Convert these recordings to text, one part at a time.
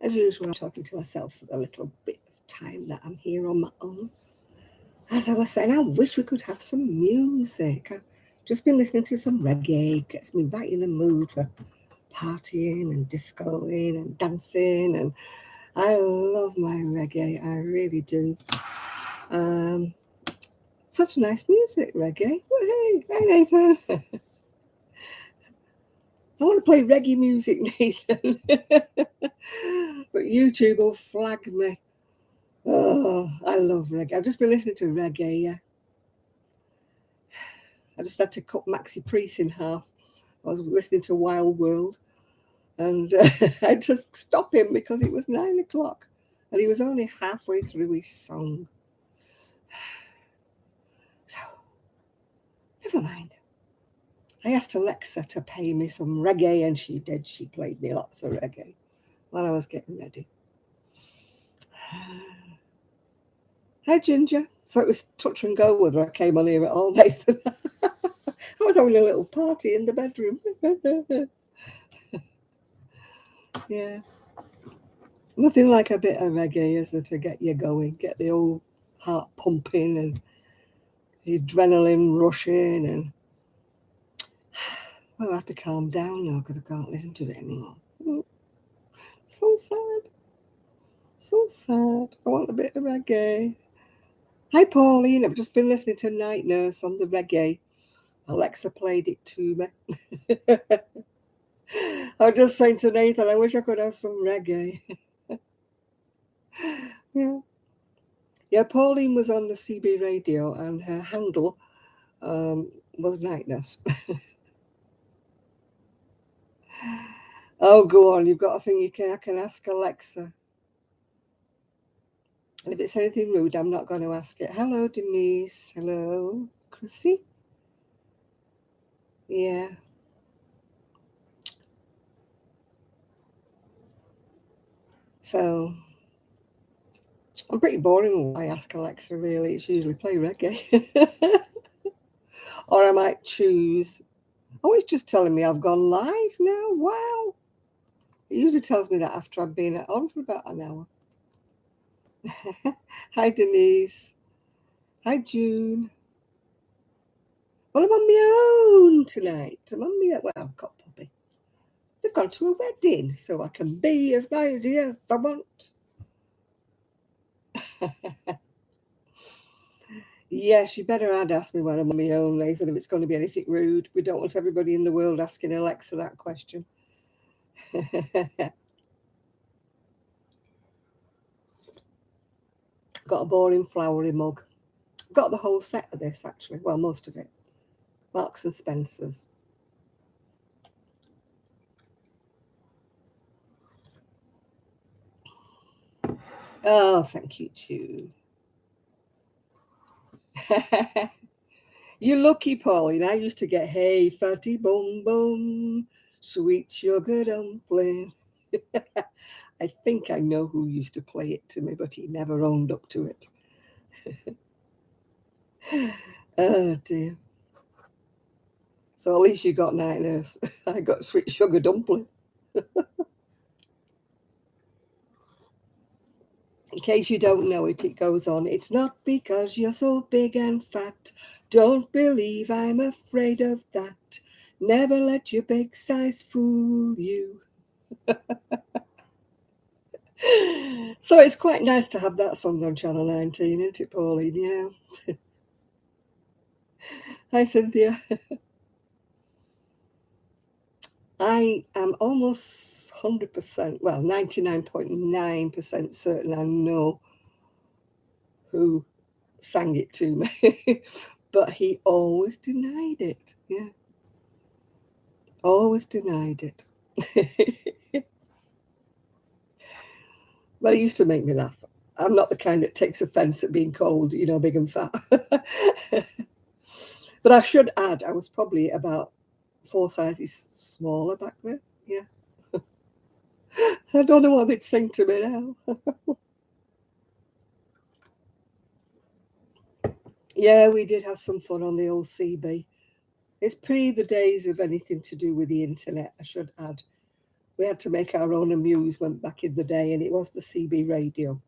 As usual, I'm talking to myself for the little bit of time that I'm here on my own. As I was saying, I wish we could have some music. I've just been listening to some reggae, gets me right in the mood for partying and discoing and dancing, and I love my reggae, I really do. Um, Such nice music, reggae. Well, hey Nathan. I want to play reggae music, Nathan. But YouTube will flag me. Oh, I love reggae. I've just been listening to reggae, yeah. I just had to cut Maxi Priest in half. I was listening to Wild World, and I had to stop him because it was 9 o'clock and he was only halfway through his song. So, never mind. I asked Alexa to play me some reggae, and she did. She played me lots of reggae while I was getting ready. Hi, Ginger. So it was touch and go whether I came on here at all, Nathan. I was having a little party in the bedroom. Yeah. Nothing like a bit of reggae, is there, to get you going, get the old heart pumping and the adrenaline rushing. And well, I have to calm down now because I can't listen to it anymore. So sad. So sad. I want a bit of reggae. Hi, Pauline. I've just been listening to Night Nurse on the reggae. Alexa played it to me. I was just saying to Nathan, I wish I could have some reggae. Yeah. Yeah, Pauline was on the CB radio and her handle was Night Nurse. Oh, go on. You've got a thing I can ask Alexa. And if it's anything rude, I'm not going to ask it. Hello, Denise. Hello, Chrissy. Yeah. So I'm pretty boring when I ask Alexa, really. It's usually play reggae. Or I might choose. Oh, it's just telling me I've gone live now. Wow. It usually tells me that after I've been on for about an hour. Hi, Denise. Hi, June. Well, I'm on my own tonight. I'm on my own. Well, I've got Poppy. They've gone to a wedding, so I can be as noisy as I want. Yes, you better add ask me when I'm on my own, Nathan, if it's going to be anything rude. We don't want everybody in the world asking Alexa that question. Got a boring flowery mug. Got the whole set of this, actually. Well, most of it. Marks and Spencer's. Oh, thank you, Jude. You're lucky, Pauline. I used to get, hey, fatty bum bum, sweet sugar dumpling. I think I know who used to play it to me, but he never owned up to it. Oh, dear. So at least you got Night Nurse. I got sweet sugar dumpling. In case you don't know it, it goes on. It's not because you're so big and fat. Don't believe I'm afraid of that. Never let your big size fool you. So it's quite nice to have that song on Channel 19, isn't it, Pauline? Yeah. Hi, Cynthia. I am almost 100%, well, 99.9% certain I know who sang it to me. But he always denied it. Yeah. Always denied it. But it used to make me laugh. I'm not the kind that takes offence at being called, big and fat. But I should add, I was probably about 4 sizes smaller back then. Yeah. I don't know what they'd sing to me now. Yeah, we did have some fun on the old CB. It's pre the days of anything to do with the internet, I should add. We had to make our own amusement back in the day, and it was the CB radio.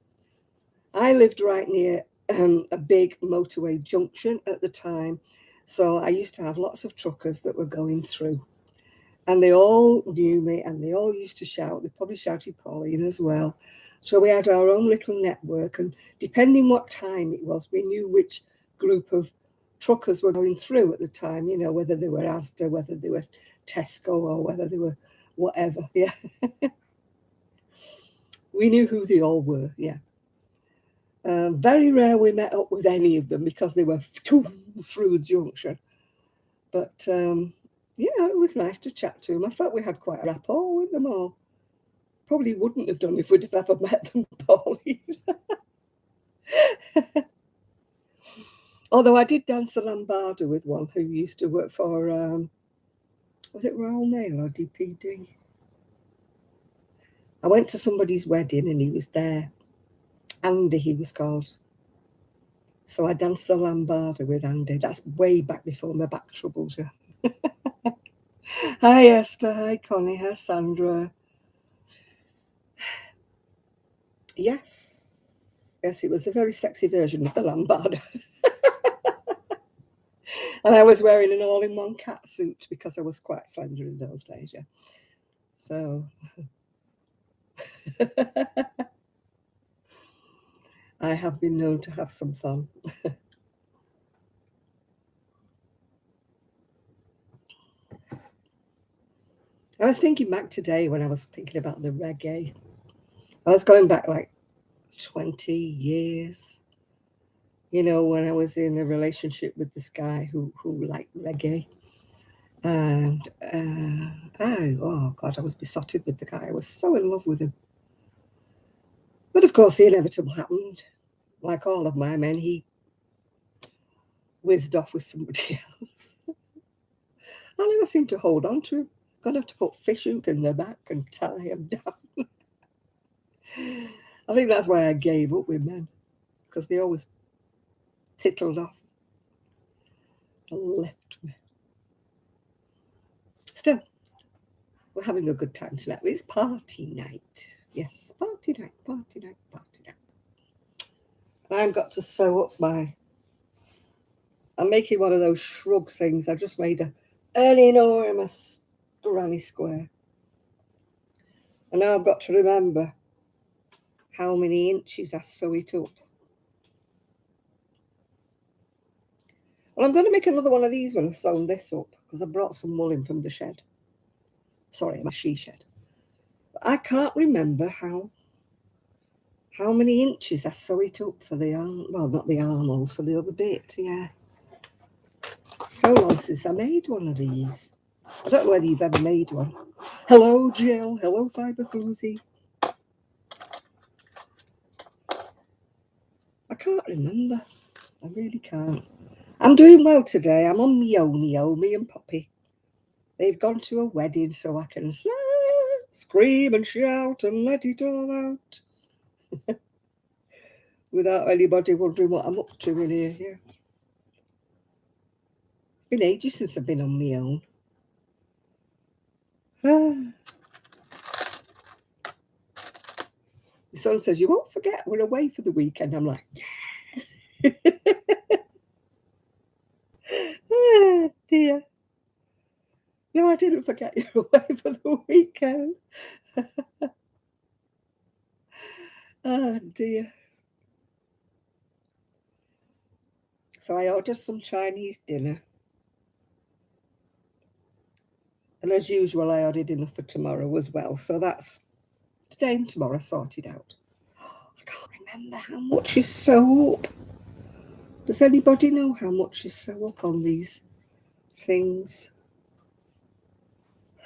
I lived right near a big motorway junction at the time, so I used to have lots of truckers that were going through, and they all knew me, and they all used to shout. They probably shouted Pauline as well. So we had our own little network, and depending what time it was, we knew which group of truckers were going through at the time, you know, whether they were Asda, whether they were Tesco, or whether they were whatever. Yeah. We knew who they all were, yeah. Very rare we met up with any of them because they were through the junction. But, you know, it was nice to chat to them. I felt we had quite a rapport with them all. Probably wouldn't have done if we'd have ever met them, Pauline. Although I did dance a lambada with one who used to work for, was it Royal Mail or DPD? I went to somebody's wedding and he was there. Andy, he was called. So I danced the lambada with Andy. That's way back before my back troubles, yeah. Hi Esther, hi Connie, hi Sandra. Yes, it was a very sexy version of the lambada. And I was wearing an all-in-one cat suit because I was quite slender in those days, yeah. So I have been known to have some fun. I was thinking back today when I was thinking about the reggae. I was going back like 20 years, you know, when I was in a relationship with this guy who liked reggae. And oh God, I was besotted with the guy. I was so in love with him. But of course, the inevitable happened. Like all of my men, he whizzed off with somebody else. I never seemed to hold on to him. Gonna have to put fish hook in their back and tie him down. I think that's why I gave up with men, because they always tittled off and left me. Still, we're having a good time tonight. It's party night. Yes, party night, party night, party night. I've got to sew up I'm making one of those shrug things. I just made an enormous granny square. And now I've got to remember how many inches I sew it up. Well, I'm going to make another one of these when I've sewn this up, because I brought some wool in from the shed. Sorry, my she shed. But I can't remember how many inches I sew it up for the arm. Well, not the armholes, for the other bit, yeah. So long since I made one of these. I don't know whether you've ever made one. Hello, Jill. Hello, Fibre Floozy. I can't remember. I really can't. I'm doing well today. I'm on me and Poppy. They've gone to a wedding, so I can scream and shout and let it all out without anybody wondering what I'm up to in here. Yeah. It's been ages since I've been on my own. My son says, "You won't forget we're away for the weekend." I'm like, yeah. Oh, dear. No, I didn't forget you're away for the weekend. Oh, dear. So I ordered some Chinese dinner. And as usual, I ordered enough for tomorrow as well. So that's today and tomorrow sorted out. I can't remember how much is sew up. Does anybody know how much is sew up on these things?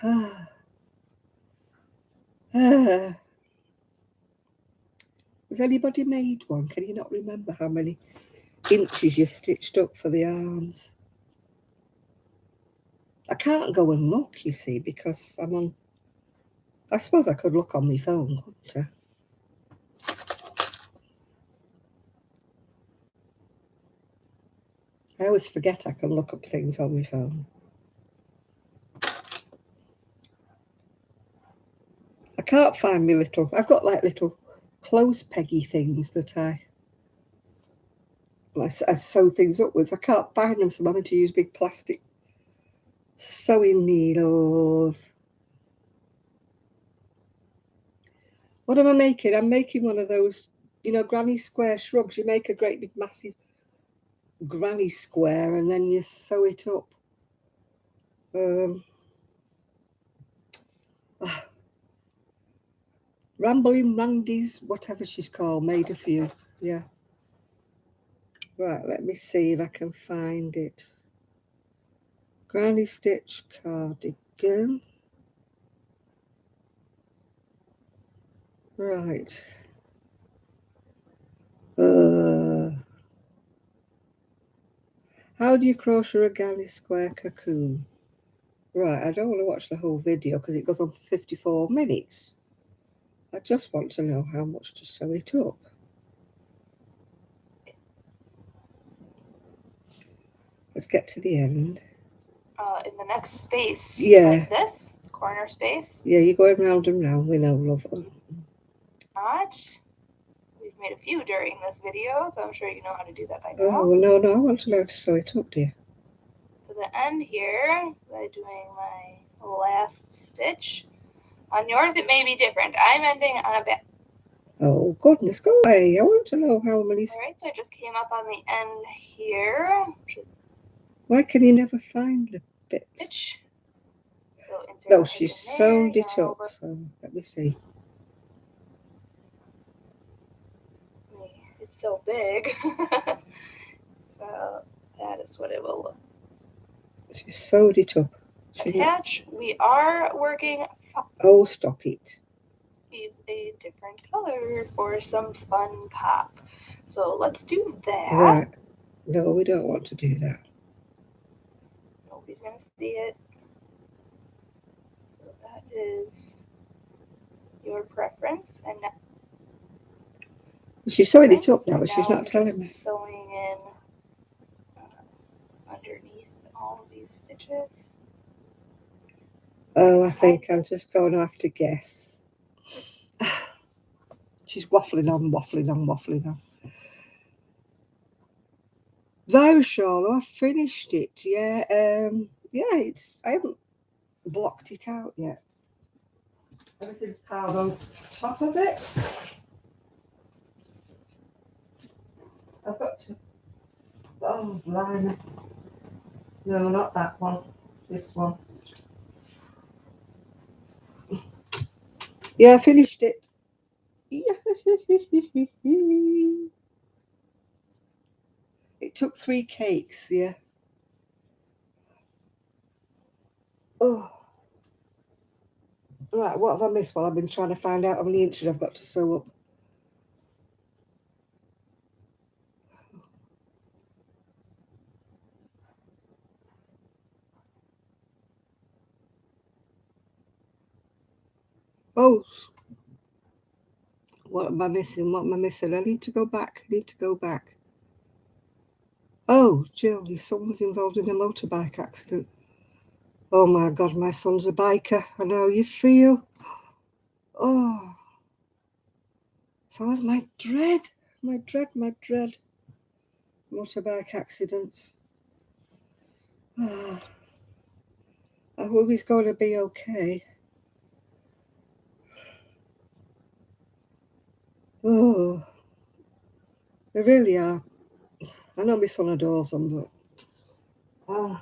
Has anybody made one? Can you not remember how many inches you stitched up for the arms? I can't go and look, you see, because I'm on. I suppose I could look on my phone, couldn't I? I always forget I can look up things on my phone. can't find me little. I've got like little clothes peggy things that I sew things upwards. I can't find them, so I'm having to use big plastic sewing needles. What am I making? I'm making one of those, you know, granny square shrugs. You make a great big massive granny square and then you sew it up. Rambling Randy's, whatever she's called, made a few. Yeah. Right, let me see if I can find it. Granny stitch cardigan. Right. How do you crochet a granny square cocoon? Right, I don't want to watch the whole video because it goes on for 54 minutes. I just want to know how much to sew it up. Let's get to the end. In the next space, yeah, like this corner space. Yeah, you're going round and round. We know, love. Not. We've made a few during this video, so I'm sure you know how to do that by now. Oh, no, I want to learn to sew it up, dear. To the end here, by doing my last stitch. On yours, it may be different. I'm ending on a back. Oh, goodness, go away. I want to know how many... Alright, so I just came up on the end here. Why can you never find the bits? Stitch. So no, she's sewn it up, so let me see. It's so big. So that is what it will look. She sewed it up. Attach, we are working... Oh, stop it. Use a different color for some fun pop. So let's do that. Right. No, we don't want to do that. Nobody's going to see it. So that is your preference. And now, she's sewing it up now, but she's not telling me. Sewing in underneath all of these stitches. Oh, I think I'm just going to have to guess. She's waffling on. There, Charlotte, I finished it. Yeah, I haven't blocked it out yet. Everything's piled on top of it. I've got to... Oh, blimey. No, not that one. This one. Yeah, I finished it. It took 3 cakes, yeah. Oh. Right, what have I missed while I've been trying to find out how many inches I've got to sew up? Oh, what am I missing? I need to go back. Oh, Jill, your son was involved in a motorbike accident. Oh my God, my son's a biker. I know how you feel. Oh, so was my dread. Motorbike accidents. Oh, I hope he's going to be okay. Oh, they really are. I know my son adores them, but... Oh.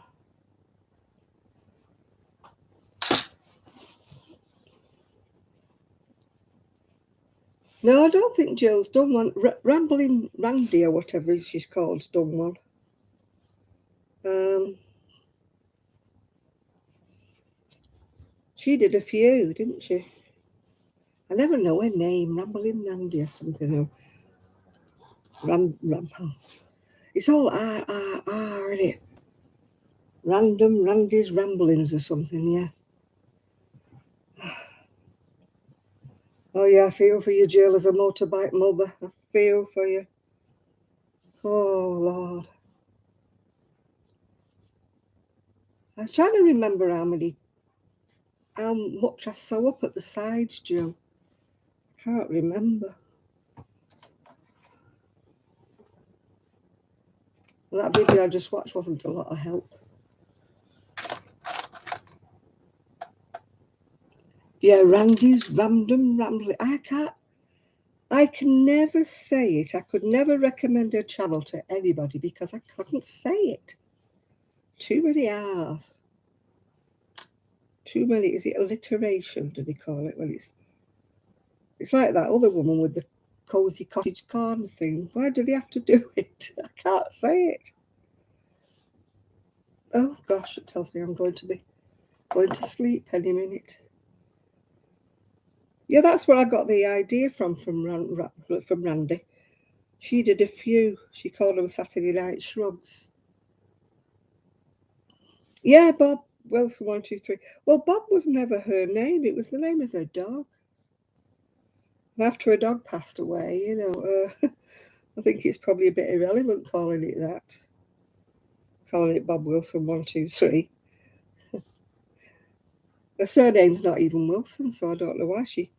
No, I don't think Jill's done one. Rambling Randy or whatever she's called's done one. She did a few, didn't she? I never know her name. Rambling Randy or something. It's all R, isn't it? Random Randy's Ramblings or something, yeah. Oh, yeah, I feel for you, Jill, as a motorbike mother. I feel for you. Oh, Lord. I'm trying to remember how much I sew up at the sides, Jill. can't remember. That video I just watched wasn't a lot of help. Yeah, Randy's Random Rambling. I can never say it. I could never recommend her channel to anybody because I couldn't say it. Too many R's. Too many. Is it alliteration, do they call it? Well, it's like that other woman with the cozy cottage garden thing. Why do they have to do it? I can't say it. Oh gosh, it tells me I'm going to be going to sleep any minute. Yeah, that's where I got the idea from Randy. She did a few. She called them Saturday Night Shrugs. Yeah, Bob Wilson 123. Well, Bob was never her name. It was the name of her dog. And after her dog passed away, I think it's probably a bit irrelevant calling it that. Calling it Bob Wilson 123. Her surname's not even Wilson, so I don't know why she.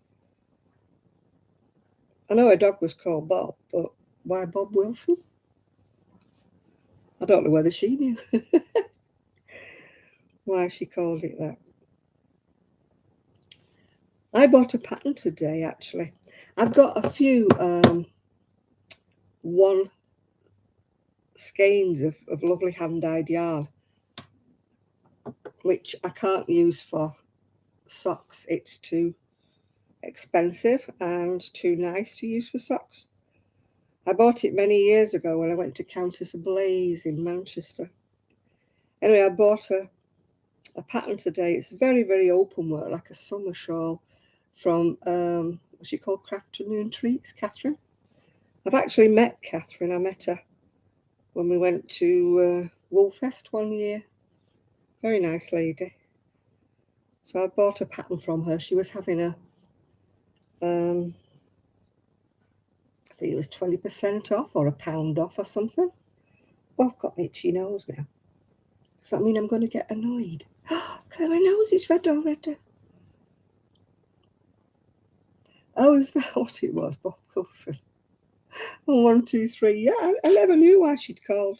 I know her dog was called Bob, but why Bob Wilson? I don't know whether she knew why she called it that. I bought a pattern today, actually. I've got a few one skeins of lovely hand-dyed yarn, which I can't use for socks. It's too expensive and too nice to use for socks. I bought it many years ago when I went to Countess Blaze in Manchester. Anyway, I bought a pattern today. It's very, very open work, like a summer shawl from, what's she called, Crafternoon Treats, Catherine. I've actually met Catherine. I met her when we went to Woolfest one year. Very nice lady. So I bought a pattern from her. She was having I think it was 20% off or £1 off or something. Well, I've got an itchy nose now. Does that mean I'm going to get annoyed? Because my nose is red already. Oh, is that what it was, Bob Wilson? Oh, 123. Yeah, I never knew why she'd called.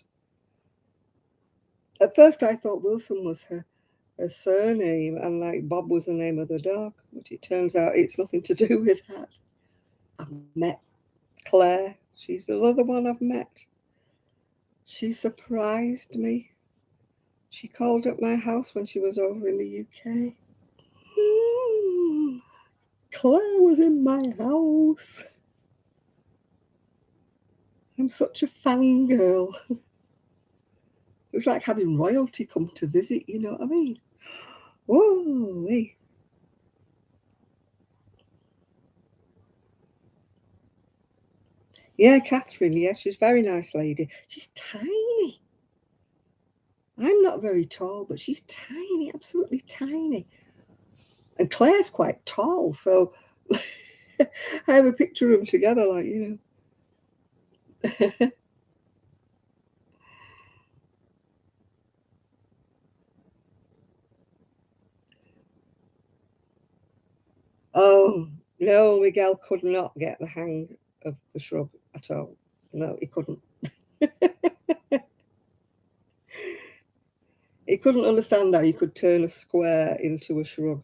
At first, I thought Wilson was her surname and like Bob was the name of the dog, but it turns out it's nothing to do with that. I've met Claire. She's another one I've met. She surprised me. She called at my house when she was over in the UK. Claire was in my house. I'm such a fangirl. It was like having royalty come to visit, you know what I mean? Whoa, hey. Yeah, Catherine, yes, she's a very nice lady. She's tiny. I'm not very tall, but she's tiny, absolutely tiny. And Claire's quite tall, so I have a picture of them together, like, Oh, no, Miguel could not get the hang of the shrug at all. No, he couldn't. He couldn't understand how you could turn a square into a shrug.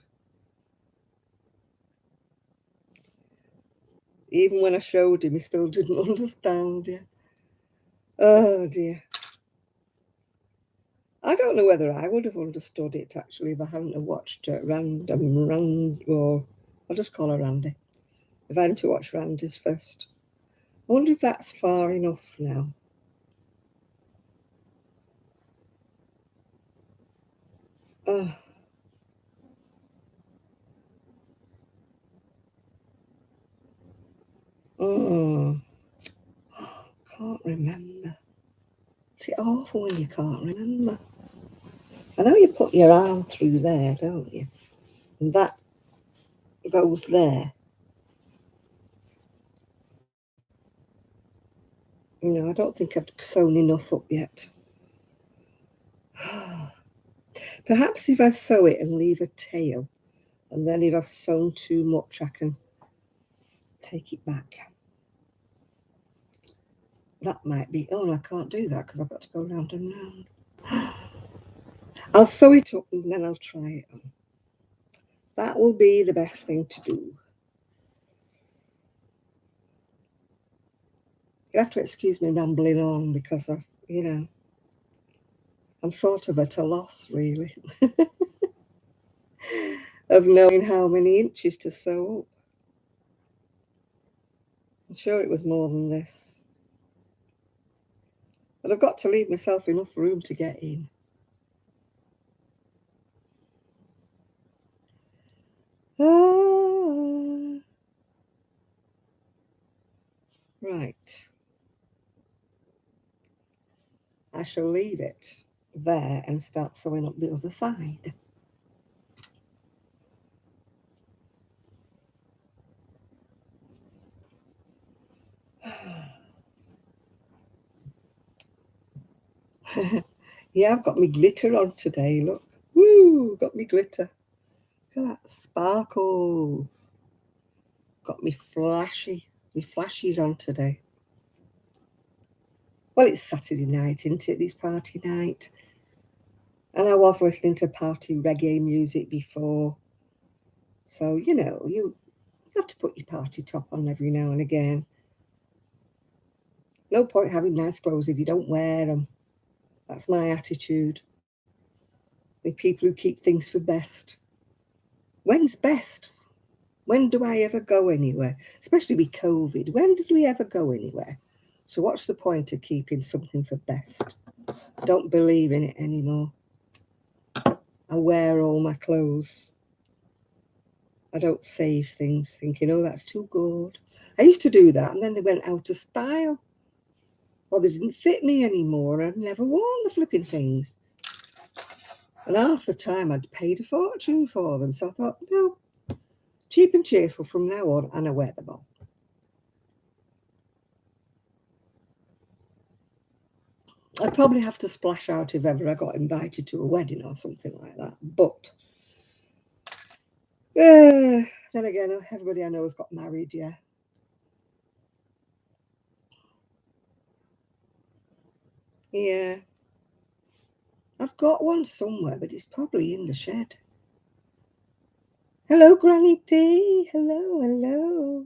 Even when I showed him, he still didn't understand. Yeah. Oh dear. I don't know whether I would have understood it actually if I hadn't watched Rand, or I'll just call her Randy. If I hadn't watched Randy's first. I wonder if that's far enough now. Oh. Oh. Can't remember. It's awful when you can't remember. I know you put your arm through there, don't you? And that goes there. No, I don't think I've sewn enough up yet. Perhaps if I sew it and leave a tail, and then if I've sewn too much, I can take it back. That might be, oh, no, I can't do that because I've got to go round and round. I'll sew it up and then I'll try it on. That will be the best thing to do. You have to excuse me rambling on because I'm sort of at a loss, really, of knowing how many inches to sew up. I'm sure it was more than this. But I've got to leave myself enough room to get in. Right. I shall leave it there and start sewing up the other side. Yeah, I've got my glitter on today, look. Woo, got me glitter. Look at that, sparkles. Got me flashies on today. Well, it's Saturday night, isn't it? It's party night. And I was listening to party reggae music before. So, you have to put your party top on every now and again. No point having nice clothes if you don't wear them. That's my attitude. With people who keep things for best. When's best? When do I ever go anywhere? Especially with COVID. When did we ever go anywhere? So what's the point of keeping something for best? Don't believe in it anymore. I wear all my clothes. I don't save things thinking, oh, that's too good. I used to do that, and then they went out of style. Or they didn't fit me anymore. I'd never worn the flipping things. And half the time I'd paid a fortune for them. So I thought, no, cheap and cheerful from now on, and I wear them all. I'd probably have to splash out if ever I got invited to a wedding or something like that. But then again, everybody I know has got married, yeah. Yeah. I've got one somewhere, but it's probably in the shed. Hello, Granny D. Hello, hello.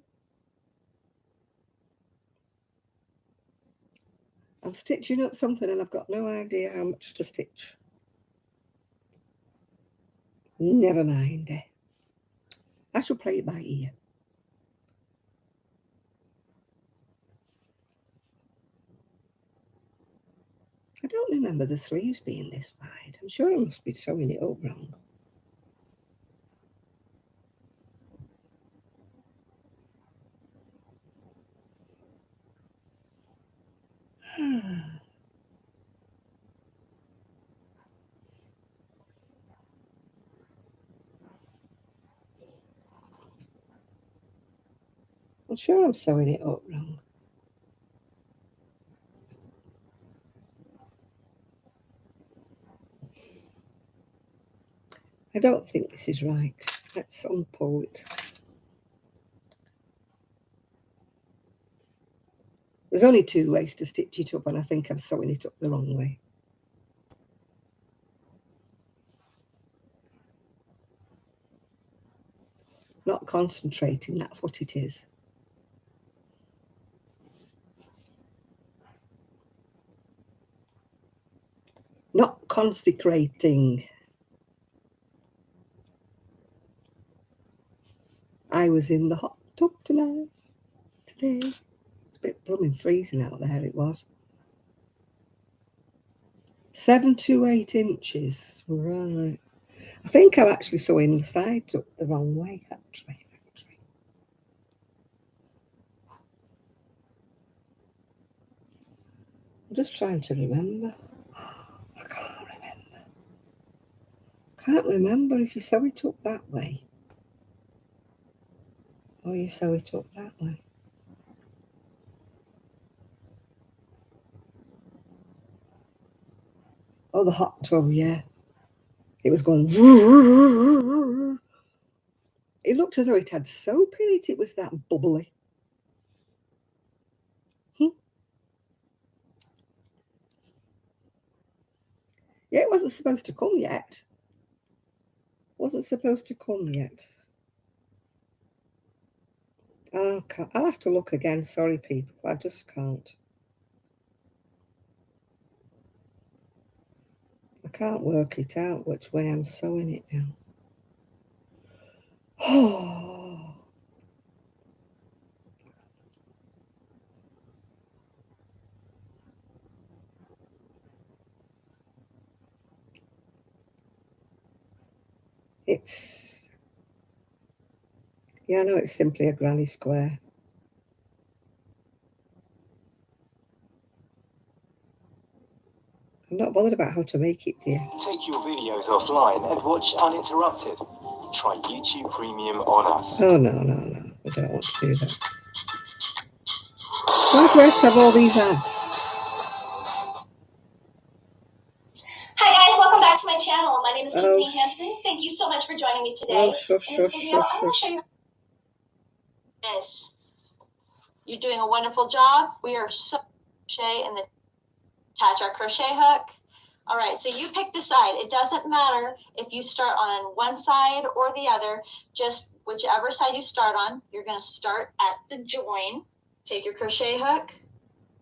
I'm stitching up something and I've got no idea how much to stitch. Never mind. I shall play it by ear. I don't remember the sleeves being this wide. I'm sure I must be sewing it up wrong. I'm sure I'm sewing it up wrong. I don't think this is right. Let's unpull it. There's only two ways to stitch it up, and I think I'm sewing it up the wrong way. Not concentrating, that's what it is. Not consecrating. I was in the hot tub today. It's a bit blooming freezing out there, it was. 7 to 8 inches, right. I think I'm actually sewing the sides up the wrong way, actually. I'm just trying to remember. I can't remember if you sew it up that way or you sew it up that way. Oh, the hot tub, yeah. It was going. It looked as though it had soap in it. It was that bubbly. Yeah, it wasn't supposed to come yet. Wasn't supposed to come yet. Okay, I'll have to look again. Sorry, people. I just can't. I can't work it out which way I'm sewing it now. Oh. Yeah, I know it's simply a granny square. I'm not bothered about how to make it, dear. Take your videos offline and watch uninterrupted. Try YouTube Premium on us. Oh, no. I don't want to do that. Why do I have to have all these ads? Hi guys, welcome back to my channel. My name is Tiffany Hansen. Thank you so much for joining me today. Oh, shush. In this video, I'm going to show you this. You're doing a wonderful job. We are so crochet and attach our crochet hook. All right, so you pick the side. It doesn't matter if you start on one side or the other. Just whichever side you start on, you're going to start at the join. Take your crochet hook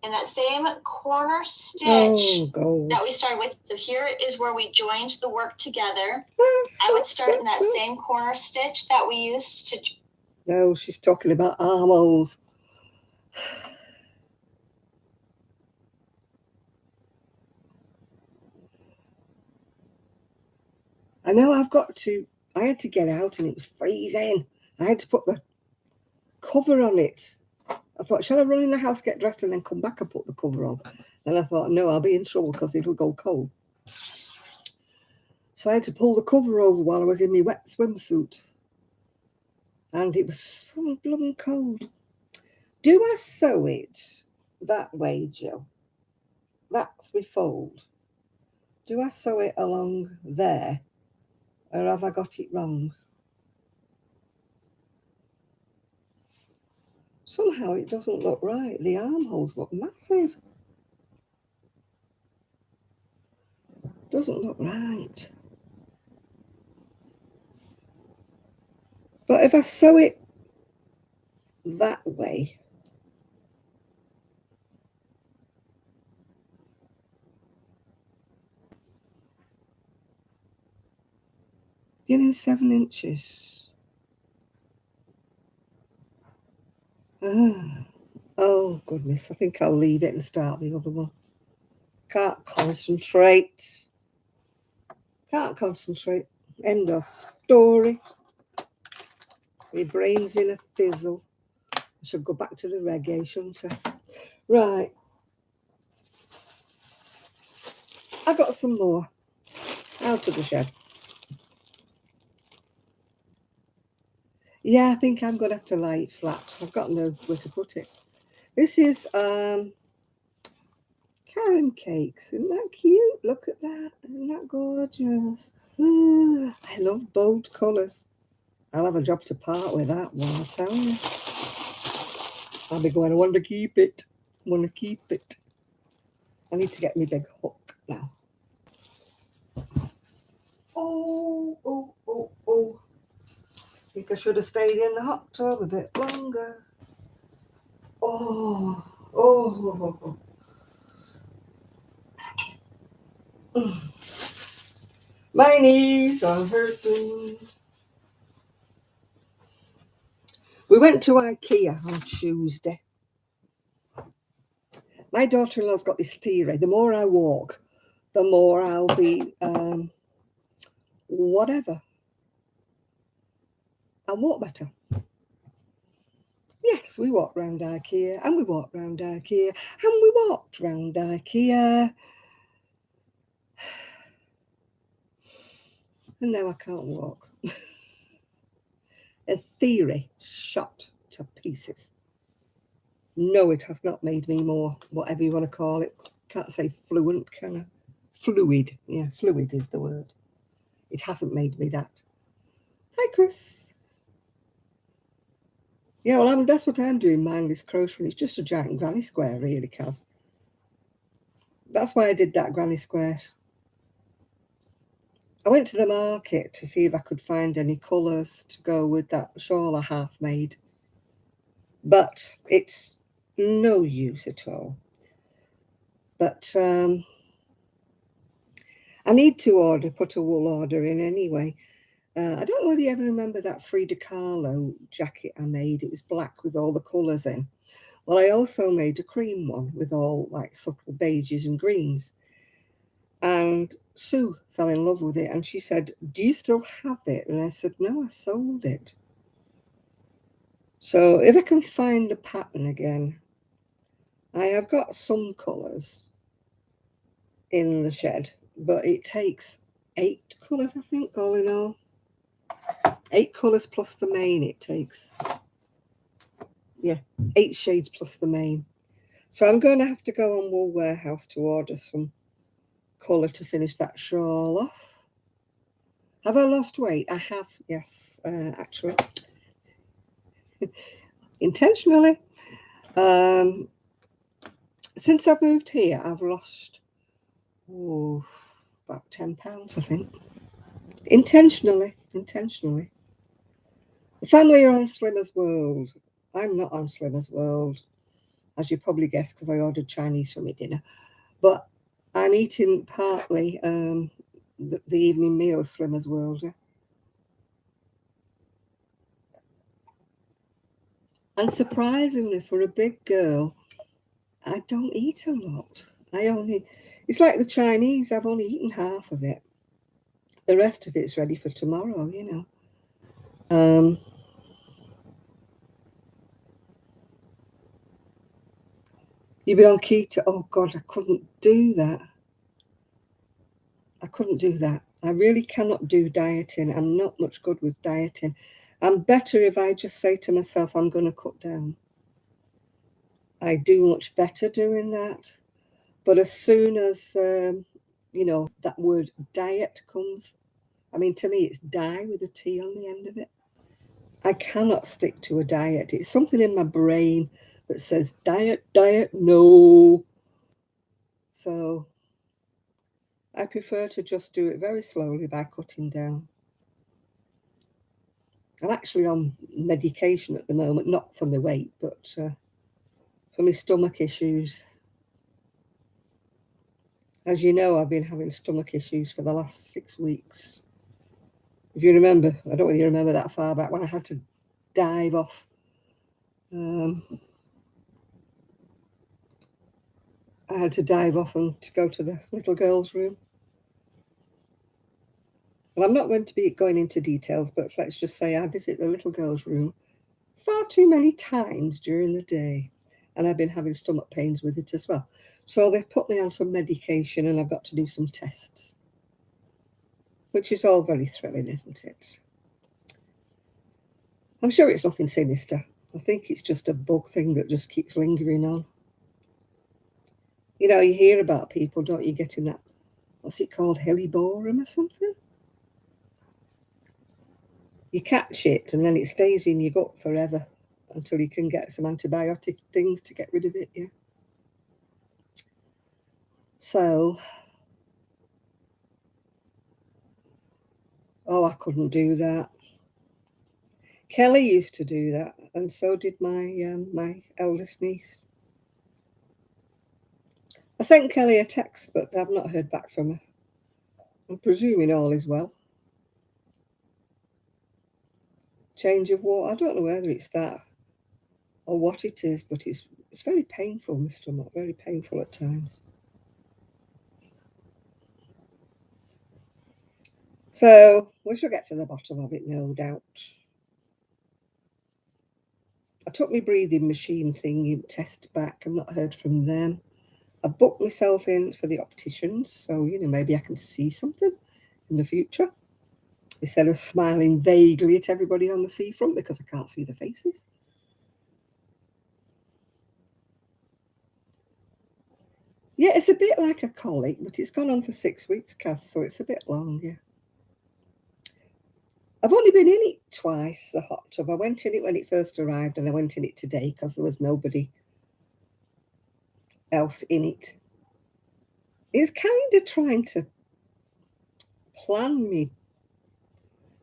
and that same corner stitch that we started with. So here is where we joined the work together. I would start in that same corner stitch that we used to. No, she's talking about armholes. I know I had to get out and it was freezing. I had to put the cover on it. I thought, shall I run in the house, get dressed, and then come back and put the cover on? Then I thought, no, I'll be in trouble because it'll go cold. So I had to pull the cover over while I was in my wet swimsuit. And it was so blooming cold. Do I sew it that way, Jill? That's my fold. Do I sew it along there? Or have I got it wrong? Somehow it doesn't look right. The armholes look massive. Doesn't look right. But if I sew it that way, beginning 7 inches. Oh goodness, I think I'll leave it and start the other one. Can't concentrate. End of story. My brain's in a fizzle. I should go back to the reggae, shouldn't I? Right. I've got some more. Out of the shed. Yeah, I think I'm going to have to lie it flat. I've got nowhere to put it. This is Karen cakes. Isn't that cute? Look at that. Isn't that gorgeous? I love bold colours. I'll have a job to part with that one, I tell you. I'll be going, I want to keep it. I need to get my big hook now. Oh. I think I should have stayed in the hot tub a bit longer. Oh. My knees are hurting. We went to IKEA on Tuesday. My daughter-in-law's got this theory. The more I walk, the more I'll be whatever. I'll walk better. Yes, we walked round IKEA, and we walked round IKEA, and we walked round IKEA. And now I can't walk. A theory shot to pieces. No, it has not made me more, whatever you want to call it. Can't say fluent, can I? Fluid. Yeah, fluid is the word. It hasn't made me that. Hi, Chris. Yeah, well, that's what I'm doing, mindless crocheting. It's just a giant granny square, really, Kaz. That's why I did that granny square I went to the market to see if I could find any colours to go with that shawl I half made, but it's no use at all. But I need to put a wool order in anyway. I don't know whether you ever remember that Frida Kahlo jacket I made. It was black with all the colours in. Well, I also made a cream one with all like subtle beiges and greens. And Sue fell in love with it and she said, "Do you still have it?" And I said, "No, I sold it." So if I can find the pattern again, I have got some colours in the shed, but it takes 8 colours, I think, all in all. 8 colours plus the main it takes. Yeah, 8 shades plus the main. So I'm going to have to go on Wool Warehouse to order some colour to finish that shawl off. Have I lost weight? I have, yes, actually. Intentionally. Since I've moved here, I've lost about 10 pounds, I think. Intentionally. The family are on Slimmer's World. I'm not on Slimmer's World, as you probably guessed, because I ordered Chinese for my dinner. But I'm eating partly the evening meal, Slimmer's World. Yeah? And surprisingly, for a big girl, I don't eat a lot. It's like the Chinese, I've only eaten half of it. The rest of it's ready for tomorrow, you know. You've been on keto. Oh God, I couldn't do that. I really cannot do dieting. I'm not much good with dieting. I'm better if I just say to myself, I'm going to cut down. I do much better doing that. But as soon as, that word diet comes, I mean, to me, it's die with a T on the end of it. I cannot stick to a diet. It's something in my brain that says diet, no. So I prefer to just do it very slowly by cutting down. I'm actually on medication at the moment, not for my weight, but for my stomach issues. As you know, I've been having stomach issues for the last 6 weeks. If you remember, I don't know whether you remember that far back when I had to dive off. I had to dive off and to go to the little girl's room. Well, I'm not going to be going into details, but let's just say I visit the little girl's room far too many times during the day. And I've been having stomach pains with it as well. So they've put me on some medication and I've got to do some tests, which is all very thrilling, isn't it? I'm sure it's nothing sinister. I think it's just a bug thing that just keeps lingering on. You know, you hear about people, don't you, getting that, what's it called, heliborum or something? You catch it and then it stays in your gut forever until you can get some antibiotic things to get rid of it, yeah. So, I couldn't do that. Kelly used to do that, and so did my eldest niece. I sent Kelly a text, but I've not heard back from her. I'm presuming all is well. Change of water. I don't know whether it's that or what it is, but it's very painful, my stomach, very painful at times. So we shall get to the bottom of it, no doubt. I took my breathing machine thing test back. I've not heard from them. I've booked myself in for the opticians, so maybe I can see something in the future instead of smiling vaguely at everybody on the seafront because I can't see the faces. Yeah, it's a bit like a colic, but it's gone on for 6 weeks, Cass, so it's a bit longer. I've only been in it twice, the hot tub. I went in it when it first arrived and I went in it today because there was nobody else in it. It's kind of trying to plan me.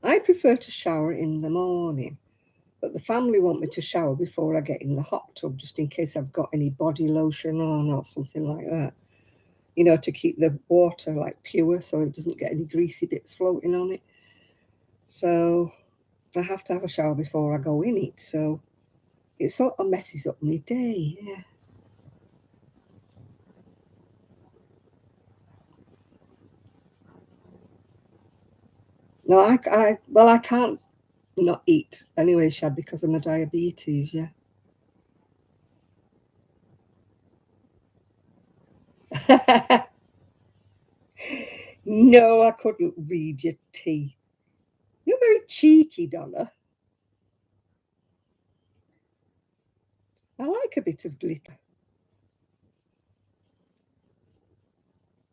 I prefer to shower in the morning, but the family want me to shower before I get in the hot tub, just in case I've got any body lotion on or something like that. You know, to keep the water like pure so it doesn't get any greasy bits floating on it. So I have to have a shower before I go in it. So it sort of messes up my day, yeah. No, I can't not eat anyway, Shad, because of my diabetes, yeah. No, I couldn't read your tea. You're very cheeky, Donna. I like a bit of glitter.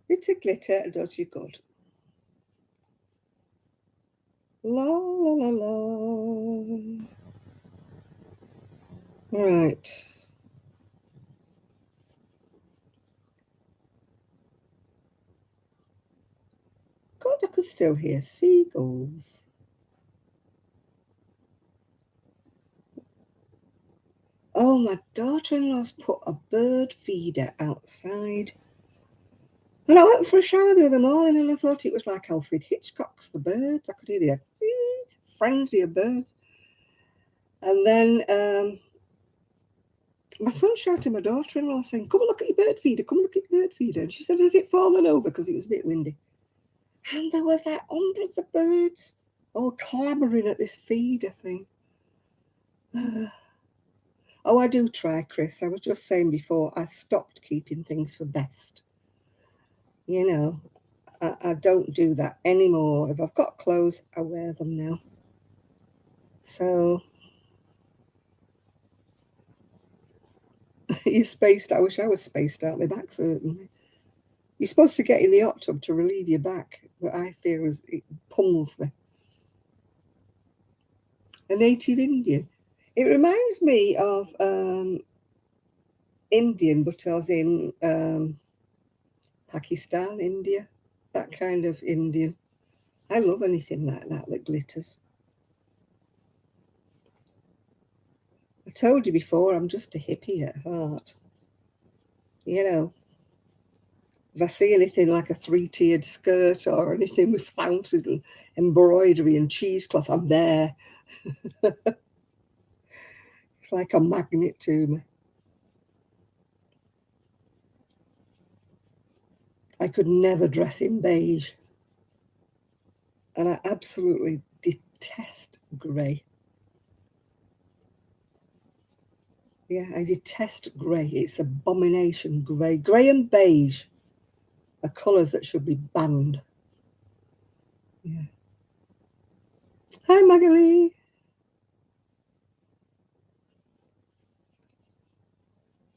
Bit of glitter does you good. La la la la. Right. God, I could still hear seagulls. Oh, my daughter-in-law's put a bird feeder outside. And I went for a shower the other morning and I thought it was like Alfred Hitchcock's The Birds. I could hear the frenzy of birds. And then my son shouted at my daughter-in-law saying, come and look at your bird feeder, come and look at your bird feeder. And she said, has it fallen over? Because it was a bit windy. And there was like hundreds of birds all clamoring at this feeder thing. Oh, I do try, Chris. I was just saying before, I stopped keeping things for best. You know, I don't do that anymore. If I've got clothes, I wear them now. So, you're spaced. I wish I was spaced out my back, certainly. You're supposed to get in the hot tub to relieve your back, but I feel as it pummels me. A native Indian. It reminds me of Indian, but as in Pakistan, India, that kind of Indian. I love anything like that that glitters. I told you before, I'm just a hippie at heart. You know, if I see anything like a three-tiered skirt or anything with flounces and embroidery and cheesecloth, I'm there. It's like a magnet to me. I could never dress in beige. And I absolutely detest grey. Yeah, I detest grey. It's abomination, grey. Grey and beige are colours that should be banned. Yeah. Hi, Magali.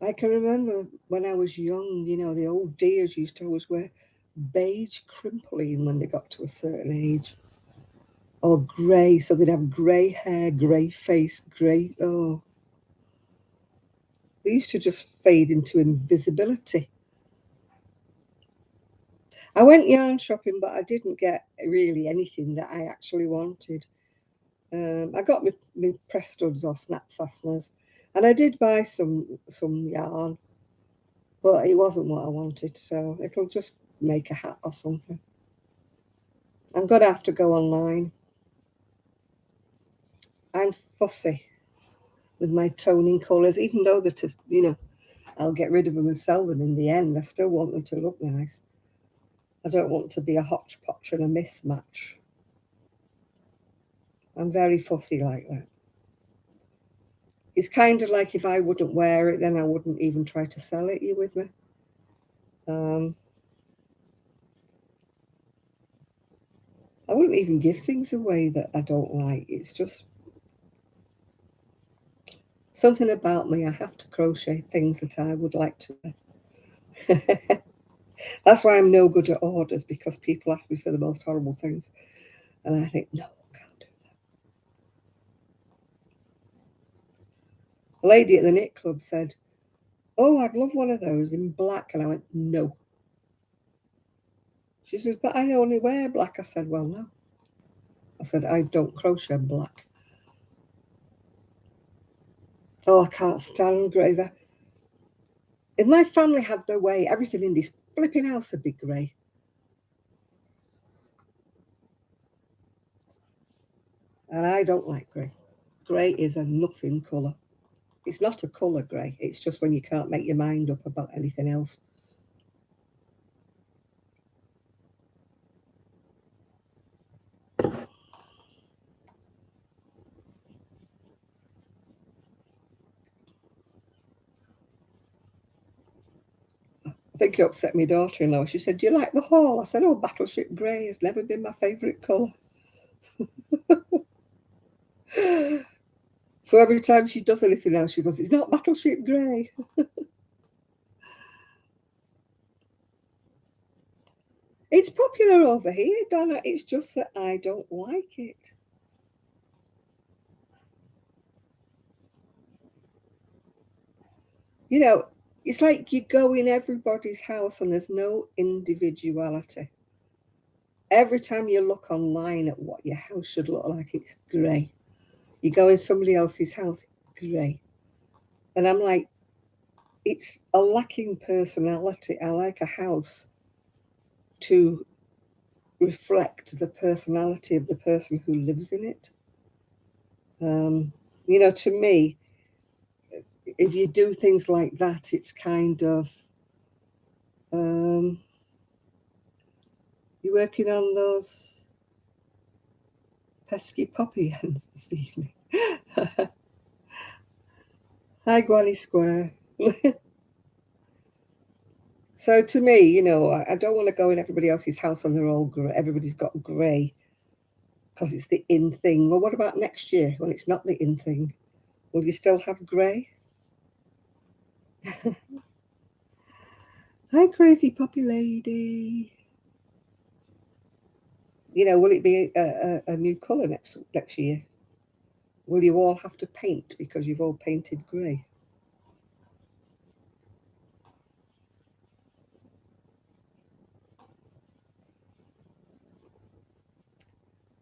I can remember when I was young, you know, the old dears used to always wear beige crimpling when they got to a certain age. Or grey, so they'd have grey hair, grey face, grey, oh. They used to just fade into invisibility. I went yarn shopping, but I didn't get really anything that I actually wanted. I got my press studs or snap fasteners, and I did buy some yarn, but it wasn't what I wanted, so it'll just make a hat or something. I'm going to have to go online. I'm fussy with my toning colours, even though that is, you know, I'll get rid of them and sell them in the end. I still want them to look nice. I don't want to be a hodgepodge and a mismatch. I'm very fussy like that. It's kind of like if I wouldn't wear it, then I wouldn't even try to sell it. You with me? I wouldn't even give things away that I don't like. It's just something about me. I have to crochet things that I would like to wear. That's why I'm no good at orders, because people ask me for the most horrible things. And I think, no, I can't do that. A lady at the knit club said, oh, I'd love one of those in black. And I went, no. She says, but I only wear black. I said, well, no. I said, I don't crochet black. Oh, I can't stand grey. If my family had their way, everything in this flipping house would be grey. And I don't like grey. Grey is a nothing colour. It's not a colour, grey. It's just when you can't make your mind up about anything else. I think it upset my daughter-in-law. She said, do you like the haul? I said, oh, Battleship Grey has never been my favourite colour. So every time she does anything else, she goes, it's not Battleship Grey. It's popular over here, Donna. It's just that I don't like it. You know, it's like you go in everybody's house and there's no individuality. Every time you look online at what your house should look like, it's grey. You go in somebody else's house, grey. And I'm like, it's a lacking personality. I like a house to reflect the personality of the person who lives in it. You know, to me, if you do things like that, it's kind of, you're working on those pesky poppy hens this evening. Hi, Granny Square. So to me, you know, I don't want to go in everybody else's house and they're all grey. Everybody's got grey because it's the in thing. Well, what about next year when it's not the in thing? Will you still have grey? Hi, crazy poppy lady. You know, will it be a new colour next year? Will you all have to paint because you've all painted grey?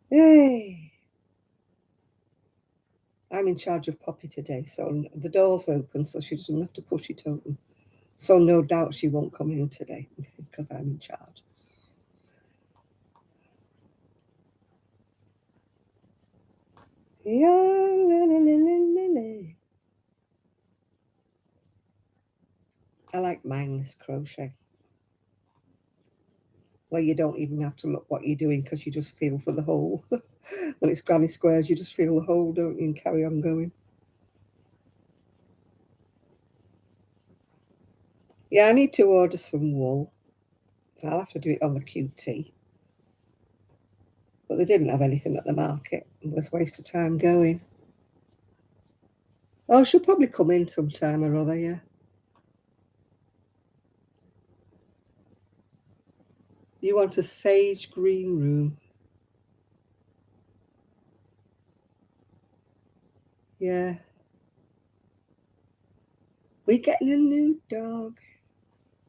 Hey! I'm in charge of Poppy today, so the door's open, so she doesn't have to push it open. So no doubt she won't come in today because I'm in charge. I like mindless crochet, where you don't even have to look what you're doing because you just feel for the hole. When it's granny squares, you just feel the hole, don't you, and carry on going. Yeah, I need to order some wool. I'll have to do it on the QT. But they didn't have anything at the market. It was a waste of time going. Oh, she'll probably come in sometime or other, yeah. You want a sage green room. Yeah. We're getting a new dog.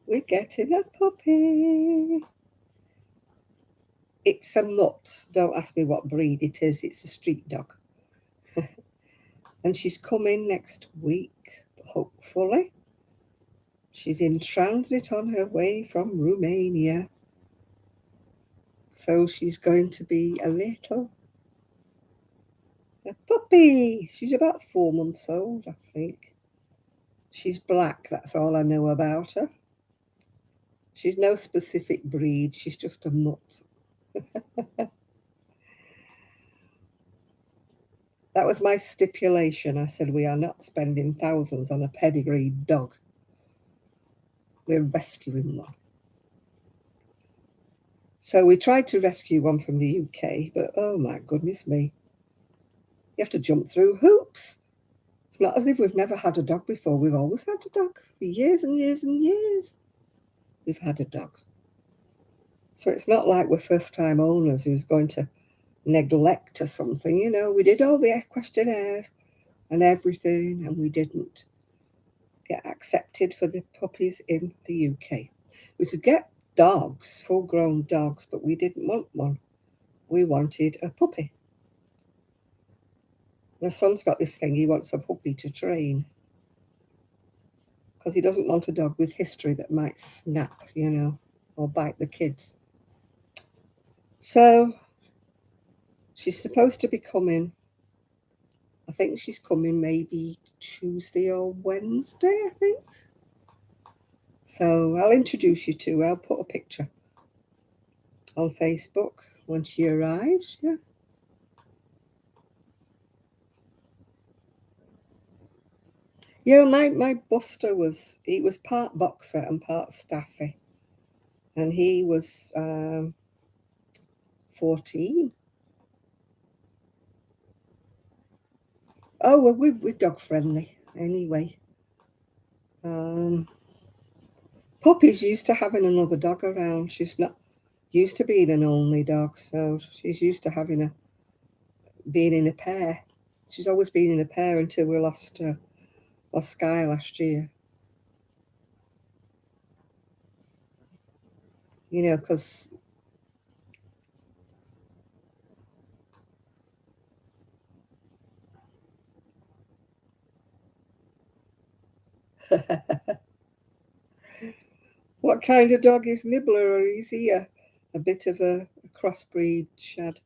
We're getting a puppy. It's a mutt. Don't ask me what breed it is. It's a street dog. And she's coming next week, hopefully. She's in transit on her way from Romania. So she's going to be a puppy. She's about 4 months old, I think. She's black. That's all I know about her. She's no specific breed. She's just a mutt. That was my stipulation. I said, we are not spending thousands on a pedigreed dog. We're rescuing one. So we tried to rescue one from the UK, but oh my goodness me. You have to jump through hoops. It's not as if we've never had a dog before. We've always had a dog for years and years and years. We've had a dog. So it's not like we're first-time owners who's going to neglect or something. You know, we did all the questionnaires and everything, and we didn't get accepted for the puppies in the UK. We could get dogs, full-grown dogs, but we didn't want one. We wanted a puppy. My son's got this thing, he wants a puppy to train because he doesn't want a dog with history that might snap, you know, or bite the kids. So she's supposed to be coming. I think she's coming maybe Tuesday or Wednesday, I think. So I'll introduce you to her. I'll put a picture on Facebook when she arrives. Yeah. Yeah, my Buster he was part boxer and part staffy. And he was 14. Oh, well, we're dog friendly anyway. Puppy's used to having another dog around. She's not used to being an only dog, so she's used to being in a pair. She's always been in a pair until we lost Sky last year. You know, because what kind of dog is Nibbler, or is he a bit of a crossbreed shad?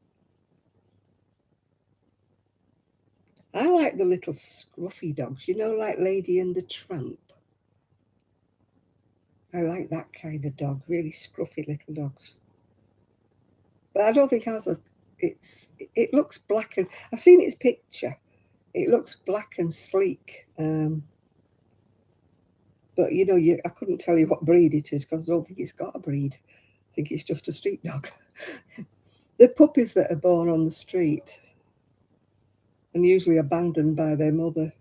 I like the little scruffy dogs, you know, like Lady and the Tramp. I like that kind of dog, really scruffy little dogs. But I don't think ours are, it looks black, and I've seen its picture. It looks black and sleek. But you know, I couldn't tell you what breed it is because I don't think it's got a breed. I think it's just a street dog. The puppies that are born on the street and usually abandoned by their mother.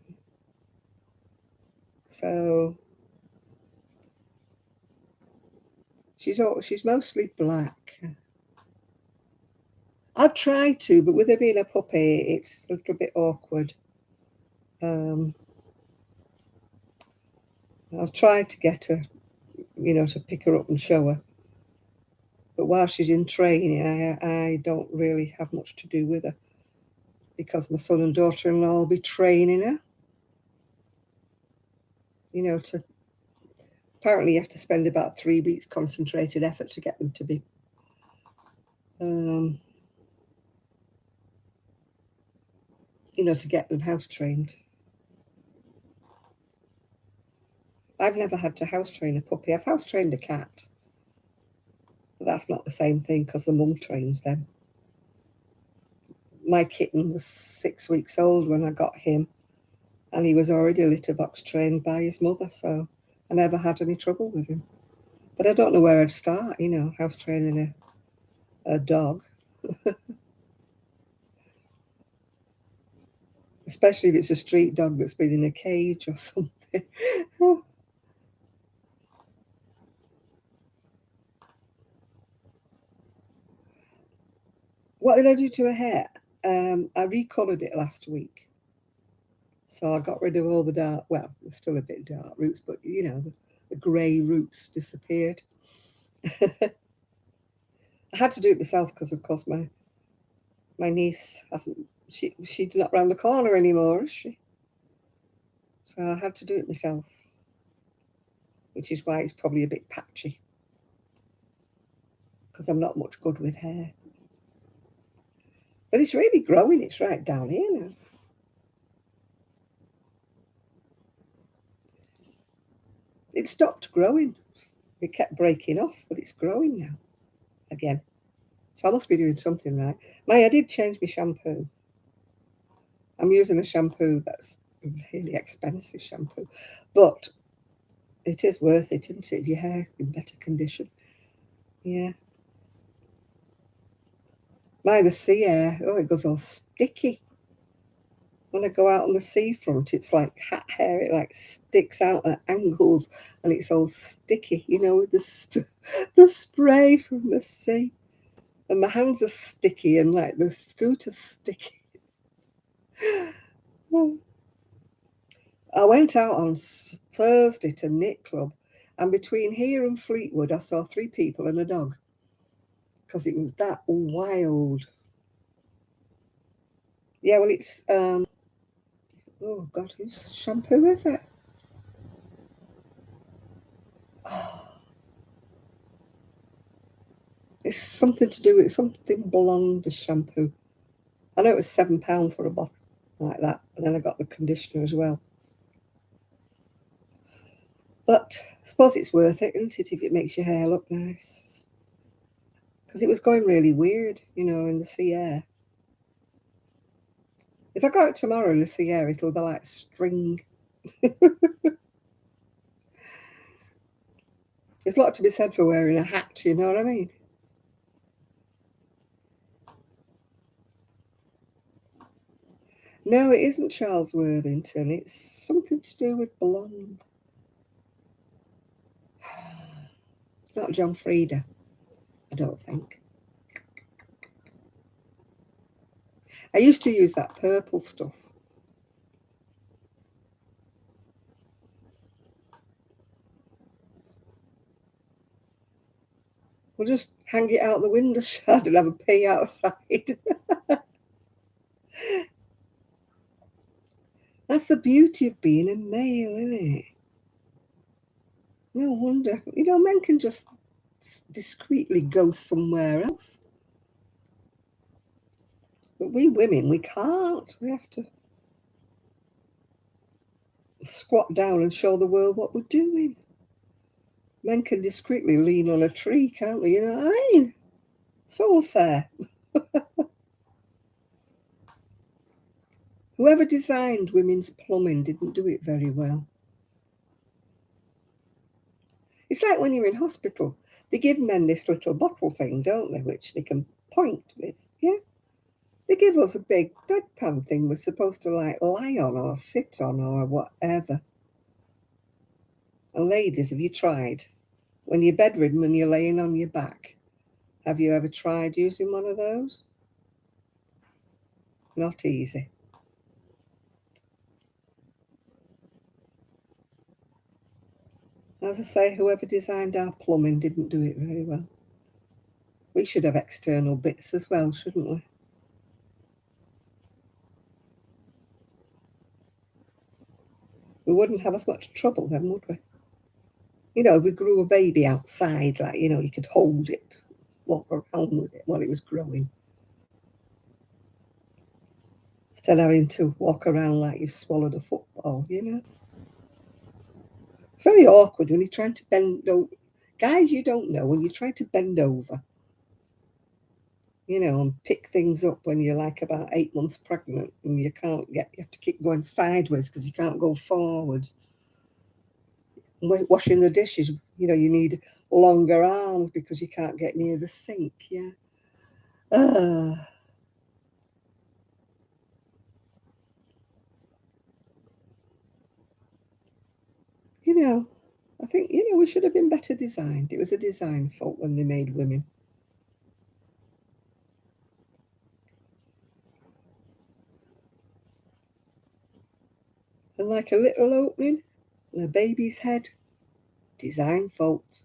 So she's mostly black. I'll try to, but with her being a puppy, it's a little bit awkward. I'll try to get her, you know, to pick her up and show her. But while she's in training, I don't really have much to do with her because my son and daughter-in-law will be training her. You know, apparently you have to spend about 3 weeks concentrated effort to get them to be you know, to get them house trained. I've never had to house train a puppy. I've house trained a cat. But that's not the same thing because the mum trains them. My kitten was 6 weeks old when I got him, and he was already litter box trained by his mother, so I never had any trouble with him. But I don't know where I'd start, you know, house training a dog. Especially if it's a street dog that's been in a cage or something. What did I do to her hair? I recoloured it last week. So I got rid of all the dark, well, there's still a bit dark roots, but you know, the grey roots disappeared. I had to do it myself because, of course, my niece she's not round the corner anymore, is she? So I had to do it myself, which is why it's probably a bit patchy because I'm not much good with hair. But it's really growing. It's right down here now. It stopped growing. It kept breaking off, but it's growing now again. So I must be doing something right. I did change my shampoo. I'm using a shampoo that's really expensive shampoo, but it is worth it, isn't it? If your hair in better condition. Yeah. The sea air, oh, it goes all sticky. When I go out on the seafront, it's like hat hair. It like sticks out at angles, and it's all sticky. You know, with the spray from the sea, and my hands are sticky, and like the scooter's sticky. I went out on Thursday to knit club, And between here and Fleetwood, I saw 3 people and a dog. Because it was that wild. Yeah, well, it's, oh God, whose shampoo is it? Oh, it's something to do with something blonde, the shampoo. I know it was £7 for a bottle like that. And then I got the conditioner as well. But I suppose it's worth it, isn't it, if it makes your hair look nice? Because it was going really weird, you know, in the sea air. If I go out tomorrow in the sea air, it'll be like string. There's a lot to be said for wearing a hat, you know what I mean? No, it isn't Charles Worthington. It's something to do with blonde. It's not John Frieda, I don't think. I used to use that purple stuff. We'll just hang it out the window shade and have a pee outside. That's the beauty of being a male, isn't it? No wonder. You know, men can just discreetly go somewhere else. But we women, we can't. We have to squat down and show the world what we're doing. Men can discreetly lean on a tree, can't they? You know what I mean? So unfair. Whoever designed women's plumbing didn't do it very well. It's like when you're in hospital, they give men this little bottle thing, don't they, which they can point with, yeah? They give us a big bedpan thing we're supposed to like lie on or sit on or whatever. And ladies, have you tried? When you're bedridden and you're laying on your back, have you ever tried using one of those? Not easy. As I say, whoever designed our plumbing didn't do it very well. We should have external bits as well, shouldn't we? We wouldn't have as much trouble then, would we? You know, if we grew a baby outside, like, you know, you could hold it, walk around with it while it was growing. Instead of having to walk around like you've swallowed a football, you know? It's very awkward when you're trying to bend over. Guys, you don't know, when you're trying to bend over, you know, and pick things up when you're like about 8 months pregnant and you have to keep going sideways because you can't go forwards. When washing the dishes, you know, you need longer arms because you can't get near the sink, yeah. You know, I think, you know, we should have been better designed. It was a design fault when they made women. And like a little opening in a baby's head, design fault.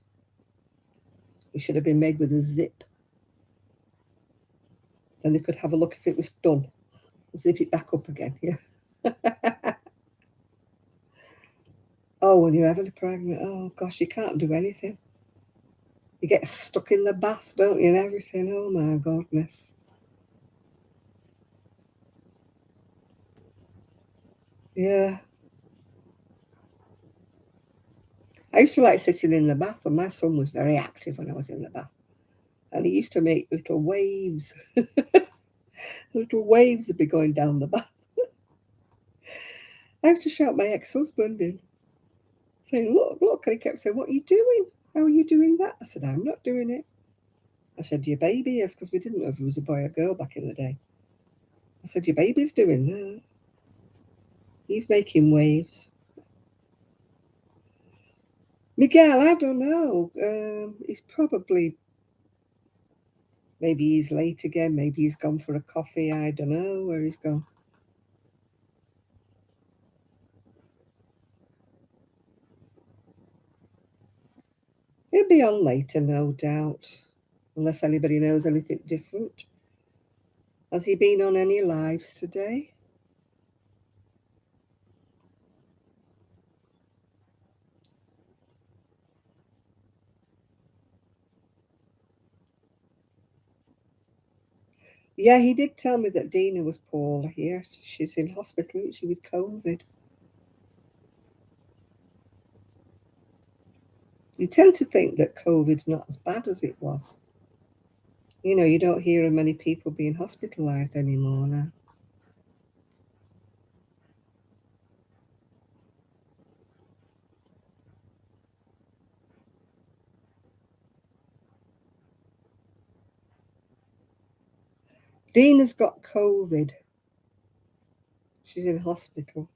We should have been made with a zip. Then they could have a look if it was done. Zip it back up again, yeah. Oh, when you're heavily pregnant, oh gosh, you can't do anything. You get stuck in the bath, don't you, and everything. Oh my goodness. Yeah. I used to like sitting in the bath, and my son was very active when I was in the bath. And he used to make little waves. Little waves would be going down the bath. I used to shout my ex-husband in, saying, look, look. And he kept saying, what are you doing? How are you doing that? I said, I'm not doing it. I said, your baby is, because we didn't know if it was a boy or girl back in the day. I said, your baby's doing that. He's making waves. Miguel, I don't know. He's probably, maybe he's late again. Maybe he's gone for a coffee. I don't know where he's gone. He'll be on later, no doubt, unless anybody knows anything different. Has he been on any lives today? Yeah, he did tell me that Dina was poorly. Yes, she's in hospital, isn't she, with COVID. You tend to think that COVID's not as bad as it was. You know, you don't hear of many people being hospitalised anymore now. Dina's got COVID. She's in hospital.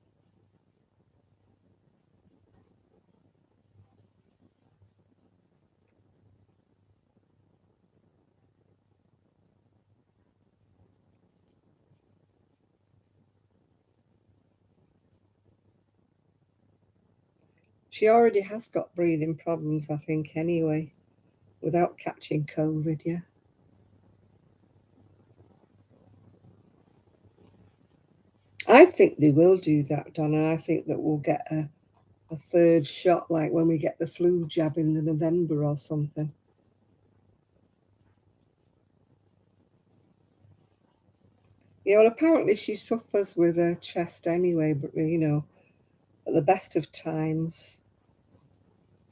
She already has got breathing problems, I think, anyway, without catching COVID, yeah. I think they will do that, Donna. I think that we'll get a third shot, like when we get the flu jab in the November or something. Yeah, well, apparently she suffers with her chest anyway, but you know, at the best of times.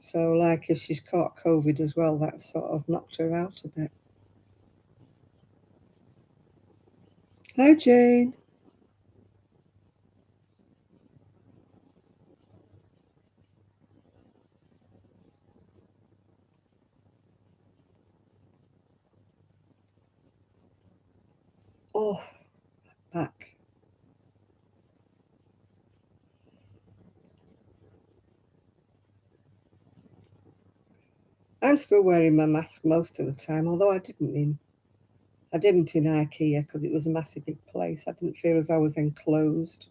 So, like, if she's caught COVID as well, that sort of knocked her out a bit. Hi, Jane. Oh, back. I'm still wearing my mask most of the time, although I didn't in IKEA because it was a massive big place. I didn't feel as I was enclosed.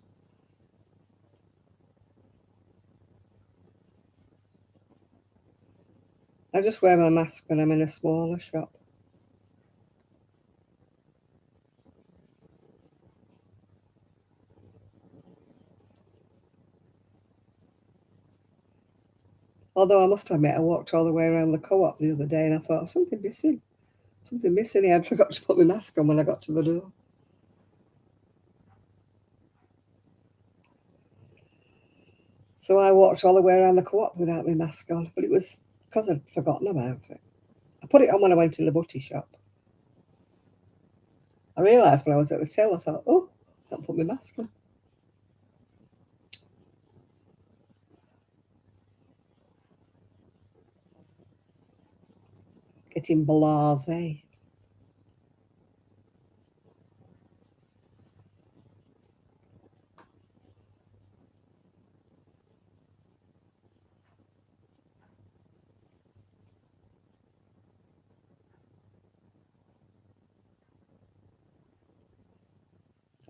I just wear my mask when I'm in a smaller shop. Although I must admit, I walked all the way around the co-op the other day and I thought, something missing. Something missing here. I'd forgot to put my mask on when I got to the door. So I walked all the way around the co-op without my mask on, but it was because I'd forgotten about it. I put it on when I went to the butty shop. I realised when I was at the till, I thought, oh, I can't put my mask on. Getting blasé.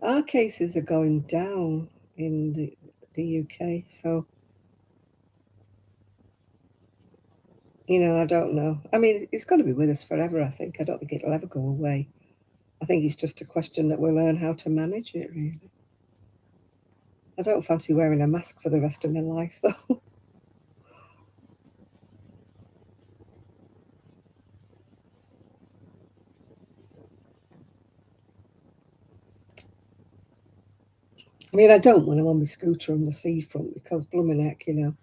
Our cases are going down in the UK, so, you know, I don't know. I mean, it's got to be with us forever, I think. I don't think it'll ever go away. I think it's just a question that we'll learn how to manage it, really. I don't fancy wearing a mask for the rest of my life, though. I mean, I don't when I'm on my scooter on the seafront because, blooming heck, you know,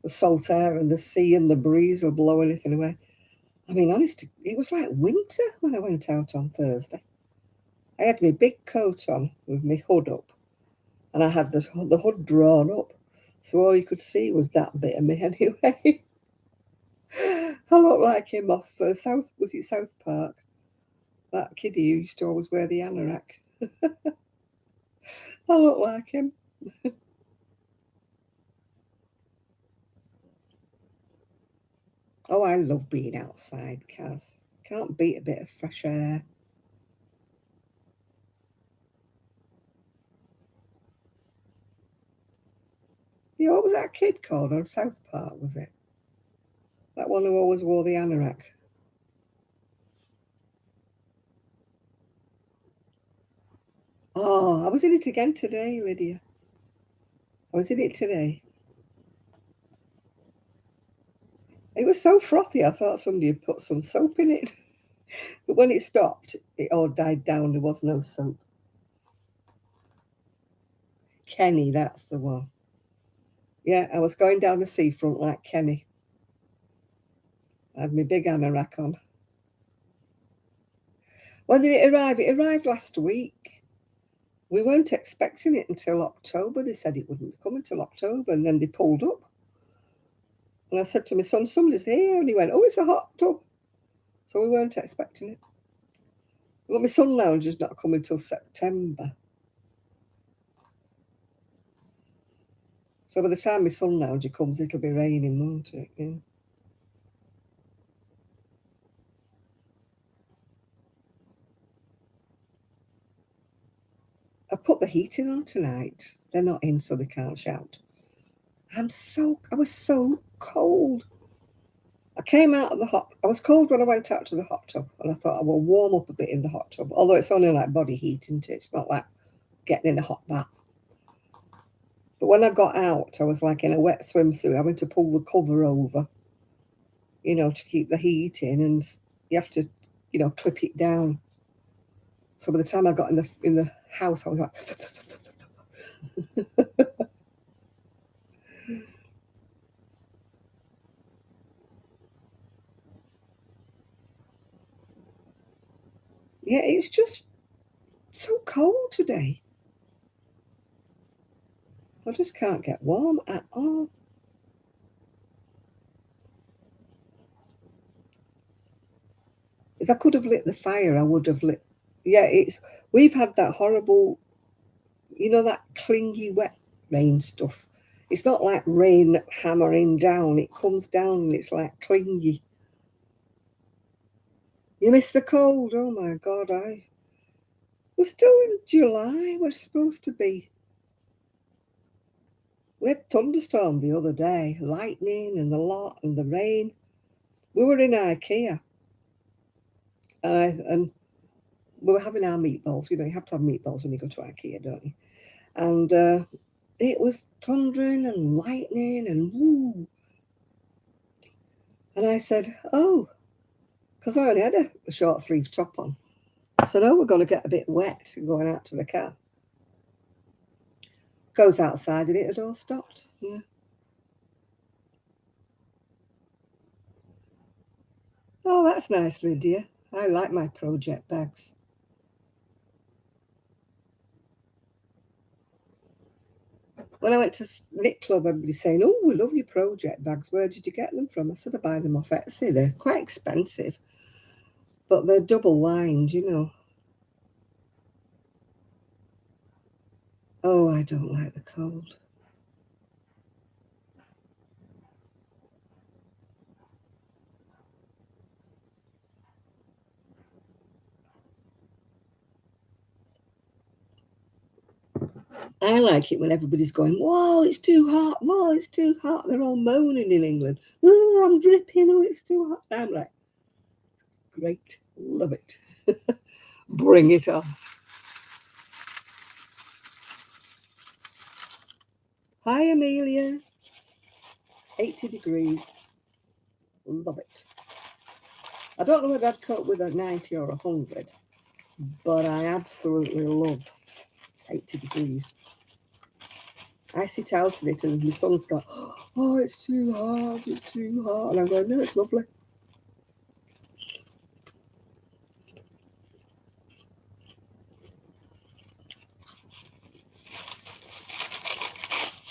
the salt air and the sea and the breeze will blow anything away. I mean, honestly, it was like winter when I went out on Thursday. I had my big coat on with my hood up, and I had the hood drawn up, so all you could see was that bit of me anyway. I looked like him off South Park? That kiddie who used to always wear the anorak. I look like him. Oh, I love being outside, Kaz. Can't beat a bit of fresh air. Yeah, what was that kid called on South Park, was it? That one who always wore the anorak. Oh, I was in it again today, Lydia. I was in it today. It was so frothy, I thought somebody had put some soap in it. But when it stopped, it all died down. There was no soap. Kenny, that's the one. Yeah, I was going down the seafront like Kenny. I had my big anorak on. When did it arrive? It arrived last week. We weren't expecting it until October. They said it wouldn't come until October, and then they pulled up. And I said to my son, somebody's here. And he went, oh, it's a hot tub. So we weren't expecting it. But my sun lounge is not coming till September. So by the time my sun lounge comes, it'll be raining, won't it? Yeah. I put the heating on tonight. They're not in, so they can't shout. I was so cold. I came out of the I was cold when I went out to the hot tub, and I thought I will warm up a bit in the hot tub, although it's only like body heat, isn't it? It's not like getting in a hot bath. But when I got out, I was like in a wet swimsuit, having to pull the cover over, to keep the heat in, and you have to, clip it down. So by the time I got in the house, I was like, yeah, it's just so cold today. I just can't get warm at all. If I could have lit the fire, I would have lit. Yeah, we've had that horrible, that clingy wet rain stuff. It's not like rain hammering down. It comes down and it's like clingy. You miss the cold. Oh my God, we're still in July. We're supposed to be. We had thunderstorm the other day, lightning and the lot and the rain. We were in IKEA, and we were having our meatballs. You have to have meatballs when you go to IKEA, don't you? And it was thundering and lightning and woo. And I said, oh, because I only had a short sleeve top on. I said, oh, we're going to get a bit wet going out to the car. Goes outside and it had all stopped. Yeah. Oh, that's nice, Lydia. I like my project bags. When I went to Knit Club, everybody's saying, oh, we love your project bags. Where did you get them from? I said, I buy them off Etsy. They're quite expensive, but they're double lined, Oh, I don't like the cold. I like it when everybody's going, whoa, it's too hot. Whoa, it's too hot. They're all moaning in England. Oh, I'm dripping. Oh, it's too hot. I'm like, great. Love it. Bring it on. Hi, Amelia. 80 degrees. Love it. I don't know whether I'd cope with a 90 or 100, but I absolutely love 80 degrees. I sit out in it and my son's got, oh, it's too hot, it's too hot. And I'm going, no, it's lovely.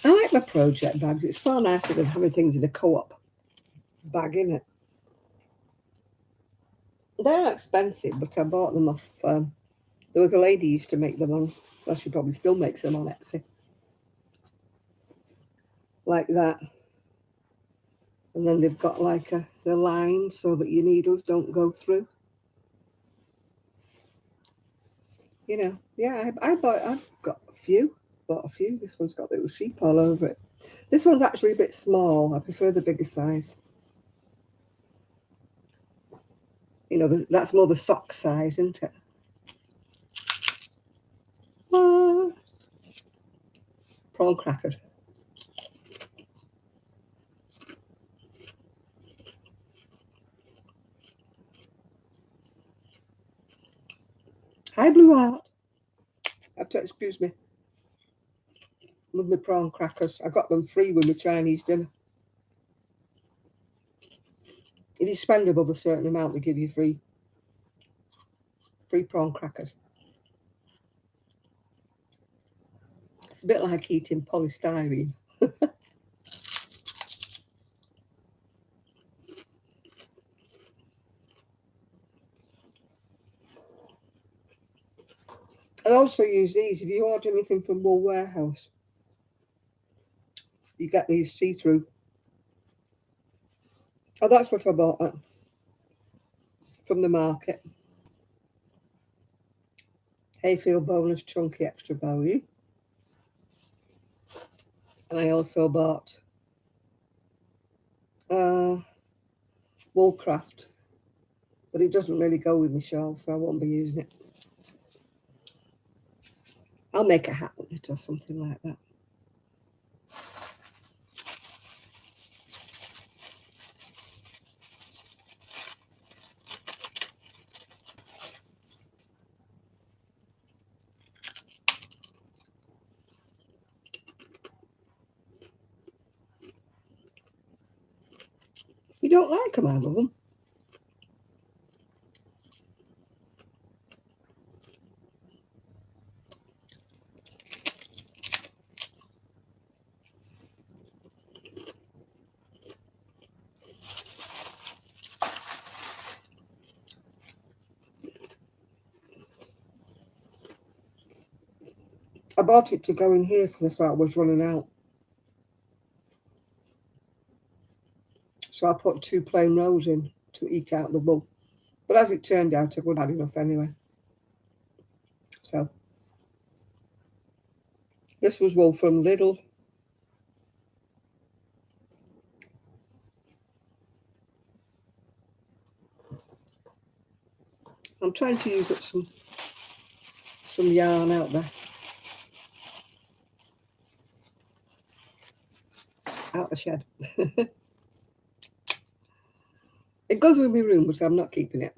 I like my project bags. It's far nicer than having things in a co-op bag, innit? They're expensive, but I bought them off. There was a lady who used to make them on, well, she probably still makes them on Etsy. Like that. And then they've got like the line so that your needles don't go through. Yeah, I've got a few. Bought a few. This one's got little sheep all over it. This one's actually a bit small. I prefer the bigger size. You know, that's more the sock size, isn't it? Prawn crackers. Hi, Blue Heart. Have to excuse me. With my prawn crackers. I got them free with my Chinese dinner. If you spend above a certain amount, they give you free prawn crackers. It's a bit like eating polystyrene. I also use these. If you order anything from Wool Warehouse, you get these see-through. Oh, that's what I bought from the market. Hayfield bonus chunky extra value. And I also bought Woolcraft, but it doesn't really go with my shawl, so I won't be using it. I'll make a hat with it or something like that. You don't like them, I love them. I bought it to go in here because I thought it was running out. So I put 2 plain rows in to eke out the wool. But as it turned out, I would have had enough anyway. So this was wool from Lidl. I'm trying to use up some yarn out there. Out the shed. It goes with my room, but I'm not keeping it.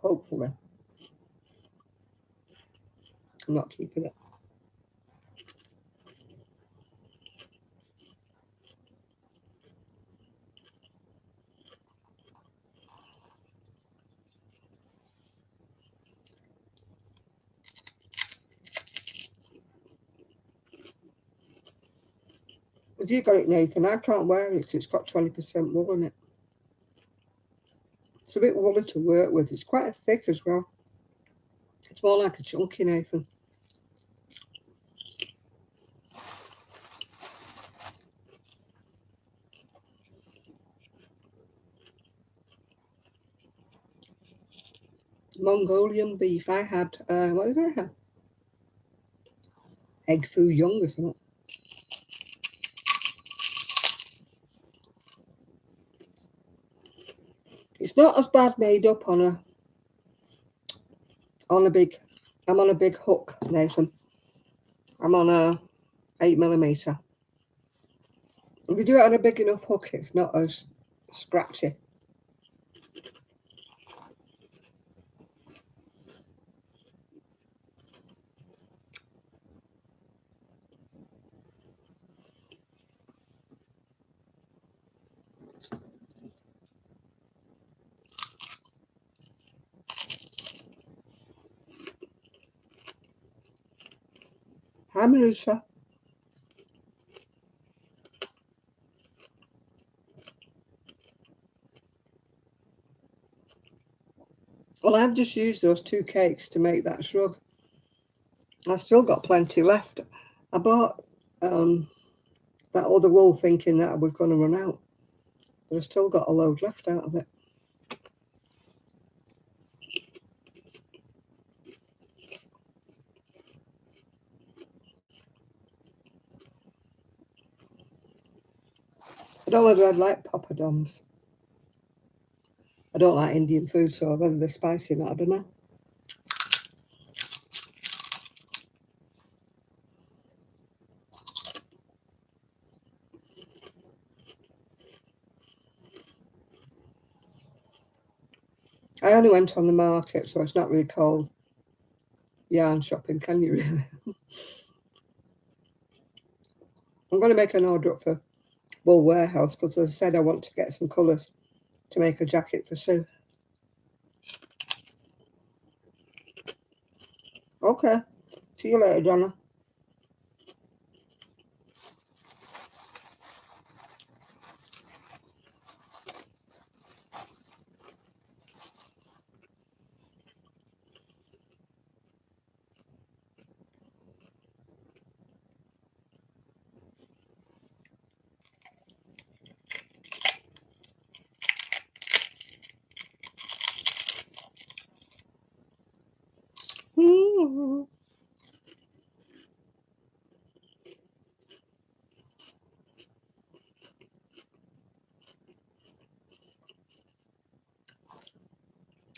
Hopefully. I'm not keeping it. Have you got it, Nathan? I can't wear it because it's got 20% wool in it. It's a bit woolly to work with. It's quite thick as well. It's more like a chunky, Nathan. Mongolian beef. I had, what did I have? Egg foo young or something. It's not as bad made up on a big, I'm on a big hook, Nathan. I'm on a 8mm. If you do it on a big enough hook, it's not as scratchy. Hi, Marisa. Well, I've just used those 2 cakes to make that shrug. I've still got plenty left. I bought that other wool thinking that I was going to run out, but I've still got a load left out of it. I don't know whether I'd like Papa Doms. I don't like Indian food, so whether they're spicy or not, I don't know. I only went on the market, so it's not really called yarn shopping, can you really? I'm going to make an order up for Wool Warehouse because as I said, I want to get some colours to make a jacket for Sue. Okay. See you later, Donna.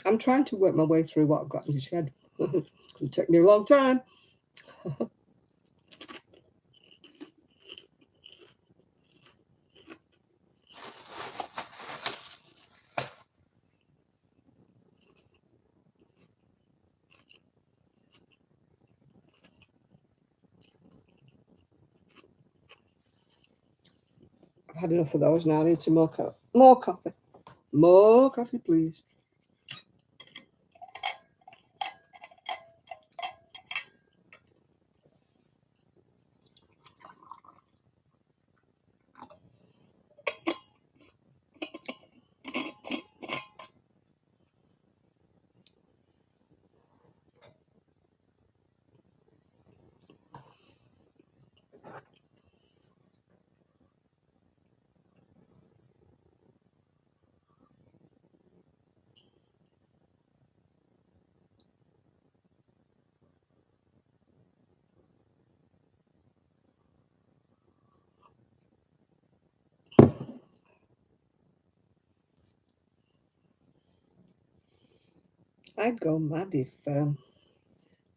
I'm trying to work my way through what I've got in the shed. It'll take me a long time. I've had enough of those now. I need some more coffee. More coffee. More coffee, please. I'd go mad if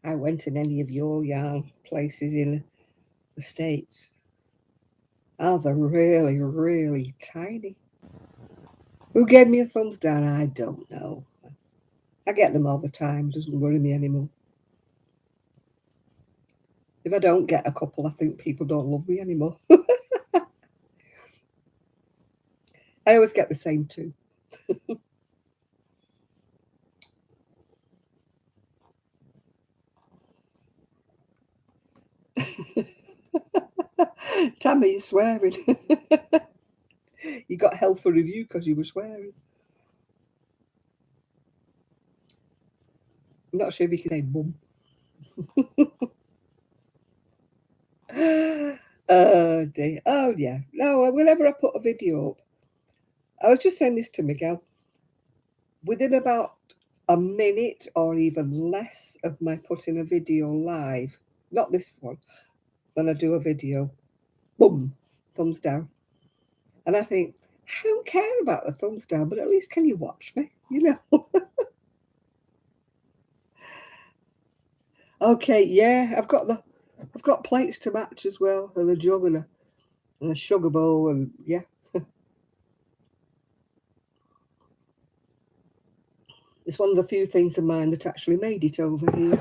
I went in any of your yarn places in the States. Ours are really, really tiny. Who gave me a thumbs down? I don't know. I get them all the time. It doesn't worry me anymore. If I don't get a couple, I think people don't love me anymore. I always get the same two. Tammy, you're swearing. You got hell for review because you were swearing. I'm not sure if you can say bum. Dear. Oh, yeah. No, whenever I put a video up, I was just saying this to Miguel. Within about a minute or even less of my putting a video live, not this one, when I do a video, boom, thumbs down. And I think, I don't care about the thumbs down, but at least can you watch me? You know? Okay, yeah, I've got plates to match as well, and a jug and a sugar bowl, and yeah. It's one of the few things of mine that actually made it over here.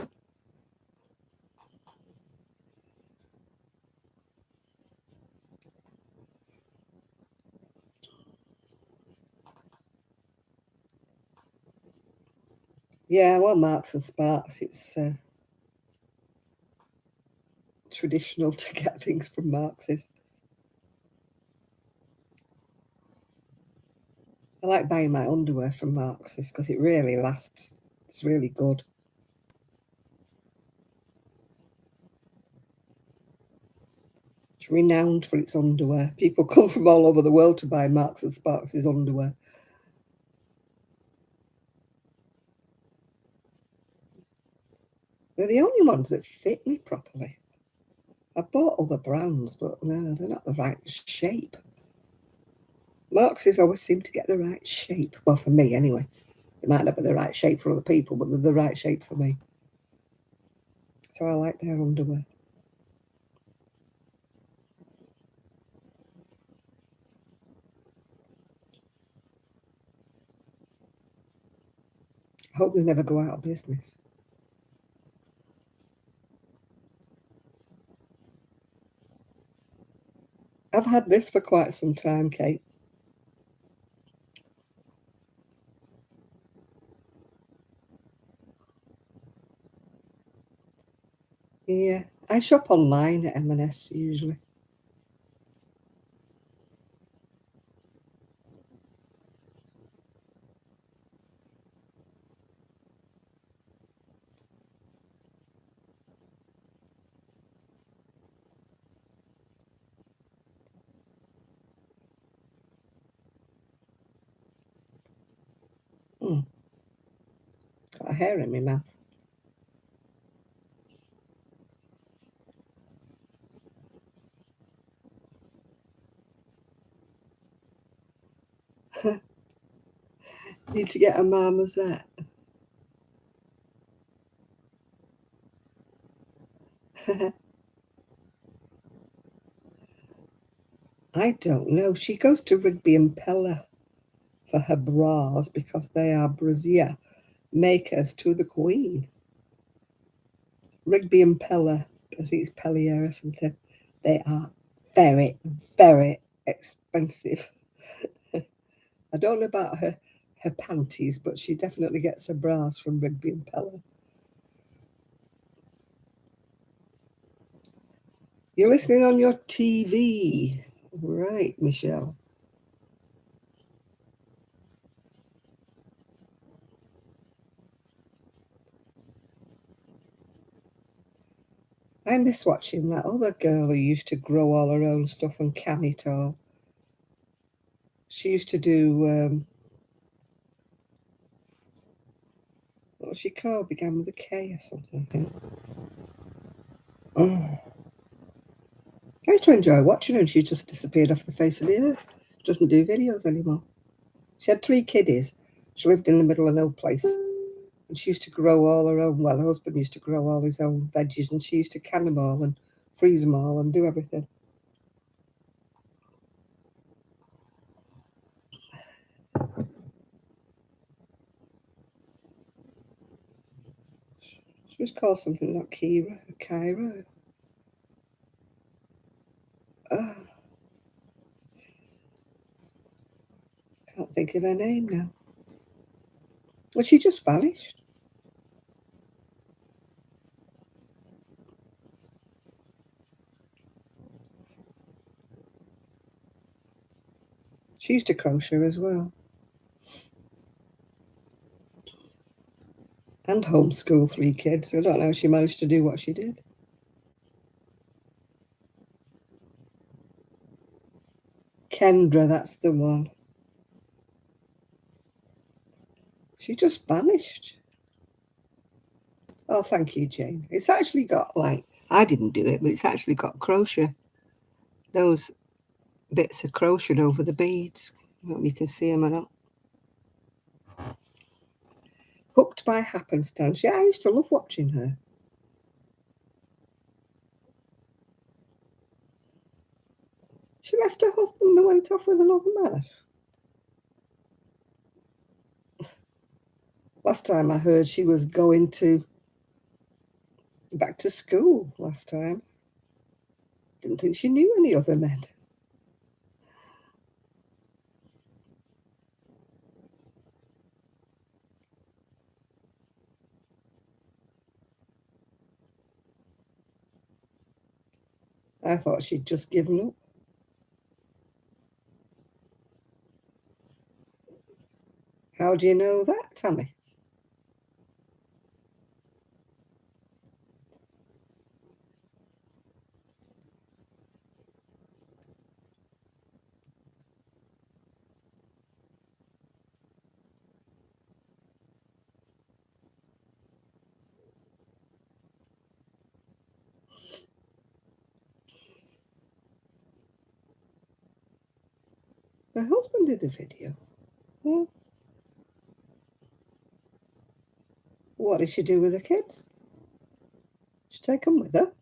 Yeah, well, Marks and Sparks, it's traditional to get things from Marx's. I like buying my underwear from Marx's because it really lasts. It's really good. It's renowned for its underwear. People come from all over the world to buy Marks and Sparks' underwear. They're the only ones that fit me properly. I bought other brands, but no, they're not the right shape. Marxes always seem to get the right shape. Well, for me anyway. They might not be the right shape for other people, but they're the right shape for me. So I like their underwear. I hope they never go out of business. I've had this for quite some time, Kate. Yeah, I shop online at M&S usually. Got a hair in my mouth. Need to get a marmoset. I don't know. She goes to Rigby and Pella for her bras because they are brassiere makers to the Queen. Rigby and Pella, I think it's Pellier or something. They are very, very expensive. I don't know about her panties, but she definitely gets her bras from Rigby and Pella. You're listening on your TV. Right, Michelle. I miss watching that other girl who used to grow all her own stuff and can it all. She used to do, what was she called? Began with a K or something, I think. Oh. I used to enjoy watching her, and she just disappeared off the face of the earth. She doesn't do videos anymore. She had 3 kiddies. She lived in the middle of no place. And she used to grow all her own. Well, her husband used to grow all his own veggies, and she used to can them all and freeze them all and do everything. She was called something like Kyra. Oh, can't think of her name now. Well, she just vanished. She used to crochet as well. And homeschool 3 kids. I don't know how she managed to do what she did. Kendra, that's the one. She just vanished. Oh, thank you, Jane. It's actually got, like, I didn't do it, but it's actually got crochet. Those bits are crocheted over the beads. I don't know if you can see them or not. Hooked by happenstance. Yeah, I used to love watching her. She left her husband and went off with another man. Last time I heard she was going back to school last time. Didn't think she knew any other men. I thought she'd just given up. How do you know that, Tammy? Her husband did a video. Hmm. What did she do with the kids? She take them with her.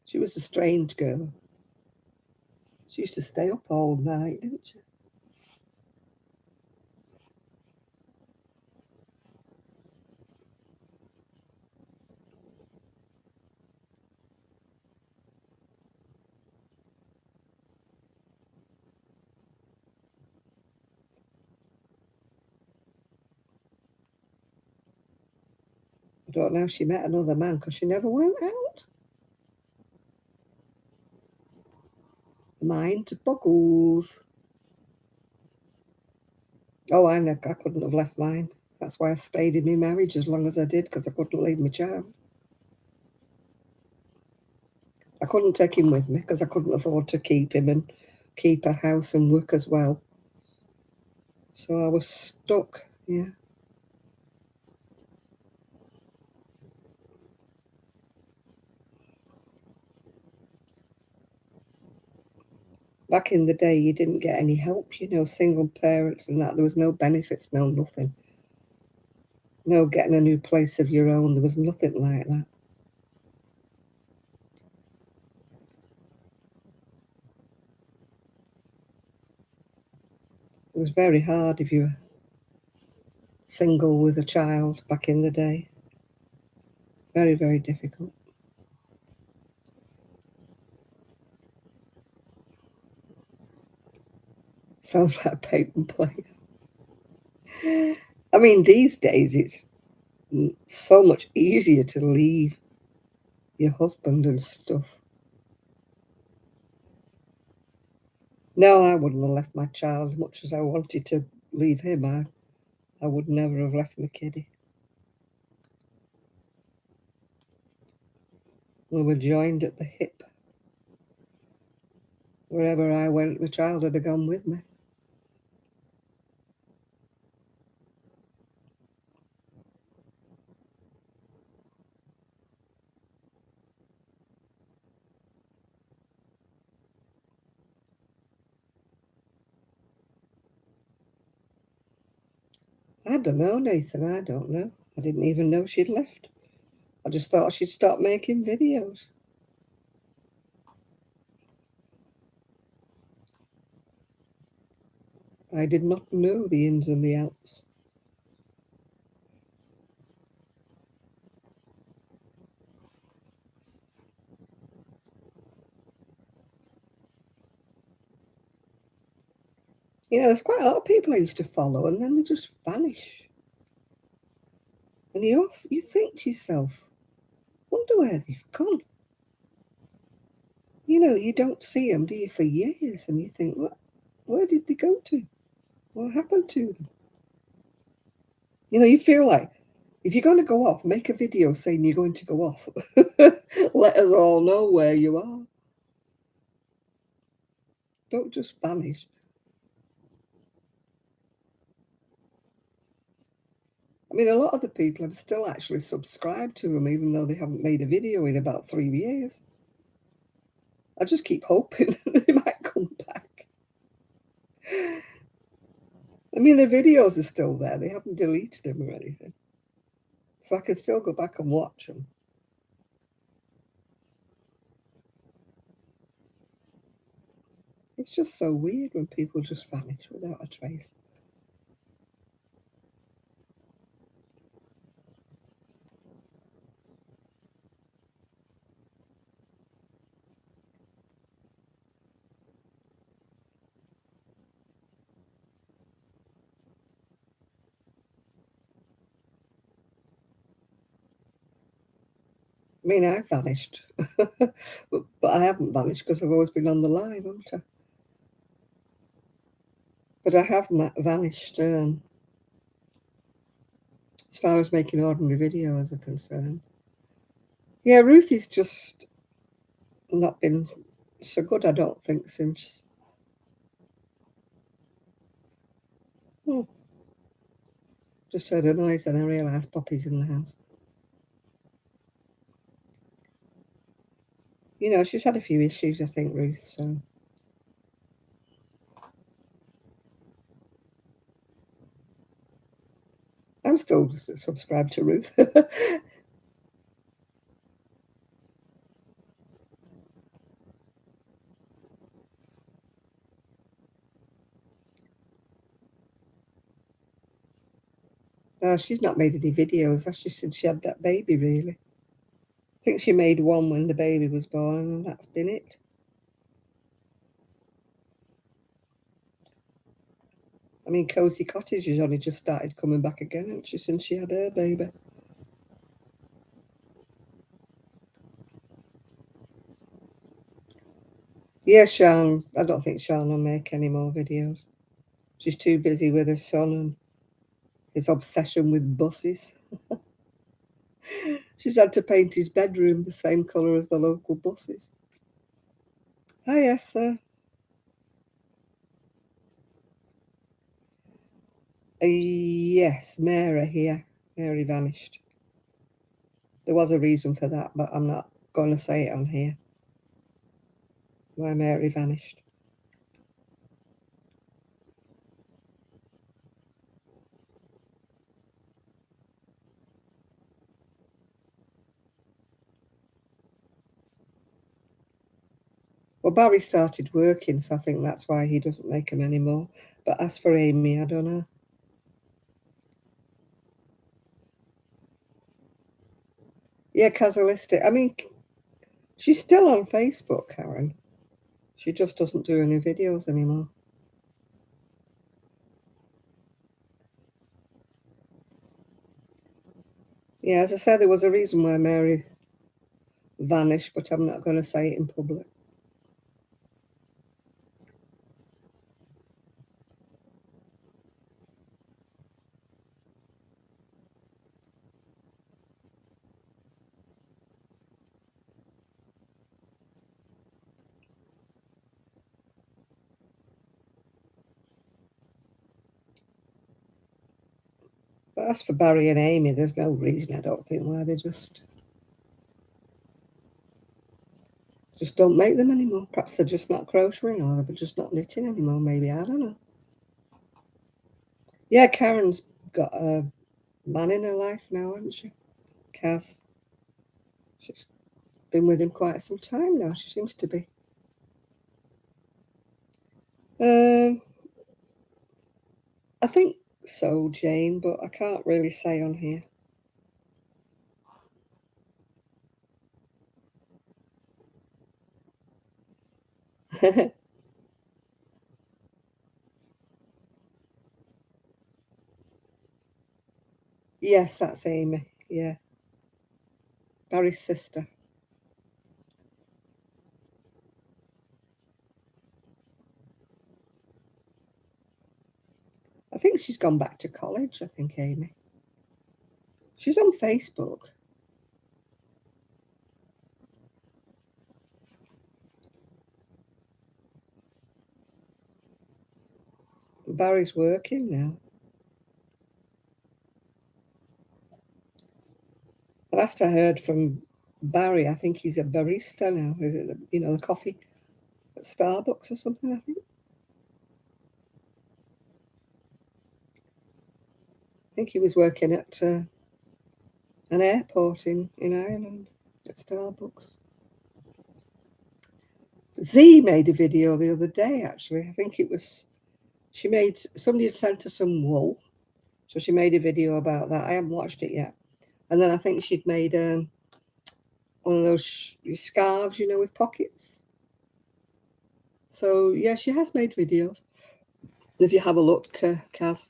She was a strange girl. She used to stay up all night, didn't she? I don't know if she met another man because she never went out. Mind boggles. Oh, I couldn't have left mine. That's why I stayed in my marriage as long as I did, because I couldn't leave my child. I couldn't take him with me because I couldn't afford to keep him and keep a house and work as well. So I was stuck, yeah. Back in the day, you didn't get any help, you know, single parents and that. There was no benefits, no nothing. No getting a new place of your own. There was nothing like that. It was very hard if you were single with a child back in the day. Very, very difficult. Sounds like a paper plate. I mean, these days it's so much easier to leave your husband and stuff. No, I wouldn't have left my child as much as I wanted to leave him. I would never have left my kiddie. We were joined at the hip. Wherever I went, my child had gone with me. I don't know, Nathan. I don't know. I didn't even know she'd left. I just thought she'd stop making videos. I did not know the ins and the outs. You know, there's quite a lot of people I used to follow, and then they just vanish. And you think to yourself, wonder where they've gone. You know, you don't see them, do you, for years, and you think, where did they go to? What happened to them? You know, you feel like if you're going to go off, make a video saying you're going to go off. Let us all know where you are. Don't just vanish. I mean, a lot of the people have still actually subscribed to them, even though they haven't made a video in about 3 years. I just keep hoping that they might come back. I mean, the videos are still there. They haven't deleted them or anything. So I can still go back and watch them. It's just so weird when people just vanish without a trace. I mean, I've vanished, but I haven't vanished because I've always been on the live, haven't I? But I have vanished as far as making ordinary videos are concerned. Yeah, Ruthie's just not been so good, I don't think, since Oh, just heard a noise and I realised Poppy's in the house. You know, she's had a few issues, I think, Ruth, so. I'm still subscribed to Ruth. She's not made any videos. That's just since she had that baby, really. I think she made one when the baby was born, and that's been it. I mean, Cozy Cottage has only just started coming back again, hasn't she, since she had her baby? Yeah, Sian. I don't think Sian will make any more videos. She's too busy with her son and his obsession with buses. She's had to paint his bedroom the same colour as the local buses. Hi, Esther. Yes, Mary here. Mary vanished. There was a reason for that, but I'm not going to say it on here. Why Mary vanished. Well, Barry started working, so I think that's why he doesn't make them anymore. But as for Amy, I don't know. Yeah, Casualistic. I mean, she's still on Facebook, Karen. She just doesn't do any videos anymore. Yeah, as I said, there was a reason why Mary vanished, but I'm not going to say it in public. But as for Barry and Amy, there's no reason, I don't think, why they just don't make them anymore. Perhaps they're just not crocheting, or they're just not knitting anymore. Maybe, I don't know. Yeah, Karen's got a man in her life now, hasn't she? Kaz. She's been with him quite some time now. She seems to be. I think so, Jane, but I can't really say on here. Yes, that's Amy. Yeah. Barry's sister. I think she's gone back to college, I think, Amy. She's on Facebook. Barry's working now. Last I heard from Barry, I think he's a barista now. Is it, you know, the coffee at Starbucks or something, I think. I think he was working at an airport in Ireland at Starbucks. Z made a video the other day, actually. I think it was, somebody had sent her some wool. So she made a video about that. I haven't watched it yet. And then I think she'd made one of those scarves, you know, with pockets. So, yeah, she has made videos. If you have a look, Kaz.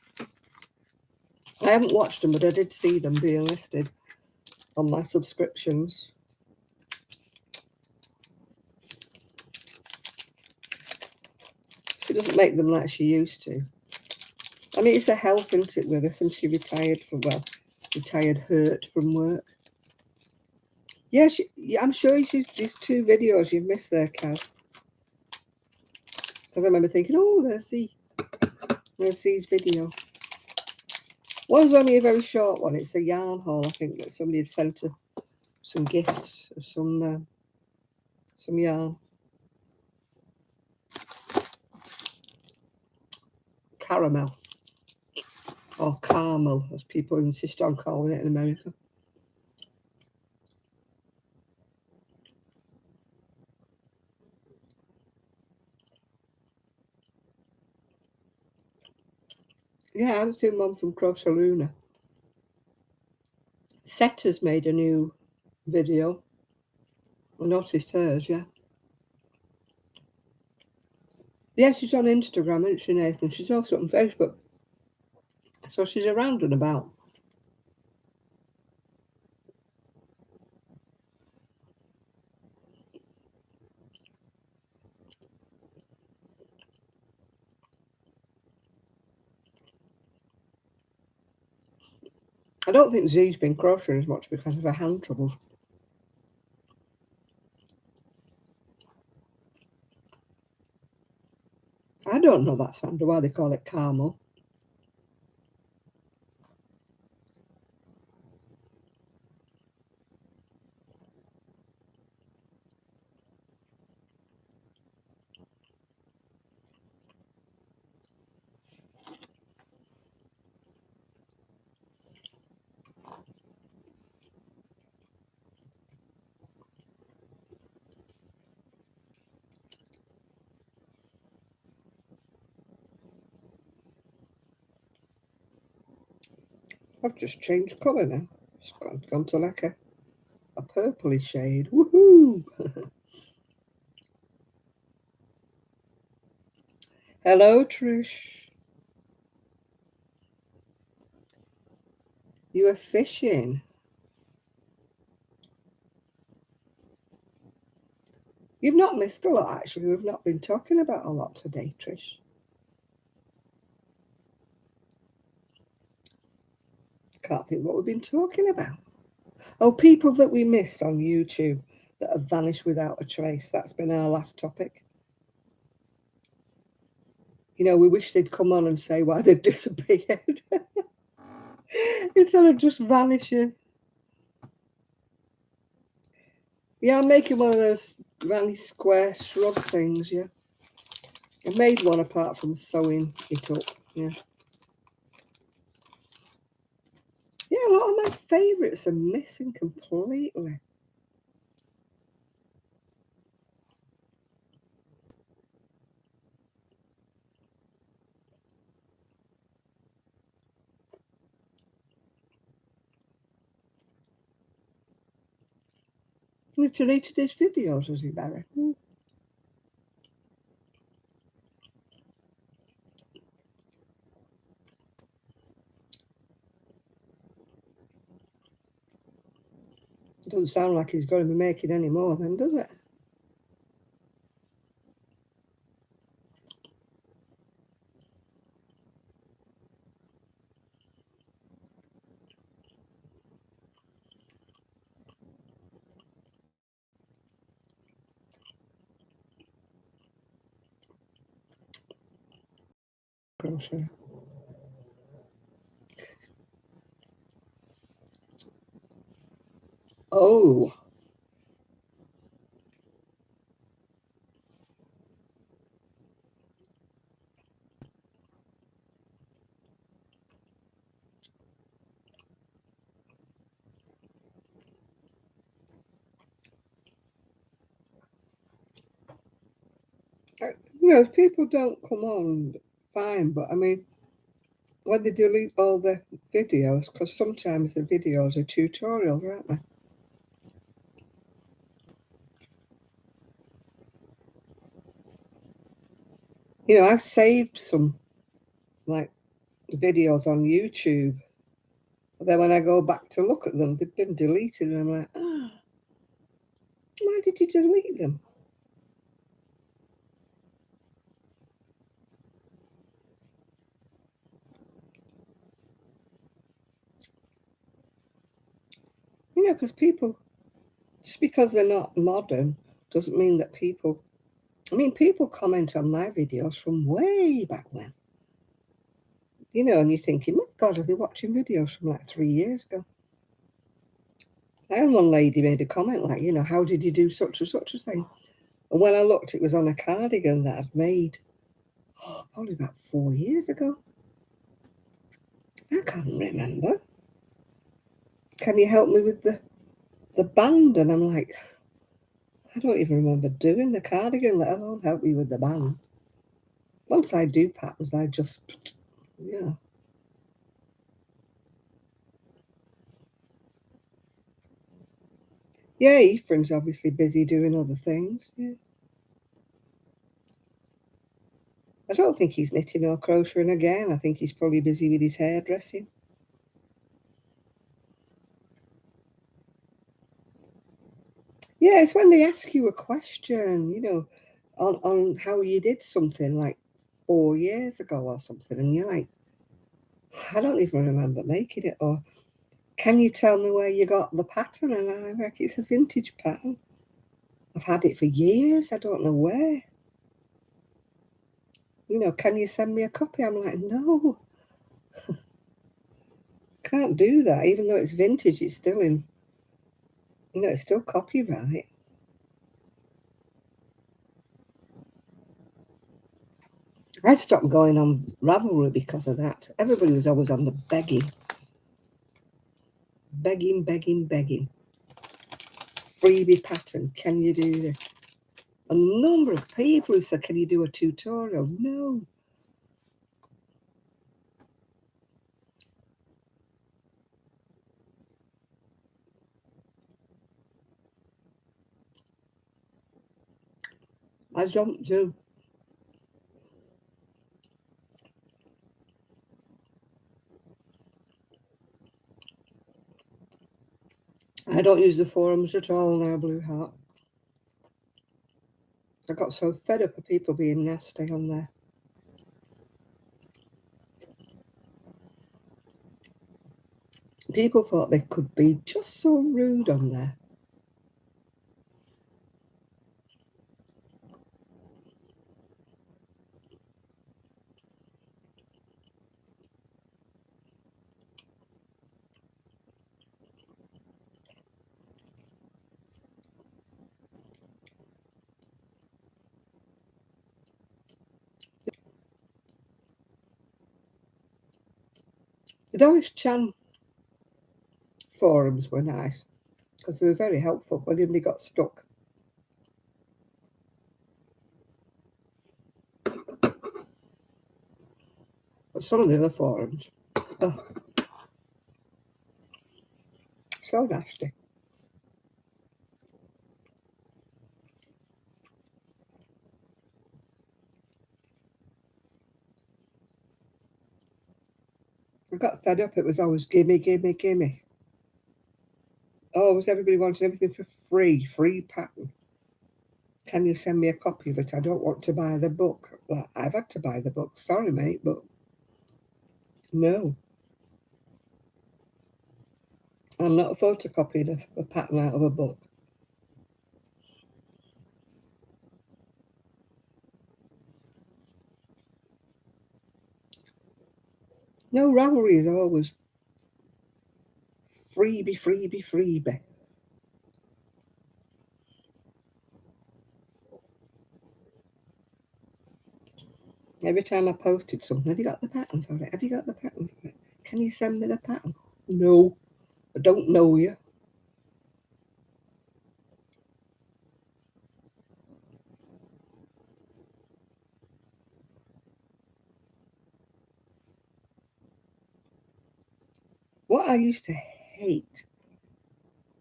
I haven't watched them, but I did see them being listed on my subscriptions. She doesn't make them like she used to. I mean, it's a health, isn't it, with her since she retired hurt from work. Yeah, I'm sure she's 2 videos you've missed there, Kaz. Because I remember thinking, oh, there's Z's video. One's only a very short one. It's a yarn haul, I think, that somebody had sent some gifts of some yarn. Caramel. Or caramel, as people insist on calling it in America. Yeah, I was doing one from Crochet Luna. Setta's made a new video. I noticed hers, yeah. Yeah, she's on Instagram, isn't she, Nathan? She's also on Facebook. So she's around and about. I don't think Z's been crocheting as much because of her hand troubles. I don't know that sound, why they call it caramel. I've just changed colour now. It's gone to like a purpley shade. Woohoo! Hello, Trish. You were fishing. You've not missed a lot, actually. We've not been talking about a lot today, Trish. Can't think what we've been talking about. Oh, people that we missed on YouTube that have vanished without a trace. That's been our last topic. You know, we wish they'd come on and say why they've disappeared instead of just vanishing. Yeah, I'm making one of those granny square shrub things, yeah. I made one apart from sewing it up, yeah. Yeah, a lot of my favourites are missing completely. We've deleted his videos, has he, Barry? Doesn't sound like he's going to be making any more then, does it? Crochet. Oh. You know, if people don't come on, fine, but I mean, when they delete all the videos, because sometimes the videos are tutorials, aren't they? You know, I've saved some, like, videos on YouTube. But then when I go back to look at them, they've been deleted, and I'm like, why did you delete them? You know, because people, just because they're not modern, doesn't mean that people, I mean, people comment on my videos from way back when. You know, and you're thinking, my God, are they watching videos from like 3 years ago? And one lady made a comment like, you know, how did you do such and such a thing? And when I looked, it was on a cardigan that I'd made, probably about 4 years ago. I can't remember. Can you help me with the band? And I'm like, I don't even remember doing the cardigan, let alone help me with the band. Once I do patterns, I just, yeah. Yeah, Ephraim's obviously busy doing other things. Yeah. I don't think he's knitting or crocheting again. I think he's probably busy with his hairdressing. Yeah, it's when they ask you a question, you know, on how you did something like 4 years ago or something, and you're like, I don't even remember making it, or can you tell me where you got the pattern? And I'm like, it's a vintage pattern. I've had it for years. I don't know where. You know, can you send me a copy? I'm like, no, can't do that. Even though it's vintage, it's still in, you know, it's still copyright. I stopped going on Ravelry because of that. Everybody was always on the begging. Begging. Freebie pattern. Can you do this? A number of people who said, can you do a tutorial? No. I don't do. I don't use the forums at all now, Blue Heart. I got so fed up of people being nasty on there. People thought they could be just so rude on there. The Doris Chan forums were nice because they were very helpful when anybody got stuck. But some of the other forums, oh, so nasty. I got fed up. It was always gimme. Always everybody wanted everything for free pattern. Can you send me a copy of it? I don't want to buy the book. Well, I've had to buy the book. Sorry, mate, but no. I'm not photocopying a pattern out of a book. No, Ravelry is always freebie. Every time I posted something, have you got the pattern for it? Have you got the pattern for it? Can you send me the pattern? No, I don't know you. What I used to hate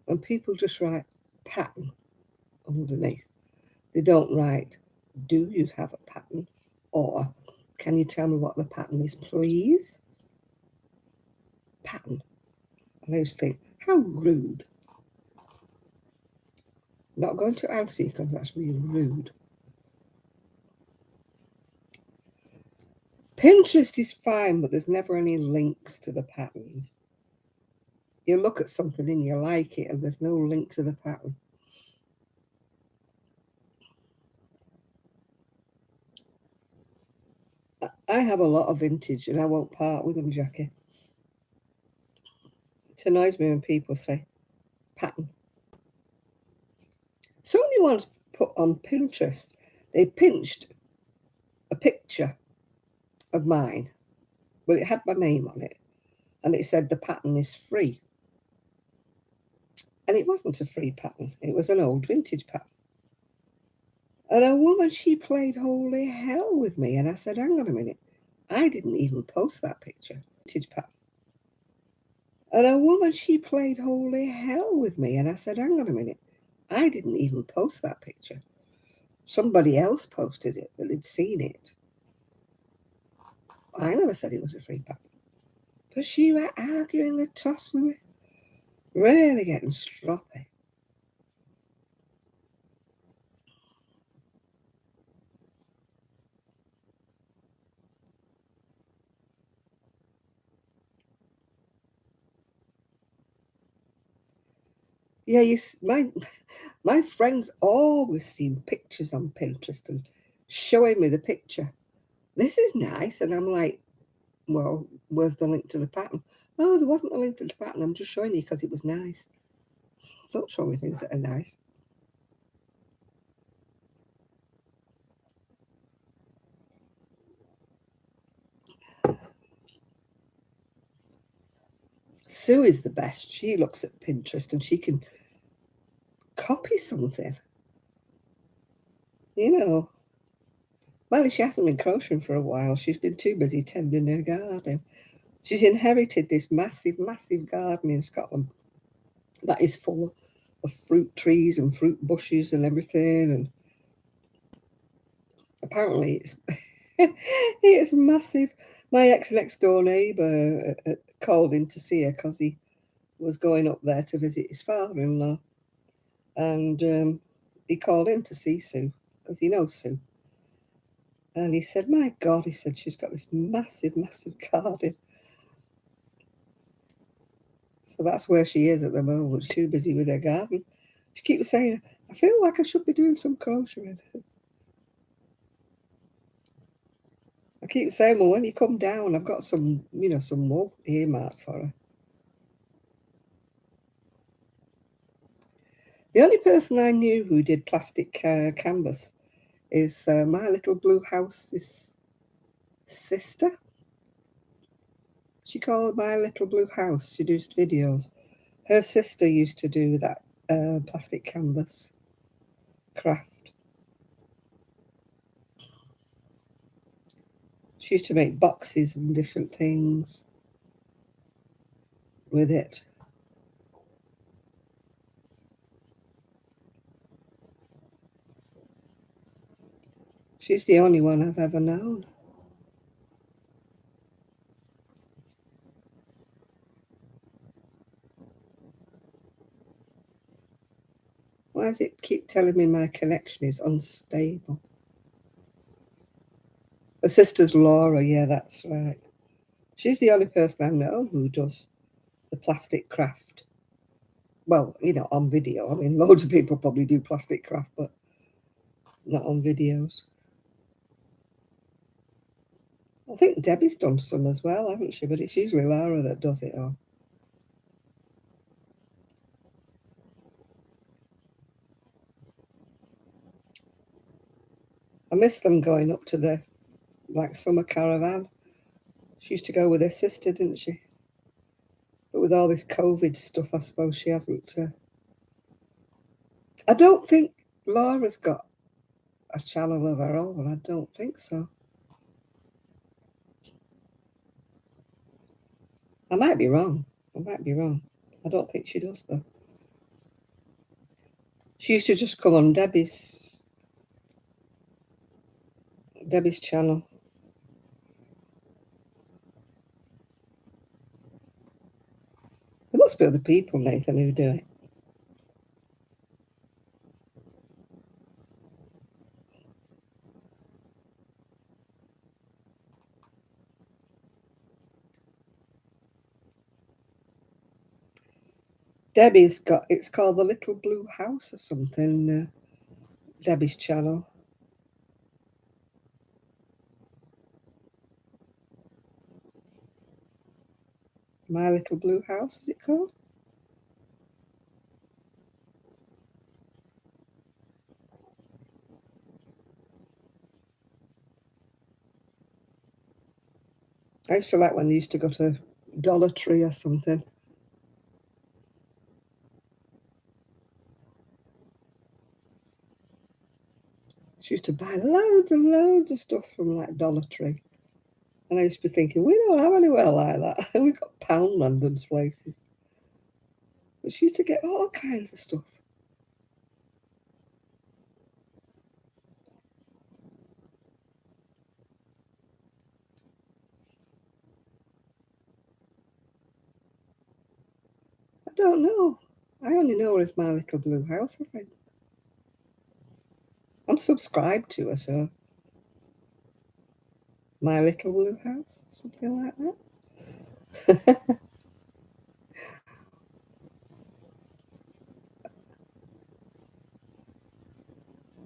when people just write pattern underneath. They don't write, do you have a pattern? Or can you tell me what the pattern is, please? Pattern. And I used to think, how rude. I'm not going to answer you because that's really rude. Pinterest is fine, but there's never any links to the patterns. You look at something and you like it, and there's no link to the pattern. I have a lot of vintage and I won't part with them, Jackie. It annoys me when people say pattern. Somebody once put on Pinterest, they pinched a picture of mine, but it had my name on it, and it said the pattern is free. And it wasn't a free pattern, it was an old vintage pattern. And a woman, she played holy hell with me, and I said, hang on a minute, I didn't even post that picture. Vintage pattern. And a woman, she played holy hell with me, and I said, hang on a minute, I didn't even post that picture. Somebody else posted it that had seen it. I never said it was a free pattern. But she were arguing the toss with me. Really getting stroppy. Yeah, my friends always seen pictures on Pinterest and showing me the picture. This is nice. And I'm like, well, where's the link to the pattern? Oh, there wasn't a link to the pattern. I'm just showing you because it was nice. Don't show me things that are nice. Sue is the best. She looks at Pinterest and she can copy something. You know, well, she hasn't been crocheting for a while. She's been too busy tending her garden. She's inherited this massive, massive garden in Scotland that is full of fruit trees and fruit bushes and everything. And apparently it's it's massive. My next door neighbour called in to see her because he was going up there to visit his father-in-law. And he called in to see Sue because he knows Sue. And he said, my God, he said, she's got this massive, massive garden. So that's where she is at the moment. She's too busy with her garden. She keeps saying, I feel like I should be doing some crocheting. I keep saying, well, when you come down, I've got some, some wool earmarked for her. The only person I knew who did plastic canvas is My Little Blue House's sister. She called My Little Blue House. She does videos. Her sister used to do that plastic canvas craft. She used to make boxes and different things with it. She's the only one I've ever known. Why does it keep telling me my connection is unstable? Her sister's Laura, yeah, that's right. She's the only person I know who does the plastic craft. Well, on video. I mean, loads of people probably do plastic craft, but not on videos. I think Debbie's done some as well, hasn't she? But it's usually Laura that does it all. I miss them going up to the summer caravan. She used to go with her sister, didn't she? But with all this COVID stuff, I suppose she hasn't. I don't think Laura's got a channel of her own. I don't think so. I might be wrong. I don't think she does, though. She used to just come on Debbie's channel. There must be other people, Nathan, who do it. Debbie's got, it's called The Little Blue House or something, Debbie's channel. My Little Blue House, is it called? I used to like when they used to go to Dollar Tree or something. She used to buy loads and loads of stuff from like Dollar Tree. And I used to be thinking, we don't have anywhere like that. We've got Poundland and places. But she used to get all kinds of stuff. I don't know. I only know her as My Little Blue House, I think. I'm subscribed to her, so My Little Blue House, something like that.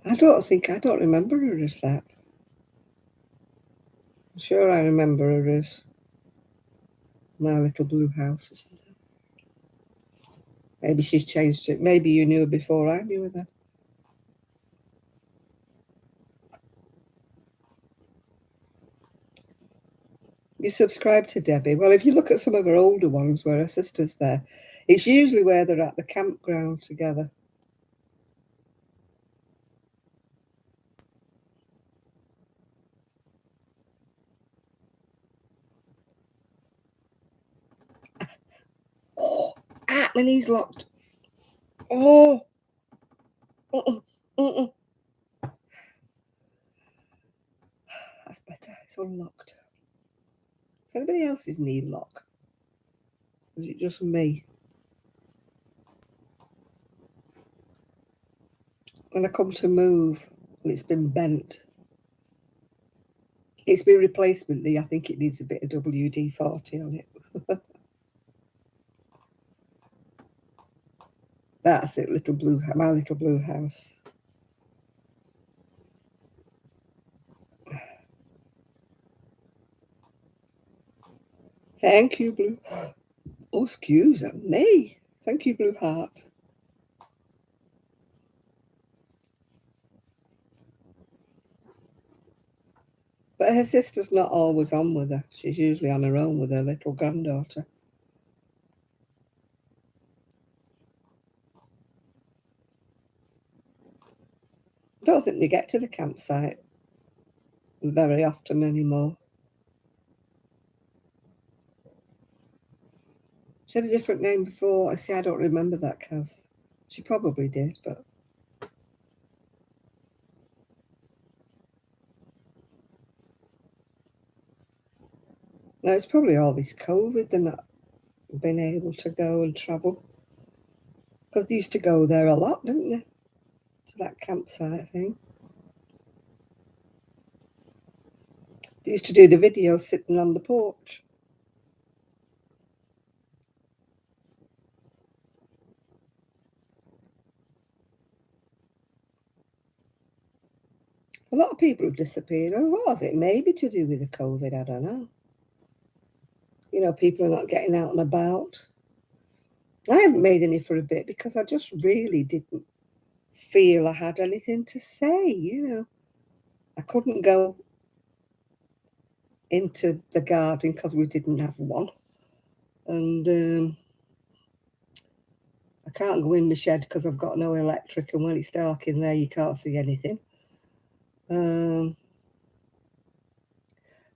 I don't remember her as that. I'm sure I remember her as My Little Blue House or something. Maybe she's changed it. Maybe you knew her before I knew her then. You subscribe to Debbie. Well, if you look at some of her older ones where her sister's there, it's usually where they're at the campground together. Oh, my knee's locked. Oh, that's better. It's unlocked. Is anybody else's knee locked? Or is it just me? When I come to move and it's been bent, it's been replacement knee. I think it needs a bit of WD-40 on it. That's it, My Little Blue House. Thank you, Blue. Oh, excuse me. Thank you, Blue Heart. But her sister's not always on with her. She's usually on her own with her little granddaughter. I don't think they get to the campsite very often anymore. She had a different name before. I see, I don't remember that, Kaz. She probably did, but... No, it's probably all this COVID. They're not been able to go and travel. Because they used to go there a lot, didn't they? To that campsite thing. They used to do the videos sitting on the porch. A lot of people have disappeared. A lot of it may be to do with the COVID, I don't know. You know, people are not getting out and about. I haven't made any for a bit because I just really didn't feel I had anything to say, you know. I couldn't go into the garden because we didn't have one. And I can't go in the shed because I've got no electric, and when it's dark in there, you can't see anything.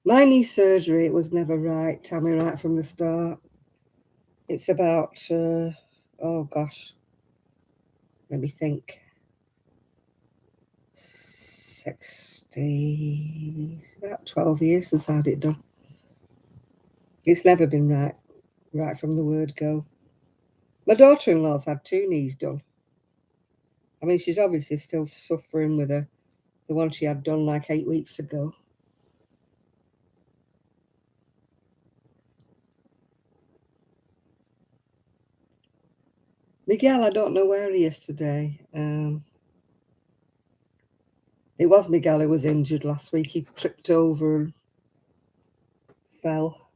My knee surgery, it was never right, Tammy, right from the start. It's about, oh gosh, let me think, 60, about 12 years since I had it done. It's never been right from the word go. My daughter-in-law's had 2 knees done. I mean, she's obviously still suffering with the one she had done like 8 weeks ago. Miguel, I don't know where he is today. It was Miguel who was injured last week. He tripped over and fell.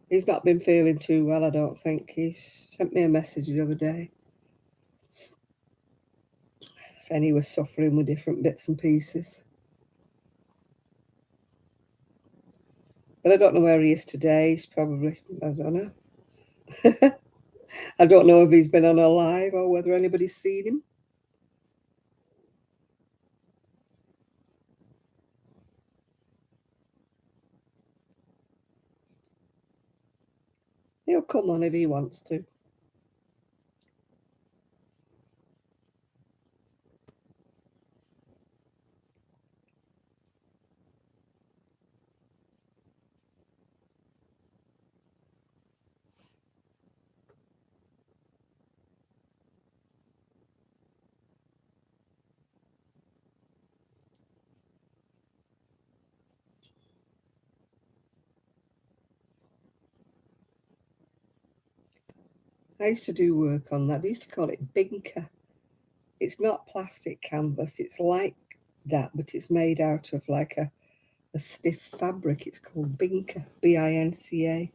He's not been feeling too well, I don't think. He sent me a message the other day saying he was suffering with different bits and pieces. But I don't know where he is today. He's probably, I don't know. I don't know if he's been on a live or whether anybody's seen him. He'll come on if he wants to. I used to do work on that. They used to call it binker. It's not plastic canvas. It's like that, but it's made out of like a stiff fabric. It's called binker, B-I-N-C-A.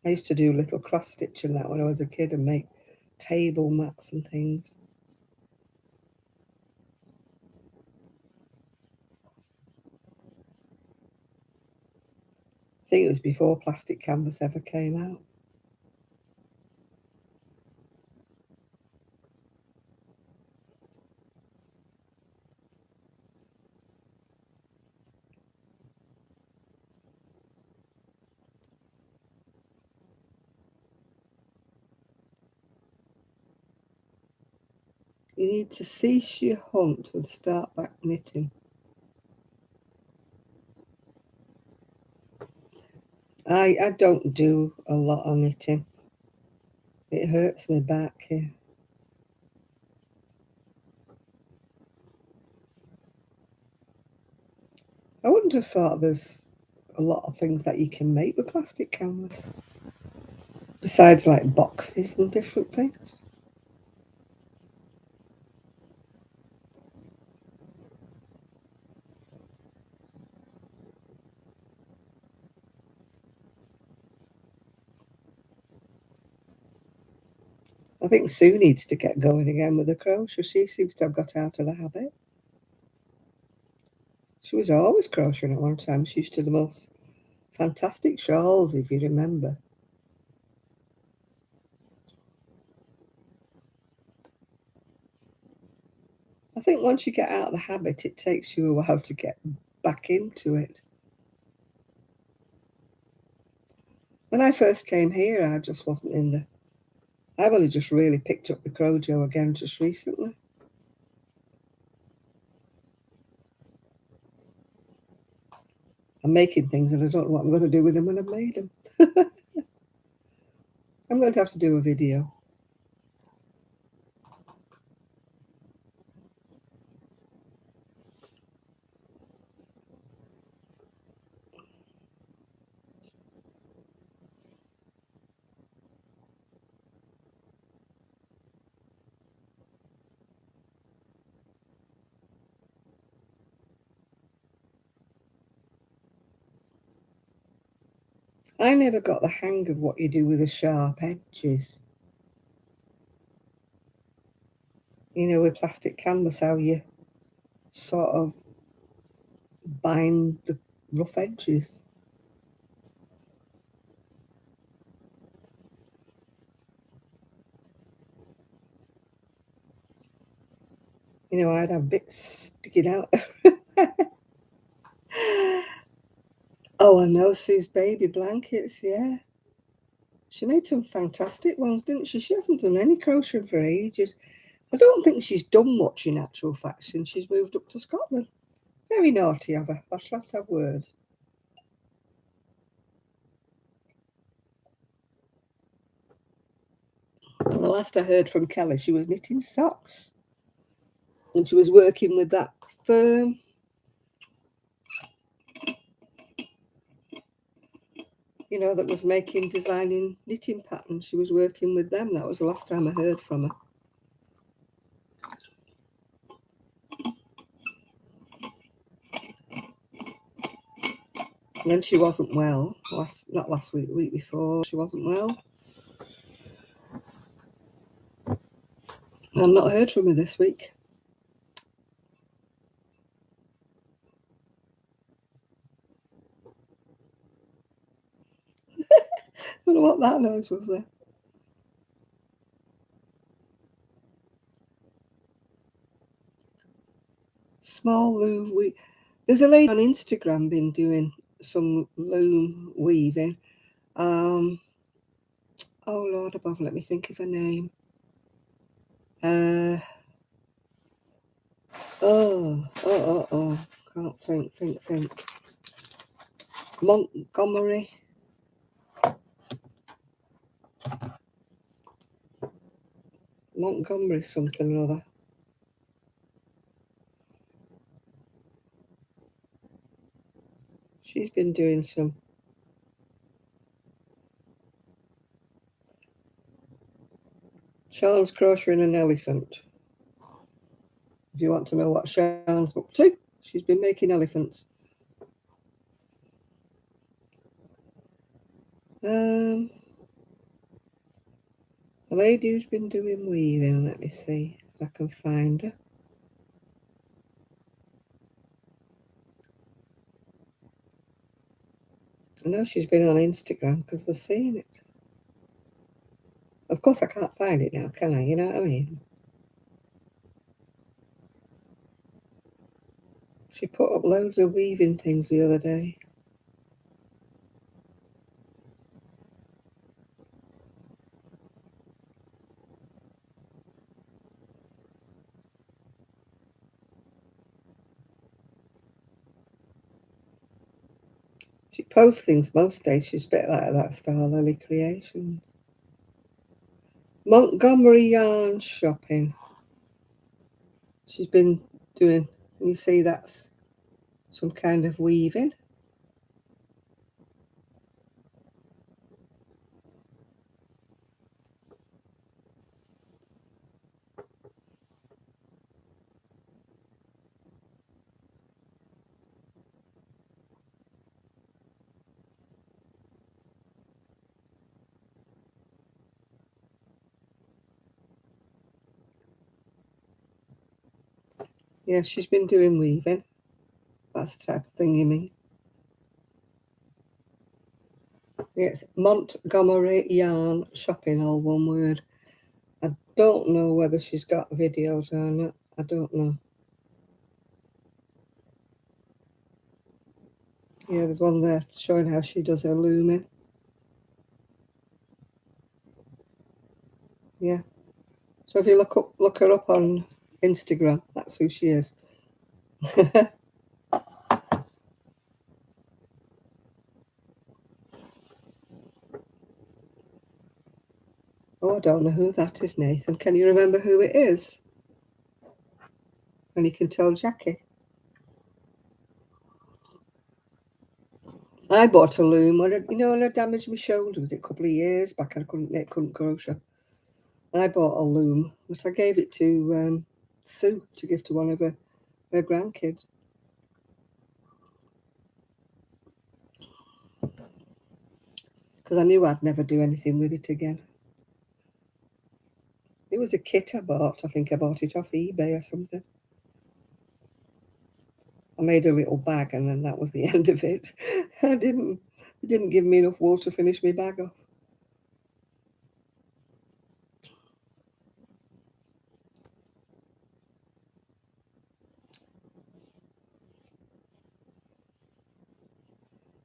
I used to do little cross stitch in that when I was a kid and make table mats and things. I think it was before plastic canvas ever came out. You need to cease your hunt and start back knitting. I don't do a lot of knitting. It hurts my back here. I wouldn't have thought there's a lot of things that you can make with plastic canvas. Besides like boxes and different things. I think Sue needs to get going again with the crochet. She seems to have got out of the habit. She was always crocheting at one time. She used to do the most fantastic shawls, if you remember. I think once you get out of the habit, it takes you a while to get back into it. When I first came here, I just wasn't in the... I've only just really picked up the crochet again just recently. I'm making things and I don't know what I'm going to do with them when I've made them. I'm going to have to do a video. I never got the hang of what you do with the sharp edges. You know, with plastic canvas, how you sort of bind the rough edges. You know, I'd have bits sticking out. Oh, I know Sue's baby blankets, yeah. She made some fantastic ones, didn't she? She hasn't done any crocheting for ages. I don't think she's done much in actual fact since she's moved up to Scotland. Very naughty of her. I shall have to have words. The last I heard from Kelly, she was knitting socks. And she was working with that firm. You know, that was designing knitting patterns. She was working with them. That was the last time I heard from her. And then she wasn't well. Not last week, the week before. She wasn't well. And I've not heard from her this week. I don't know what that noise was there. Small loom weave. There's a lady on Instagram been doing some loom weaving. Oh Lord above, let me think of her name. Can't think. Montgomery. Montgomery something or other. She's been doing some. Sean's crocheting an elephant. If you want to know what Sean's up to, she's been making elephants. The lady who's been doing weaving, let me see if I can find her. I know she's been on Instagram because I've seen it. Of course, I can't find it now, can I? You know what I mean? She put up loads of weaving things the other day. She posts things most days. She's a bit like that style, Lily Creations. Montgomery Yarn Shopping. She's been doing, you see that's some kind of weaving. Yeah, she's been doing weaving. That's the type of thing you mean. Yes, Montgomery Yarn Shopping, all one word. I don't know whether she's got videos or not. I don't know. Yeah, there's one there showing how she does her looming. Yeah. So if you look her up on Instagram, that's who she is. Oh, I don't know who that is, Nathan. Can you remember who it is? And you can tell Jackie. I bought a loom when I damaged my shoulder. Was it a couple of years back? And I couldn't crochet. I bought a loom, but I gave it to Sue to give to one of her grandkids. Because I knew I'd never do anything with it again. It was a kit I bought. I think I bought it off eBay or something. I made a little bag and then that was the end of it. It didn't give me enough wool to finish my bag off.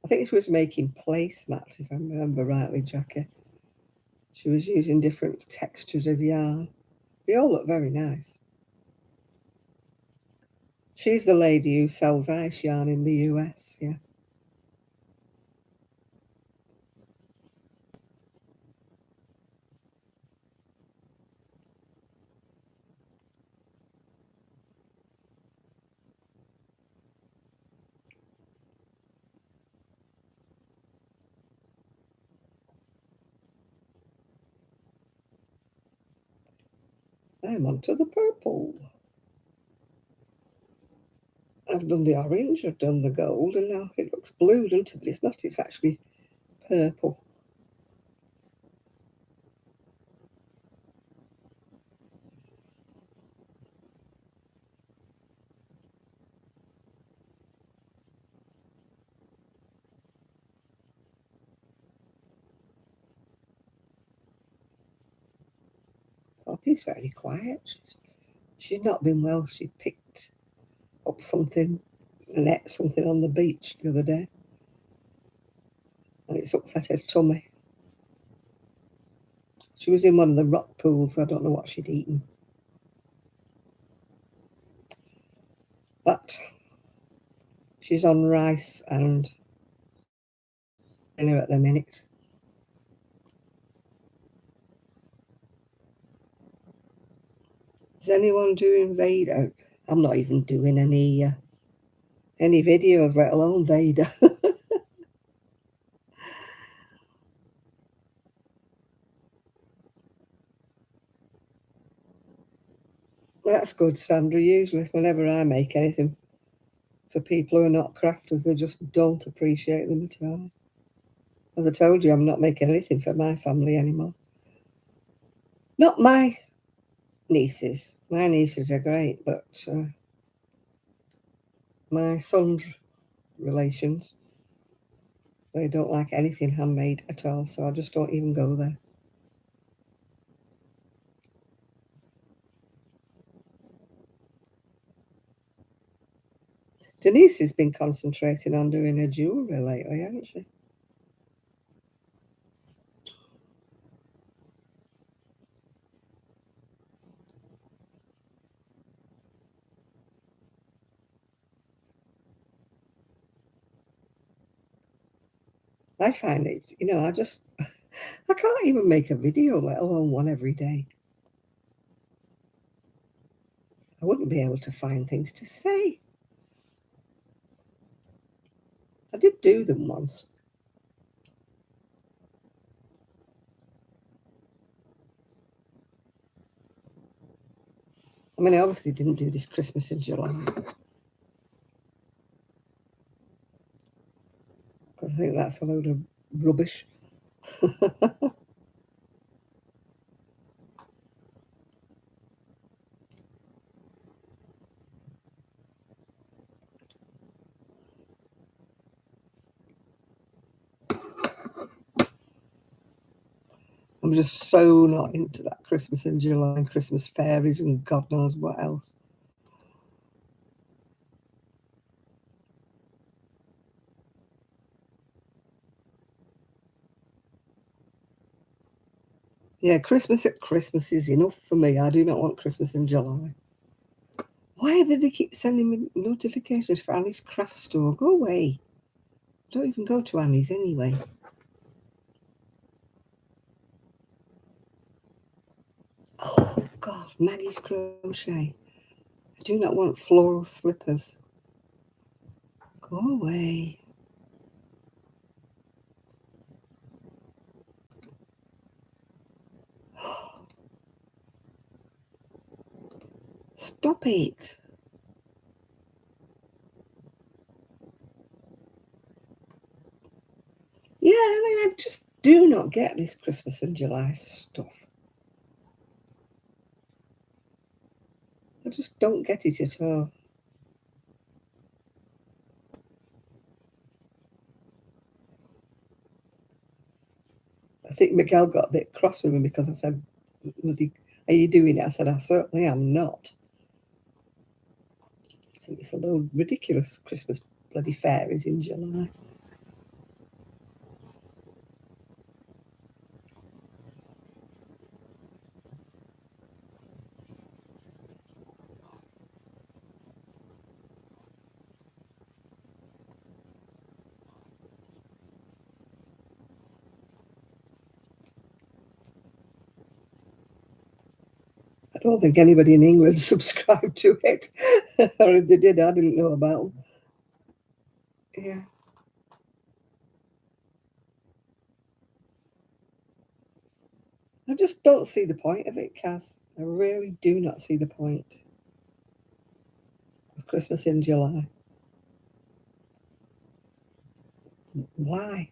I think she was making placemats, if I remember rightly, Jackie. She was using different textures of yarn. They all look very nice. She's the lady who sells ice yarn in the US, yeah. I'm onto the purple. I've done the orange, I've done the gold, and now it looks blue, doesn't it? But it's not, it's actually purple. Poppy's very quiet. She's not been well. She picked up something and ate something on the beach the other day, and it's upset her tummy. She was in one of the rock pools. So I don't know what she'd eaten. But she's on rice and dinner at the minute. Is anyone doing Vader? I'm not even doing any videos, let alone Vader. That's good, Sandra. Usually, whenever I make anything for people who are not crafters, they just don't appreciate them at all. As I told you, I'm not making anything for my family anymore. Not my nieces. My nieces are great, but my son's relations, they don't like anything handmade at all, so I just don't even go there. Denise has been concentrating on doing her jewellery lately, hasn't she? I find it, I can't even make a video, let alone one every day. I wouldn't be able to find things to say. I did do them once. I mean, I obviously didn't do this Christmas in July, because I think that's a load of rubbish. I'm just so not into that Christmas in July and Christmas fairies and God knows what else. Yeah, Christmas at Christmas is enough for me. I do not want Christmas in July. Why do they keep sending me notifications for Annie's craft store? Go away. Don't even go to Annie's anyway. Oh, God, Maggie's Crochet. I do not want floral slippers. Go away. Stop it. Yeah, I mean, I just do not get this Christmas and July stuff. I just don't get it at all. I think Miguel got a bit cross with me because I said, are you doing it? I said, I certainly am not. So it's a little ridiculous Christmas bloody fairies in July. I don't think anybody in England subscribed to it. Or if they did, I didn't know about them. Yeah. I just don't see the point of it, Kaz. I really do not see the point of Christmas in July. Why?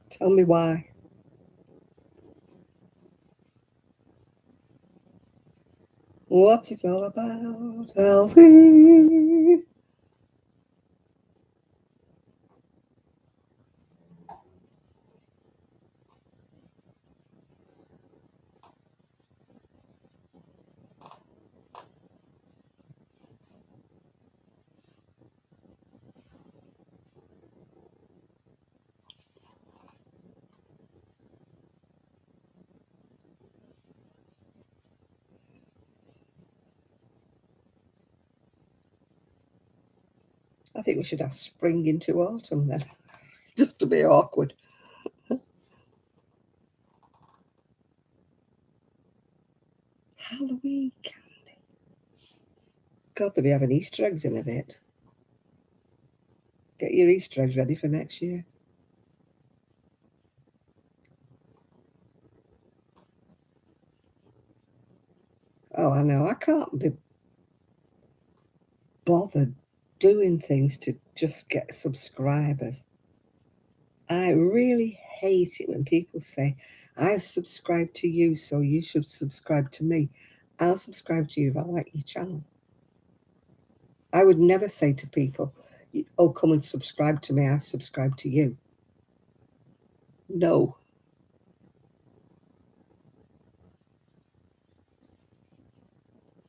Tell me why. What's it all about, Alfie? I think we should have spring into autumn then, just to be awkward. Halloween candy. God, they'll be having Easter eggs in a bit. Get your Easter eggs ready for next year. Oh, I know. I can't be bothered doing things to just get subscribers. I really hate it when people say, I've subscribed to you, so you should subscribe to me. I'll subscribe to you if I like your channel. I would never say to people, oh, come and subscribe to me, I've subscribed to you. No.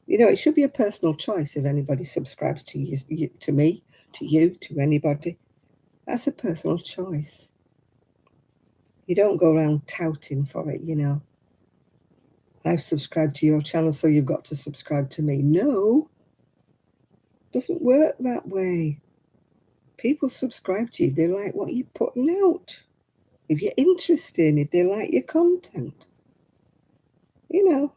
You know, it should be a personal choice if anybody subscribes to you, to me, to you, to anybody. That's a personal choice. You don't go around touting for it, you know. I've subscribed to your channel, so you've got to subscribe to me. No, it doesn't work that way. People subscribe to you if they like what you're putting out, if you're interested, if they like your content. You know.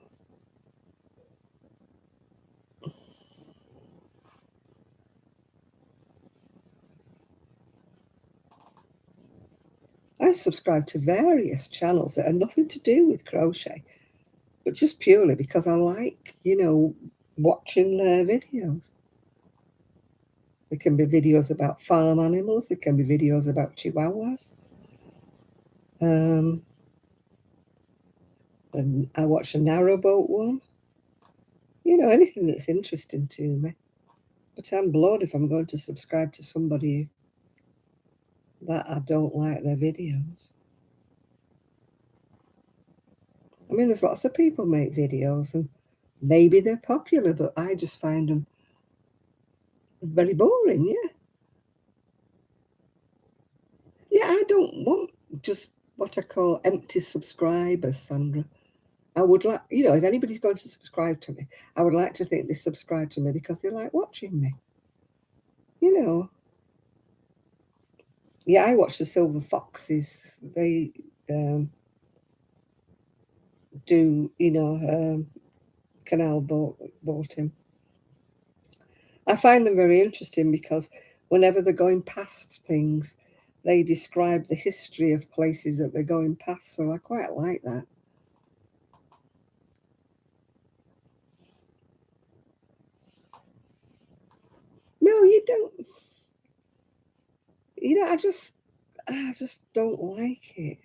I subscribe to various channels that have nothing to do with crochet, but just purely because I like, you know, watching their videos. There can be videos about farm animals. There can be videos about chihuahuas. And I watch a narrowboat one. You know, anything that's interesting to me. But I'm blowed if I'm going to subscribe to somebody that I don't like their videos. I mean, there's lots of people make videos and maybe they're popular, but I just find them very boring, yeah. Yeah, I don't want just what I call empty subscribers, Sandra. I would like, you know, if anybody's going to subscribe to me, I would like to think they subscribe to me because they like watching me. You know. Yeah, I watch the Silver Foxes. They do, you know, canal boating. I find them very interesting because whenever they're going past things, they describe the history of places that they're going past. So I quite like that. No, you don't. You know, I just don't like it.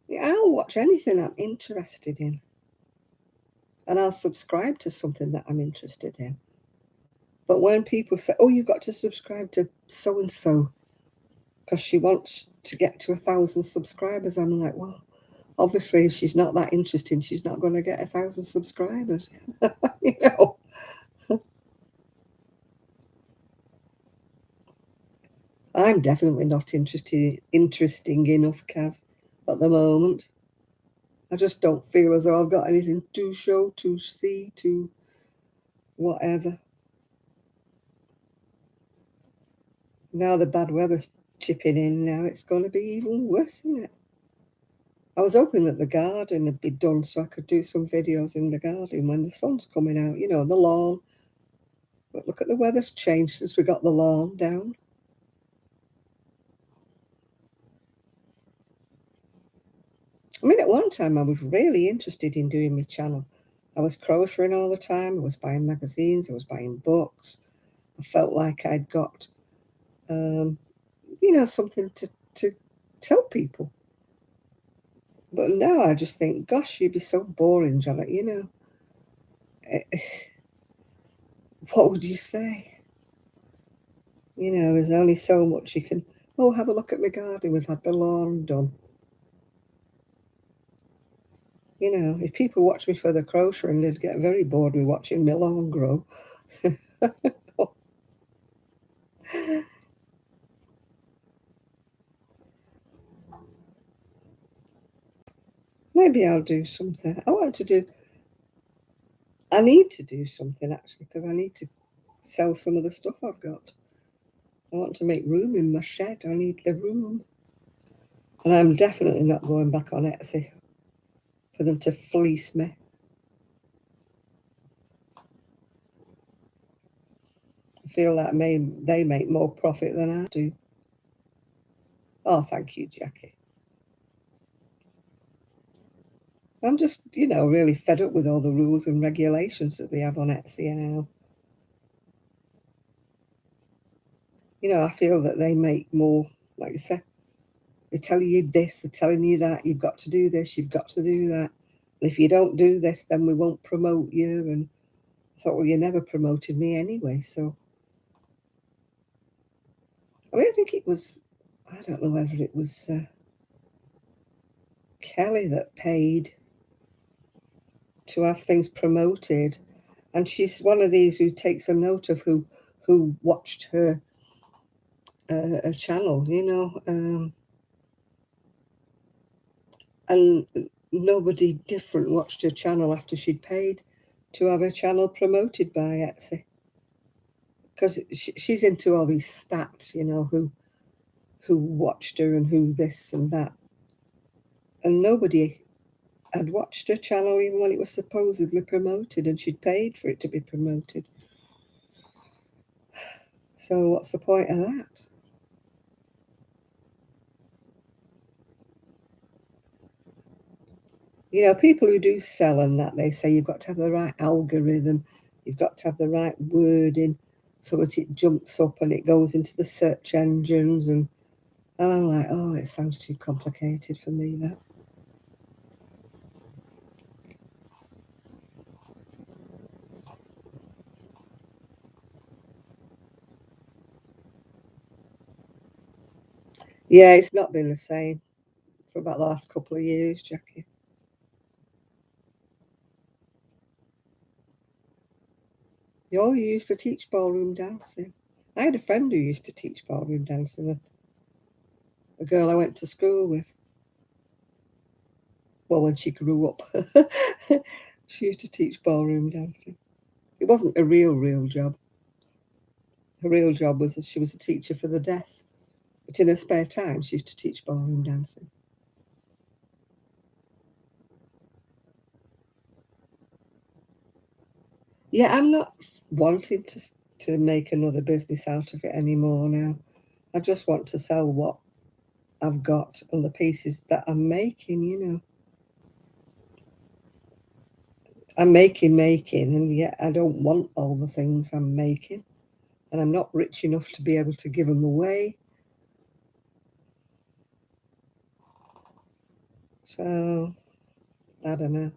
Yeah, I'll watch anything I'm interested in. And I'll subscribe to something that I'm interested in. But when people say, oh, you've got to subscribe to so-and-so because she wants to get to 1,000 subscribers, I'm like, well, obviously, if she's not that interesting, she's not going to get 1,000 subscribers. You know. I'm definitely not interesting enough, Kaz, at the moment. I just don't feel as though I've got anything to show, to see, to whatever. Now the bad weather's chipping in now, it's going to be even worse, isn't it? I was hoping that the garden would be done so I could do some videos in the garden when the sun's coming out, you know, the lawn. But look at the weather's changed since we got the lawn down. I mean, at one time I was really interested in doing my channel. I was crocheting all the time. I was buying magazines. I was buying books. I felt like I'd got, something to tell people. But now I just think, gosh, you'd be so boring, Janet. What would you say? There's only so much you can. Oh, have a look at my garden. We've had the lawn done. If people watch me for the crocheting, they'd get very bored with watching my lawn grow. Maybe I'll do something. I need to do something actually, because I need to sell some of the stuff I've got. I want to make room in my shed. I need the room. And I'm definitely not going back on Etsy for them to fleece me. I feel like they make more profit than I do. Oh, thank you, Jackie. I'm just, really fed up with all the rules and regulations that they have on Etsy now. I feel that they make more, like you said, they tell you this, they're telling you that, you've got to do this, you've got to do that. And if you don't do this, then we won't promote you. And I thought, well, you never promoted me anyway. So, I mean, I think it was, I don't know whether it was Kelly that paid to have things promoted. And she's one of these who takes a note of who watched her channel, and nobody different watched her channel after she'd paid to have her channel promoted by Etsy, because she's into all these stats, who watched her and who this and that, and nobody had watched her channel even when it was supposedly promoted, and she'd paid for it to be promoted. So what's the point of that? People who do sell and that, they say you've got to have the right algorithm, you've got to have the right wording so that it jumps up and it goes into the search engines. And I'm like, oh, it sounds too complicated for me, that. Yeah, it's not been the same for about the last couple of years, Jackie. You used to teach ballroom dancing. I had a friend who used to teach ballroom dancing, a girl I went to school with. Well, when she grew up, she used to teach ballroom dancing. It wasn't a real job. Her real job was that she was a teacher for the deaf. But in her spare time, she used to teach ballroom dancing. Yeah, I'm not wanting to make another business out of it anymore now. I just want to sell what I've got and the pieces that I'm making. I'm making, and yet I don't want all the things I'm making. And I'm not rich enough to be able to give them away. So, I don't know.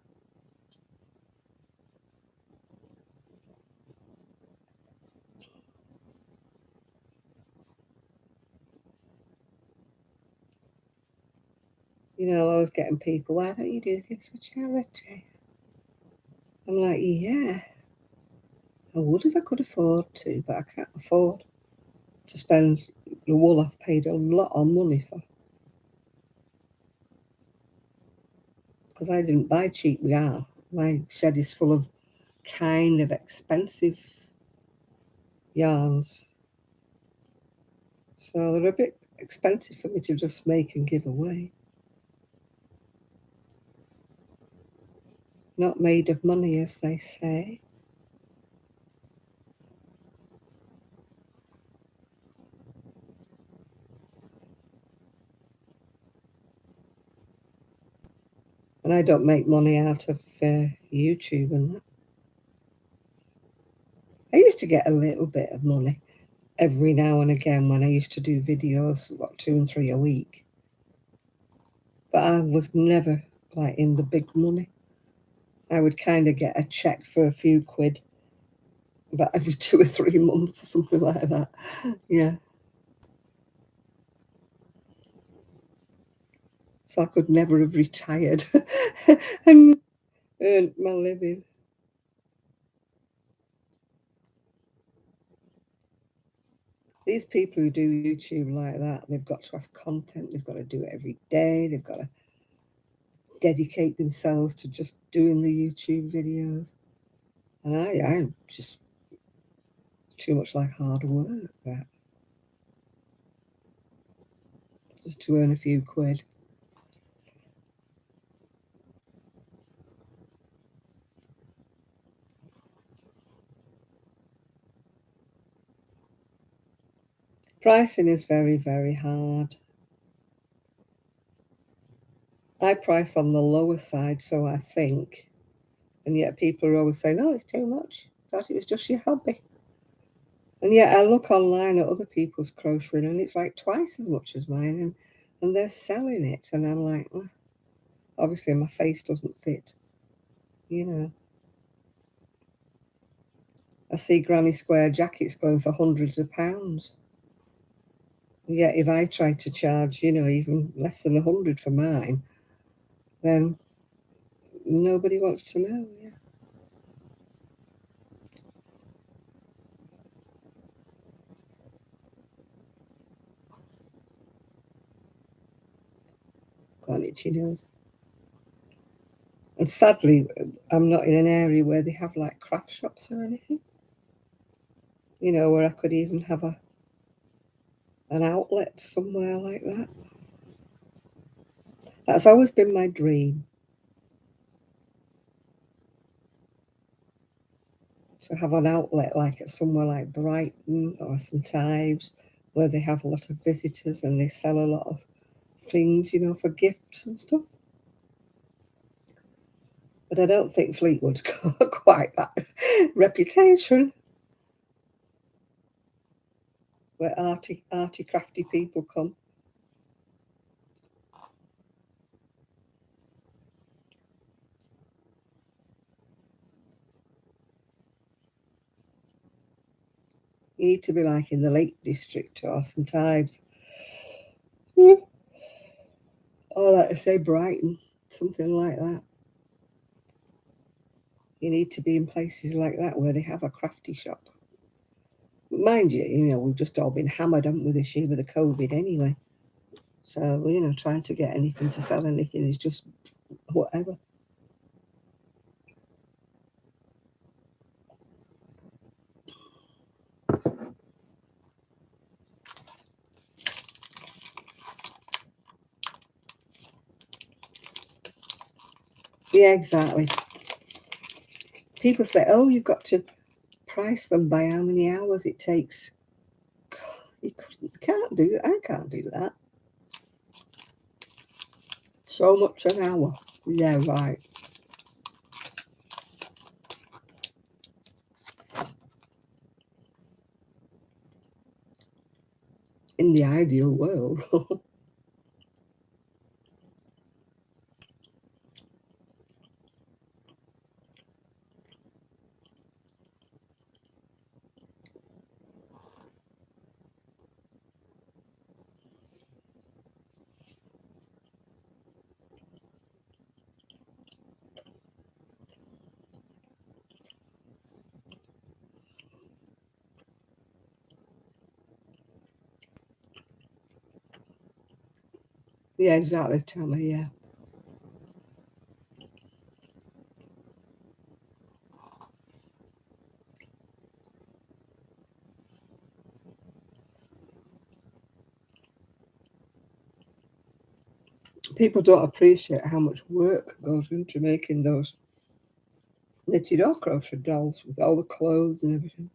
I was getting people, why don't you do this for charity? I'm like, yeah, I would if I could afford to, but I can't afford to spend the wool I've paid a lot of money for. Because I didn't buy cheap yarn. My shed is full of kind of expensive yarns. So they're a bit expensive for me to just make and give away. Not made of money, as they say. And I don't make money out of YouTube and that. I used to get a little bit of money every now and again when I used to do videos, what, 2 and 3 a week. But I was never like in the big money. I would kind of get a check for a few quid about every 2 or 3 months or something like that. Yeah. So I could never have retired and earned my living. These people who do YouTube like that, they've got to have content. They've got to do it every day. They've got to dedicate themselves to just doing the YouTube videos. And I'm just too much like hard work, that. Just to earn a few quid. Pricing is very, very hard. I price on the lower side, so I think. And yet people are always saying, oh, it's too much. I thought it was just your hobby. And yet I look online at other people's crocheting and it's like twice as much as mine. And they're selling it. And I'm like, well, obviously my face doesn't fit, you know. I see granny square jackets going for hundreds of pounds. Yet if I try to charge, you know, even less than 100 for mine, then nobody wants to know. Yeah. Got an itchy nose. And sadly, I'm not in an area where they have like craft shops or anything. You know, where I could even have an outlet somewhere like that. That's always been my dream. To have an outlet like at somewhere like Brighton or St Ives, where they have a lot of visitors and they sell a lot of things, you know, for gifts and stuff. But I don't think Fleetwood's got quite that reputation, where arty crafty people come. You need to be like in the Lake District or St Ives. Or like I say, Brighton, something like that. You need to be in places like that where they have a crafty shop. But mind you, you know, we've just all been hammered, haven't we, this year with the COVID anyway. So, you know, trying to get anything to sell anything is just whatever. Yeah, exactly. People say, oh, you've got to price them by how many hours it takes. You can't do that. I can't do that. So much an hour. Yeah, right. In the ideal world. Yeah, exactly, Tammy, yeah. People don't appreciate how much work goes into making those knitted or crochet dolls with all the clothes and everything.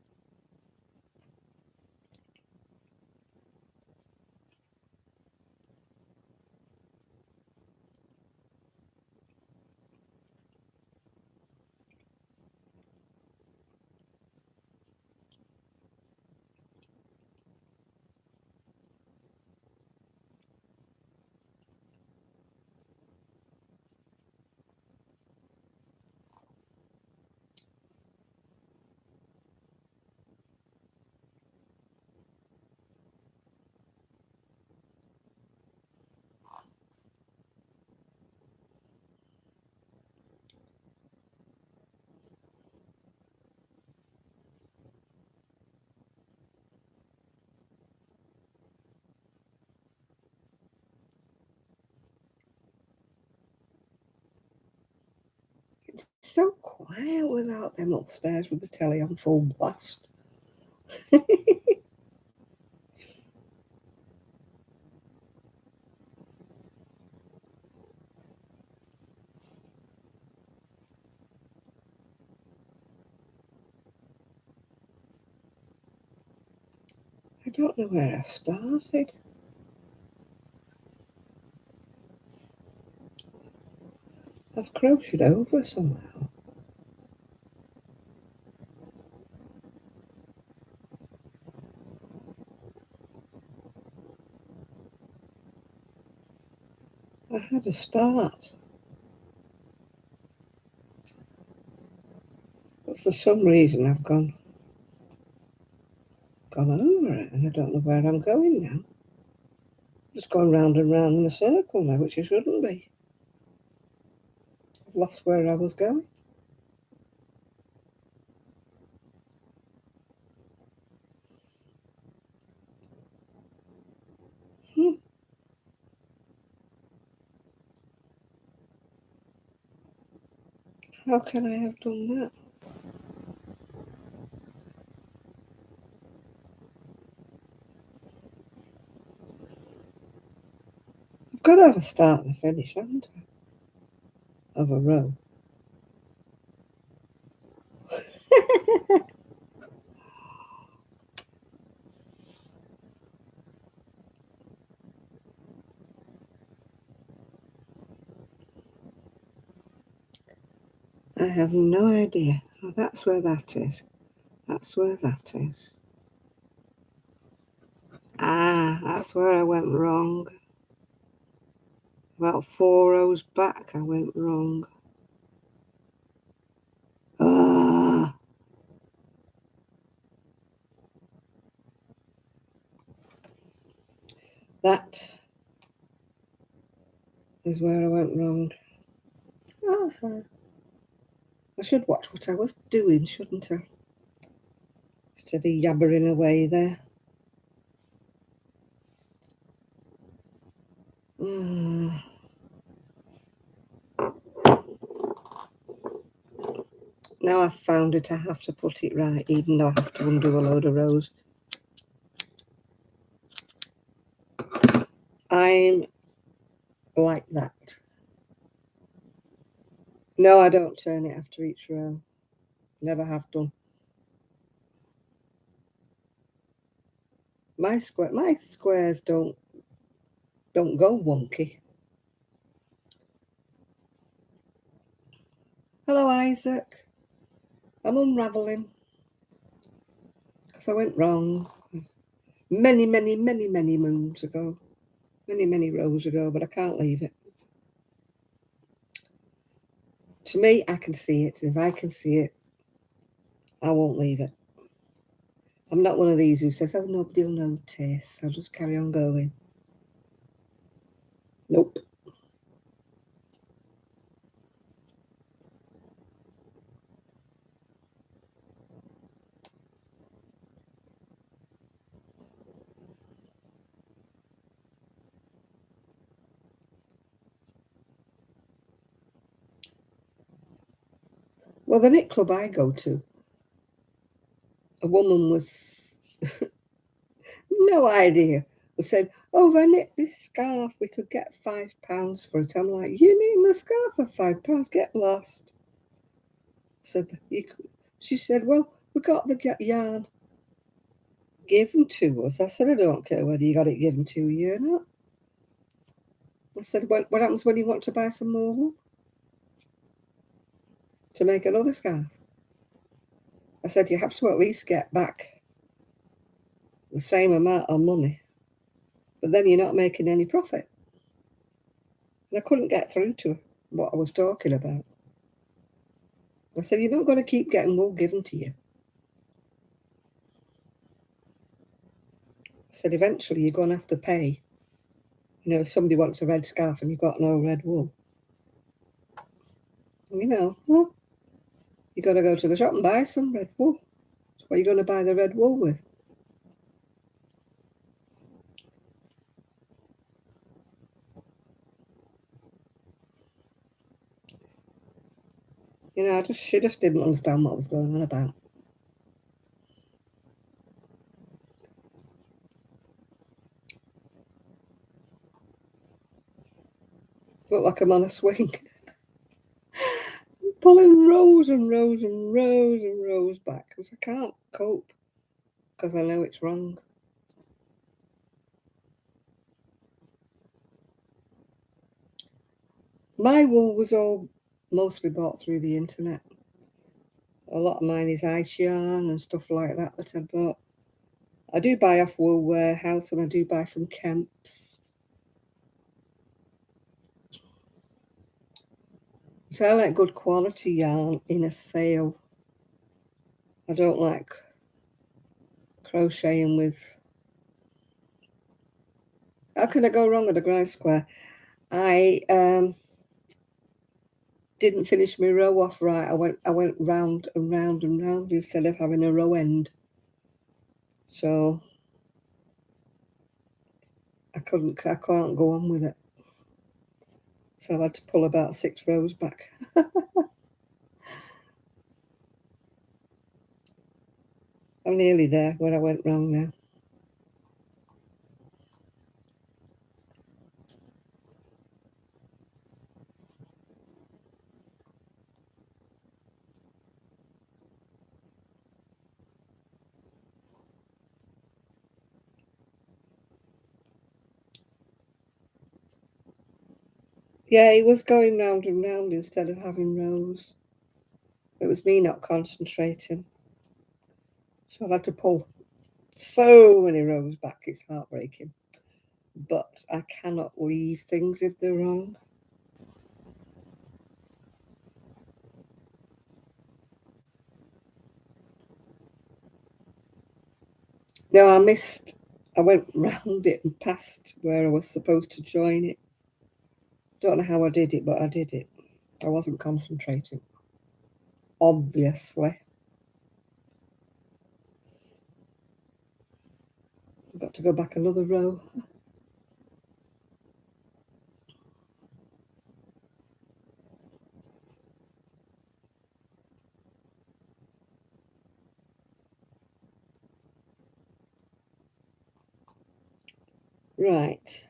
so quiet without them upstairs with the telly on full blast. I don't know where I started. I've crocheted over somehow. I had a start, but for some reason I've gone over it, and I don't know where I'm going now. Just going round and round in a circle now, which it shouldn't be. I've lost where I was going. How can I have done that? I've got to have a start and a finish, haven't I? Of a row. I have no idea. Oh, that's where that is. That's where that is. Ah, that's where I went wrong. About 4 rows back, I went wrong. Ah. That is where I went wrong. Uh-huh. I should watch what I was doing, shouldn't I? Instead of yabbering away there. Now I've found it, I have to put it right, even though I have to undo a load of rows. I'm like that. No, I don't turn it after each row. Never have done. My squares don't go wonky. Hello, Isaac. I'm unraveling because I went wrong many moons ago, many rows ago, but I can't leave it. To me, I can see it. If I can see it, I won't leave it. I'm not one of these who says, "Oh, nobody will notice. I'll just carry on going." Nope. Well, the knit club I go to, a woman was no idea. Was said, "Oh, if I knit this scarf, we could get £5 for it." I'm like, "You knitting the scarf for £5? Get lost." Said you could. She said, "Well, we got the yarn given to us." I said, "I don't care whether you got it given to you or not." I said, "What happens when you want to buy some more wool to make another scarf?" I said, "You have to at least get back the same amount of money, but then you're not making any profit." And I couldn't get through to her what I was talking about. I said, "You're not going to keep getting wool given to you." I said, "Eventually you're going to have to pay. You know, if somebody wants a red scarf and you've got no red wool, you know, well, you got to go to the shop and buy some red wool. So what are you going to buy the red wool with?" You know, she just didn't understand what was going on about. Look like I'm on a swing. Pulling rows and rows and rows and rows back because I can't cope because I know it's wrong. My wool was all mostly bought through the internet. A lot of mine is ice yarn and stuff like that I bought. I do buy off Wool Warehouse and I do buy from Kemp's. So I like good quality yarn in a sale. I don't like crocheting with. How can I go wrong with a grind square? I didn't finish my row off right. I went round and round and round instead of having a row end. So I can't go on with it. So I had to pull about 6 rows back. I'm nearly there where I went wrong now. Yeah, he was going round and round instead of having rows. It was me not concentrating. So I've had to pull so many rows back, it's heartbreaking. But I cannot leave things if they're wrong. No, I went round it and past where I was supposed to join it. Don't know how I did it, but I did it. I wasn't concentrating. Obviously. I've got to go back another row. Right.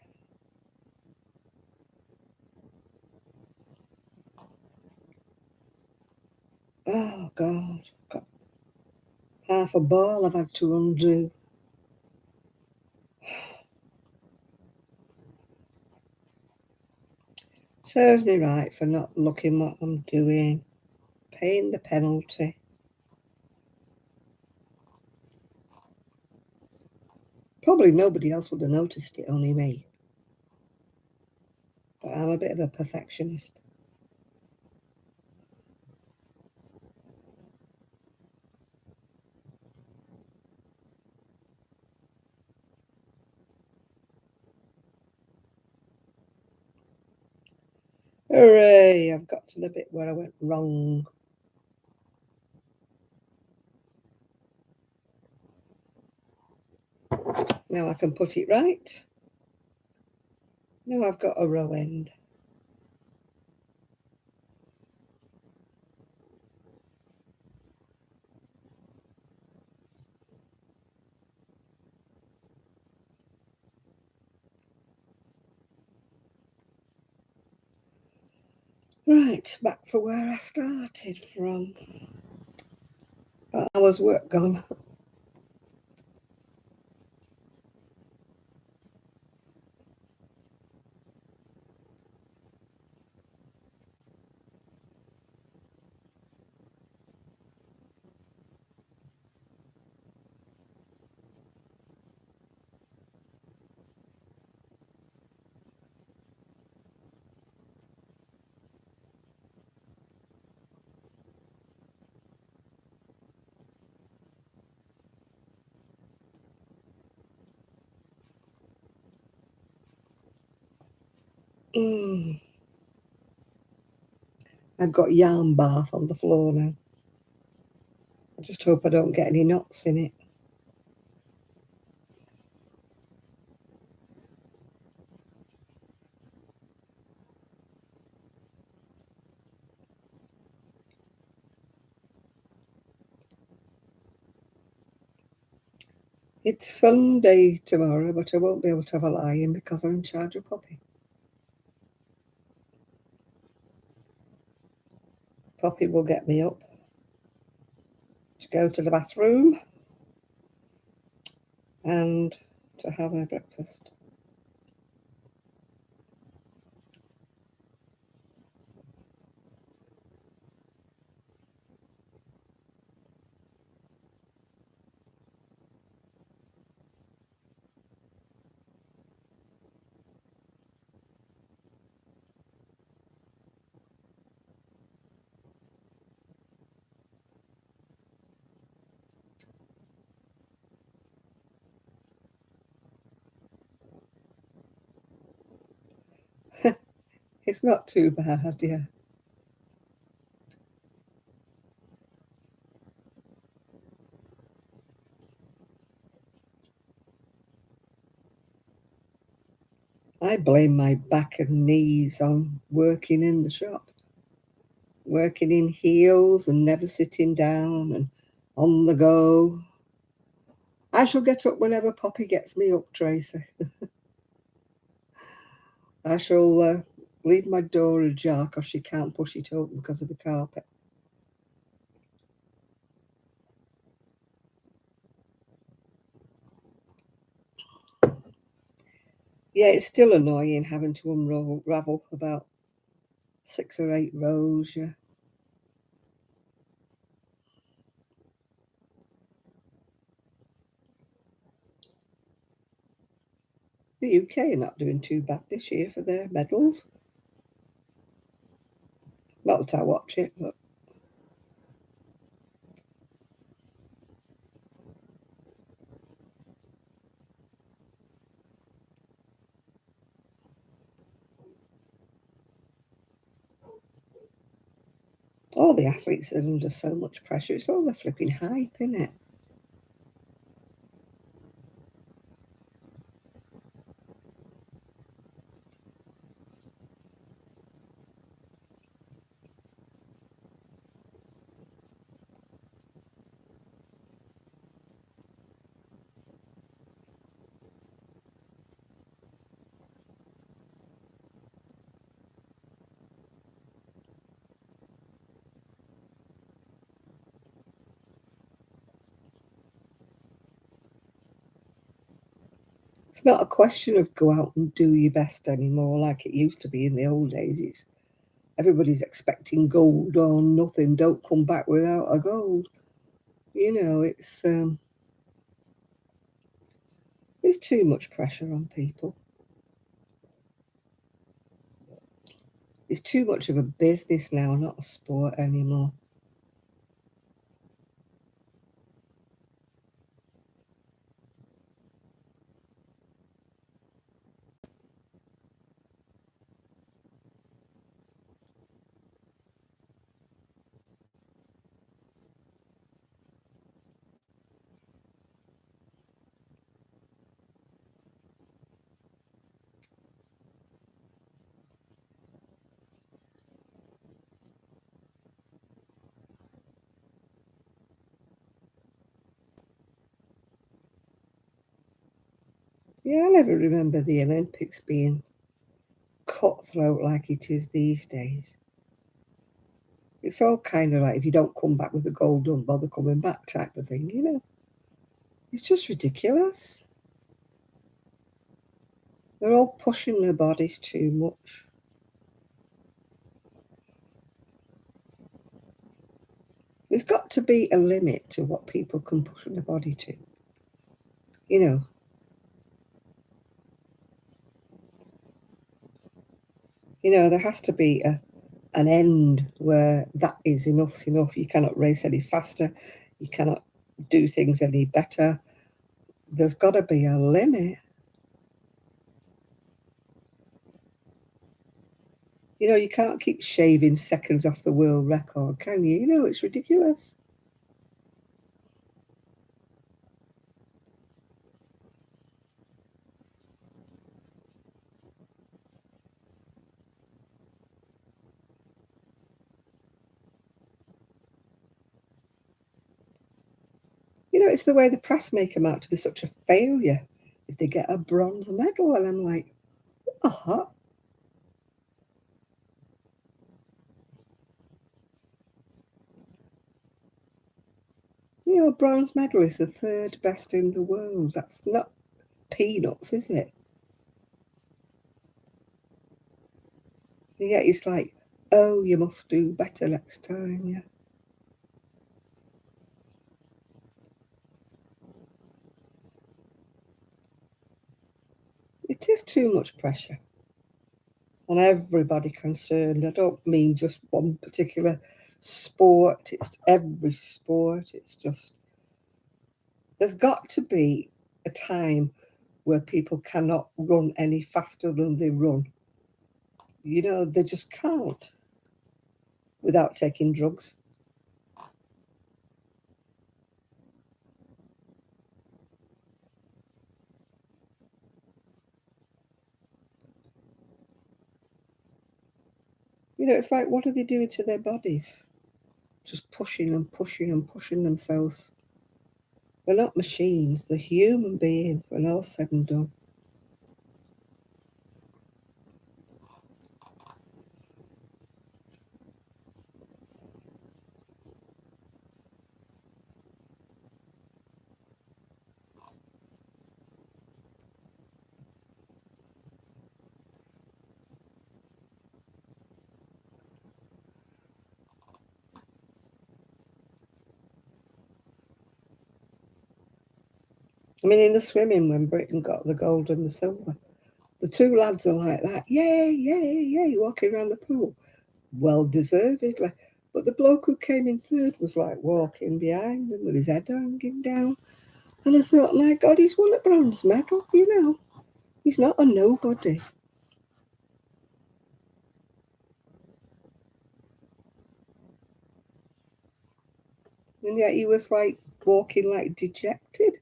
Oh, God. Got half a ball I've had to undo. Serves me right for not looking what I'm doing. Paying the penalty. Probably nobody else would have noticed it, only me. But I'm a bit of a perfectionist. Hooray! I've got to the bit where I went wrong. Now I can put it right. Now I've got a row end. Right, back for where I started from. But hours work gone. I've got yarn bath on the floor now. I just hope I don't get any knots in it. It's Sunday tomorrow, but I won't be able to have a lie-in because I'm in charge of Poppy. Poppy will get me up to go to the bathroom and to have her breakfast. It's not too bad, yeah. I blame my back and knees on working in the shop, working in heels and never sitting down and on the go. I shall get up whenever Poppy gets me up, Tracy. I shall leave my door ajar because she can't push it open because of the carpet. Yeah, it's still annoying having to unravel about 6 or 8 rows, yeah. The UK are not doing too bad this year for their medals. Not that I watch it, but all the athletes are under so much pressure. It's all the flipping hype, isn't it? It's not a question of go out and do your best anymore like it used to be in the old days. It's everybody's expecting gold or nothing. Don't come back without a gold. You know, it's there's too much pressure on people. It's too much of a business now, not a sport anymore. Yeah, I never remember the Olympics being cutthroat like it is these days. It's all kind of like if you don't come back with the gold, don't bother coming back type of thing, you know. It's just ridiculous. They're all pushing their bodies too much. There's got to be a limit to what people can push their body to. You know, there has to be an end where that is enough's enough. You cannot race any faster. You cannot do things any better. There's got to be a limit. You can't keep shaving seconds off the world record, can you? It's ridiculous. It's it's the way the press make them out to be such a failure if they get a bronze medal. And I'm like, what? You know, bronze medal is the 3rd best in the world. That's not peanuts, is it? And yet it's like, oh, you must do better next time, yeah. It is too much pressure on everybody concerned. I don't mean just one particular sport. It's every sport. It's just, there's got to be a time where people cannot run any faster than they run. You know, they just can't without taking drugs. You know, it's like, what are they doing to their bodies? Just pushing and pushing and pushing themselves. They're not machines, they're human beings when all's said and done. I mean, in the swimming, when Britain got the gold and the silver, the 2 lads are like that, yay, yay, yay, walking around the pool. Well deservedly. But the bloke who came in 3rd was like walking behind them with his head hanging down. And I thought, my God, he's won a bronze medal, you know. He's not a nobody. And yet he was like walking like dejected.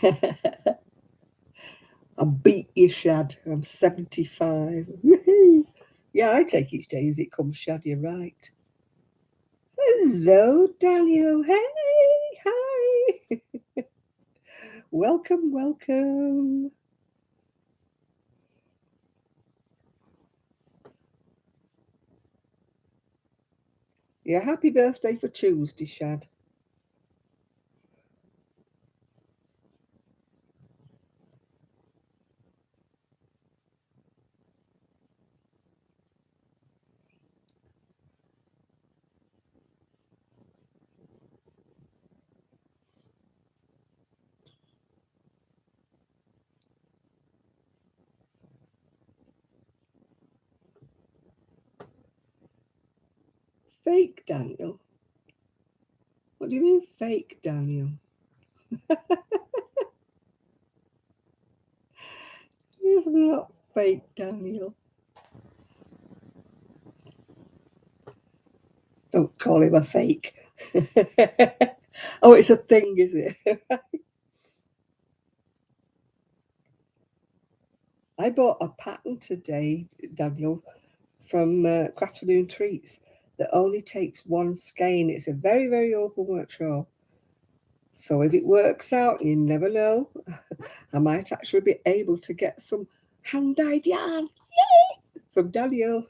I beat you, Shad. I'm 75. Yeah, I take each day as it comes, Shad, you're right. Hello, Daniel. Hey, hi. Welcome, welcome. Yeah, happy birthday for Tuesday, Shad. Fake Daniel? What do you mean fake Daniel? He's not fake Daniel. Don't call him a fake. Oh, it's a thing, is it? I bought a pattern today, Daniel, from Crafternoon Treats that only takes 1 skein. It's a very, very open work shawl. So if it works out, you never know, I might actually be able to get some hand-dyed yarn. Yay! From Daniel.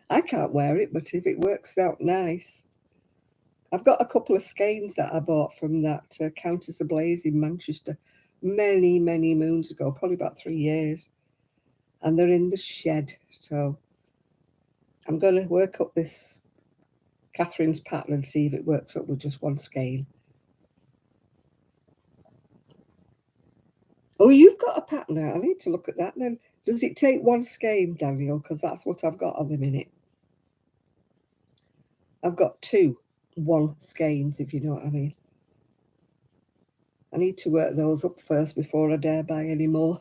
I can't wear it, but if it works out nice. I've got a couple of skeins that I bought from that Countess Ablaze in Manchester many, many moons ago, probably about 3 years. And they're in the shed. So I'm going to work up this Catherine's pattern and see if it works up with just 1 skein. Oh, you've got a pattern out. I need to look at that then. Does it take one skein, Daniel? Because that's what I've got at the minute. I've got 2 1 skeins, if you know what I mean. I need to work those up first before I dare buy any more.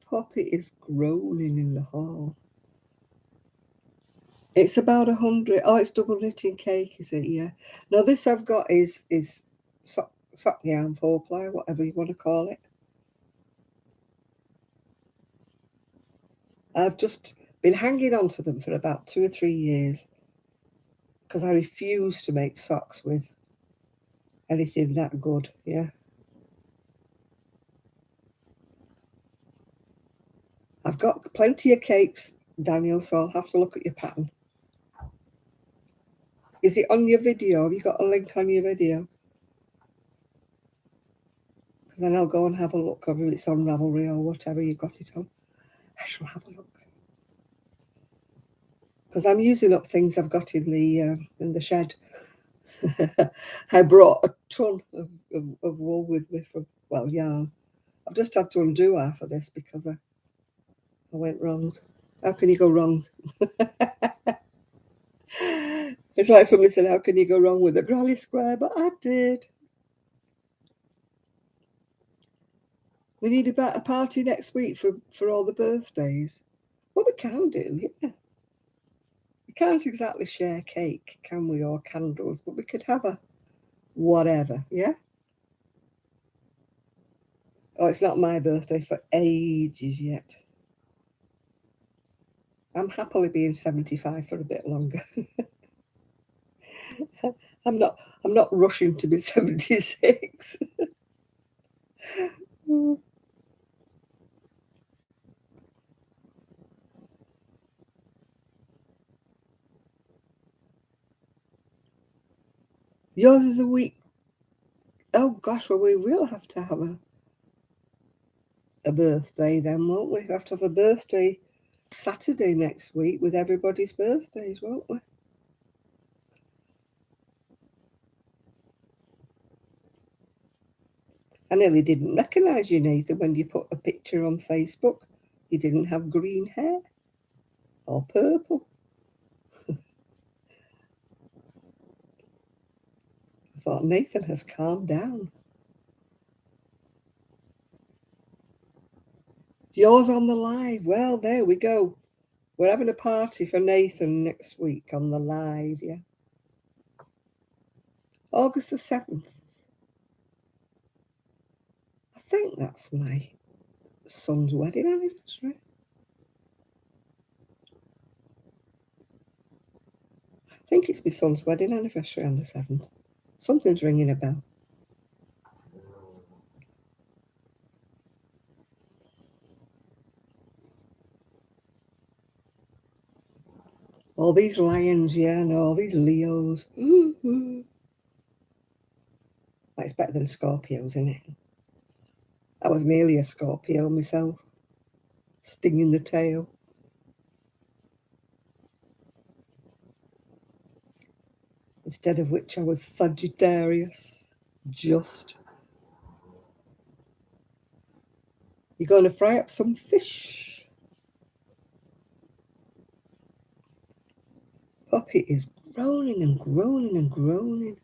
Poppy is groaning in the hall. It's about 100. Oh, it's double knitting cake, is it? Yeah. No, this I've got is sock yarn 4-ply, whatever you want to call it. I've just been hanging on to them for about 2 or 3 years because I refuse to make socks with anything that good. Yeah. I've got plenty of cakes, Daniel, so I'll have to look at your pattern. Is it on your video? Have you got a link on your video? Because then I'll go and have a look, whether it's on Ravelry or whatever you got it on. I shall have a look. Because I'm using up things I've got in the shed. I brought a ton of wool with me from, well, yarn. I've just had to undo half of this because I went wrong. How can you go wrong? It's like somebody said, how can you go wrong with a granny square? But I did. We need a party next week for all the birthdays. Well, we can do, yeah. We can't exactly share cake, can we, or candles, but we could have a whatever, yeah? Oh, it's not my birthday for ages yet. I'm happily being 75 for a bit longer. I'm not rushing to be 76. Yours is a week. Oh gosh, well we will have to have a birthday then, won't we? We have to have a birthday Saturday next week with everybody's birthdays, won't we? I nearly didn't recognise you, Nathan, when you put a picture on Facebook. You didn't have green hair or purple. I thought Nathan has calmed down. Yours on the live. Well, there we go. We're having a party for Nathan next week on the live, yeah. August the 7th. I think that's my son's wedding anniversary. I think it's my son's wedding anniversary on the 7th. Something's ringing a bell. All these lions, yeah, and all these Leos. Mm-hmm. It's better than Scorpios, isn't it? I was nearly a Scorpio myself. Stinging the tail. Instead of which I was Sagittarius. Just. You're going to fry up some fish. Poppy is groaning and groaning and groaning.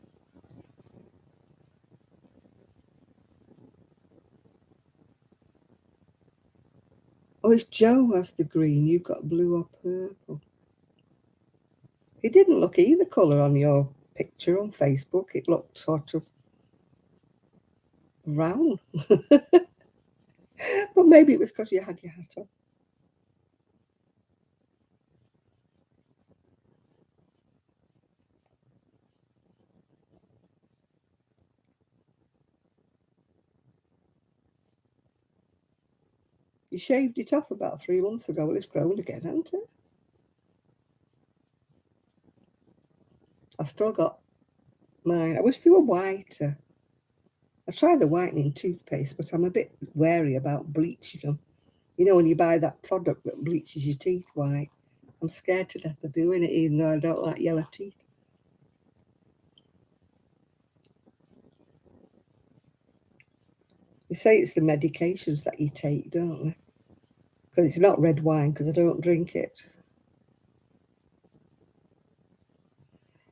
Oh, it's Joe who has the green. You've got blue or purple. It didn't look either colour on your picture on Facebook. It looked sort of brown. But maybe it was because you had your hat on. You shaved it off about 3 months ago. Well, it's grown again, hasn't it? I've still got mine. I wish they were whiter. I tried the whitening toothpaste, but I'm a bit wary about bleaching them. You know, when you buy that product that bleaches your teeth white, I'm scared to death of doing it, even though I don't like yellow teeth. They say it's the medications that you take, don't they? Because it's not red wine, because I don't drink it.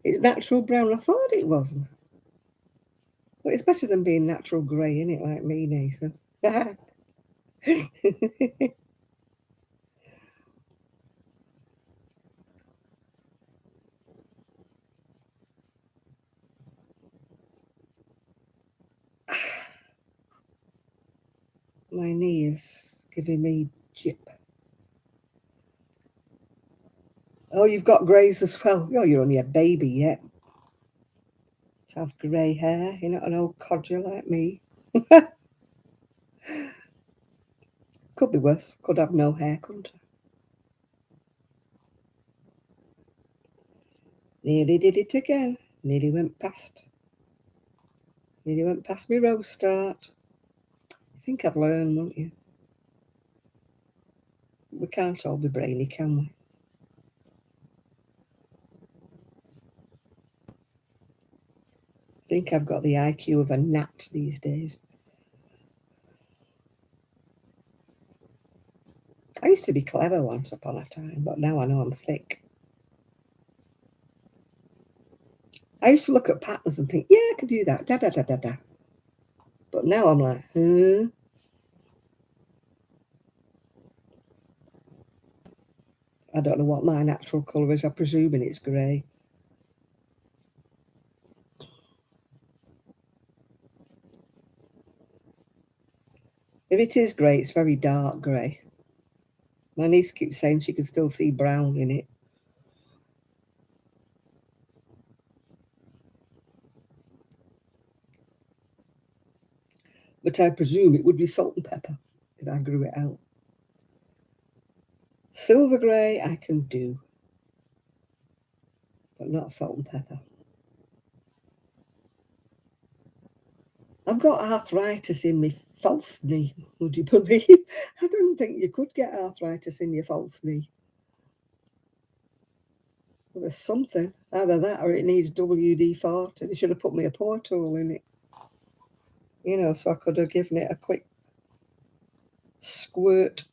It's natural brown. I thought it wasn't. But it's better than being natural grey, isn't it, like me, Nathan? My knee is giving me jip. Oh, you've got greys as well. Oh, you're only a baby yet. To have grey hair, you're not an old codger like me. Could be worse. Could have no hair, couldn't I? Nearly did it again. Nearly went past. Nearly went past my row start. I think I've learned, won't you? We can't all be brainy, can we? I think I've got the IQ of a gnat these days. I used to be clever once upon a time, but now I know I'm thick. I used to look at patterns and think, yeah, I can do that, da da da da da. But now I'm like, huh? I don't know what my natural colour is. I'm presuming it's grey. If it is grey, it's very dark grey. My niece keeps saying she can still see brown in it. But I presume it would be salt and pepper if I grew it out. Silver grey I can do, but not salt and pepper. I've got arthritis in my false knee, would you believe? I don't think you could get arthritis in your false knee. Well, there's something. Either that or it needs WD-40. They should have put me a poor tool in it. You know, so I could have given it a quick squirt.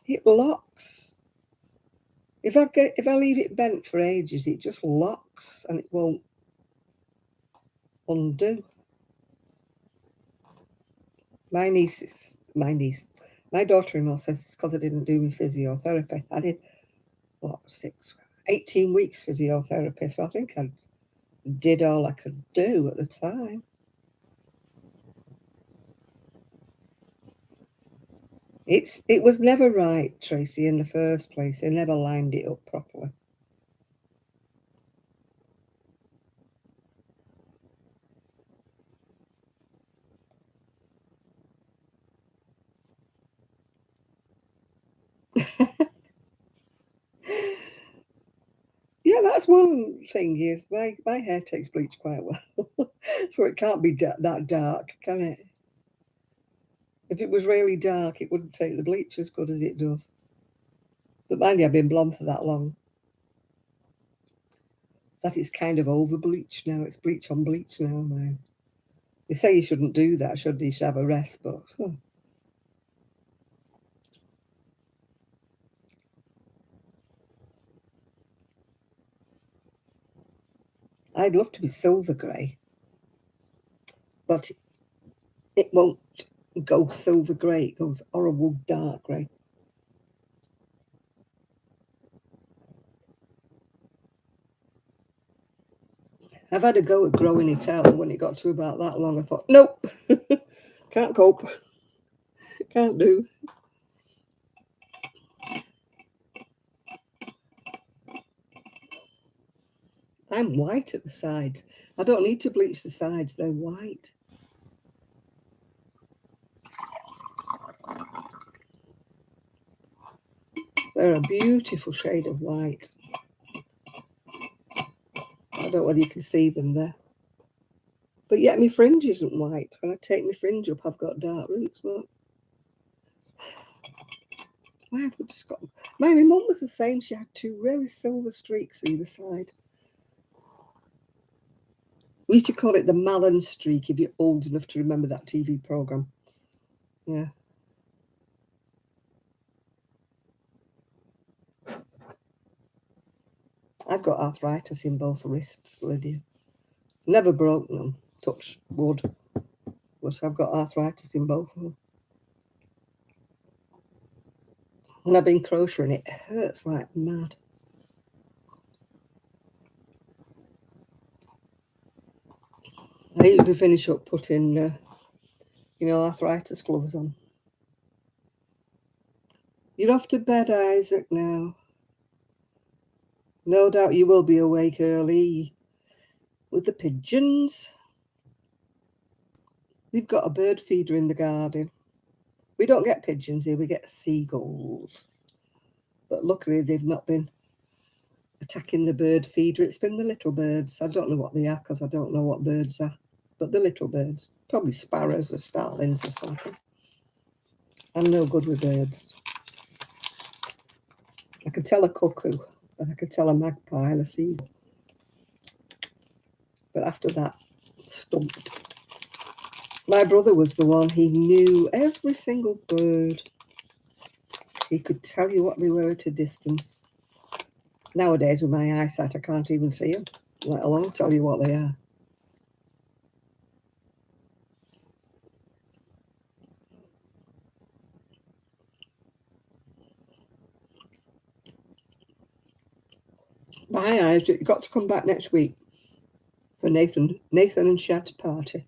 It locks. If I leave it bent for ages, it just locks and it won't undo. My daughter-in-law says it's because I didn't do my physiotherapy. I did 18 weeks physiotherapy, so I think I did all I could do at the time. It was never right, Tracy, in the first place. They never lined it up properly. Yeah, that's one thing is my hair takes bleach quite well. So it can't be that dark, can it? If it was really dark, it wouldn't take the bleach as good as it does. But mind you, I've been blonde for that long. That is kind of over bleach now. It's bleach on bleach now, man. They say you shouldn't do that, should you should have a rest, but I'd love to be silver grey, but it won't go silver grey. It goes horrible dark grey. I've had a go at growing it out, and when it got to about that long, I thought, nope, can't cope, can't do. I'm white at the sides. I don't need to bleach the sides, they're white. They're a beautiful shade of white. I I don't know whether you can see them there. But yet my fringe isn't white. When I take my fringe up, I've got dark roots. Look. Why have we just got... My mum was the same. She had two really silver streaks either side. We used to call it the Malin streak, if you're old enough to remember that TV programme. Yeah. I've got arthritis in both wrists, Lydia. Never broken them, touch wood. But I've got arthritis in both of them. And I've been crocheting, it hurts like mad. I usually finish up putting, arthritis gloves on. You're off to bed, Isaac, now. No doubt you will be awake early with the pigeons. We've got a bird feeder in the garden. We don't get pigeons here, we get seagulls. But luckily they've not been attacking the bird feeder. It's been the little birds. I don't know what they are because I don't know what birds are. But the little birds, probably sparrows or starlings or something. I'm no good with birds. I could tell a cuckoo, and I could tell a magpie and a seagull. But after that, stumped. My brother was the one, he knew every single bird. He could tell you what they were at a distance. Nowadays, with my eyesight, I can't even see them, let alone tell you what they are. My eyes, you've got to come back next week for Nathan and Shad's party.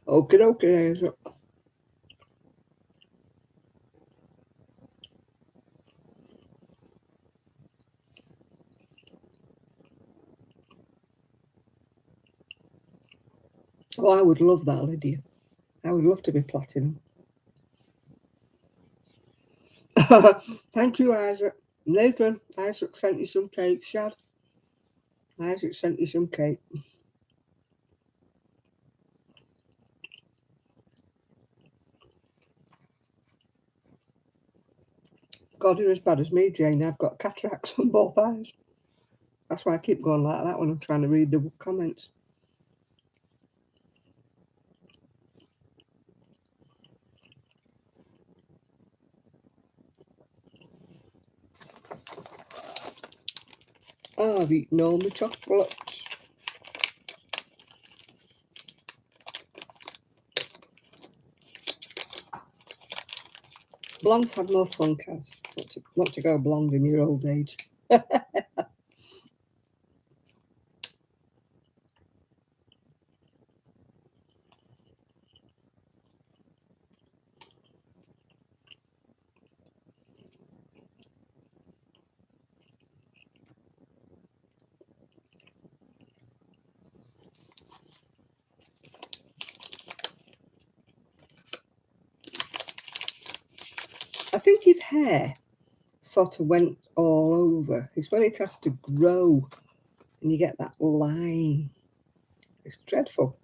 Okay. Oh, I would love that, Lydia. I would love to be platinum. Thank you, Isaac. Nathan, Isaac sent you some cake. Shad, Isaac sent you some cake. God, you're as bad as me, Jane. I've got cataracts on both eyes. That's why I keep going like that when I'm trying to read the comments. Oh, I've eaten all my chocolates. Blondes have more fun, Kaz. Want to go blonde in your old age. I think if hair sort of went all over, it's when it has to grow and you get that line. It's dreadful.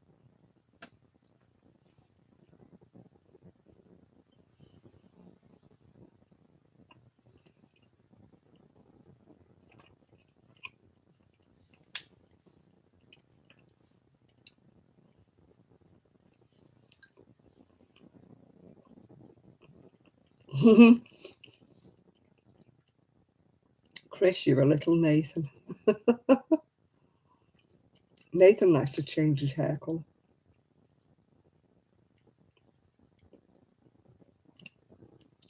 Chris, you're a little Nathan. Nathan likes to change his hair colour.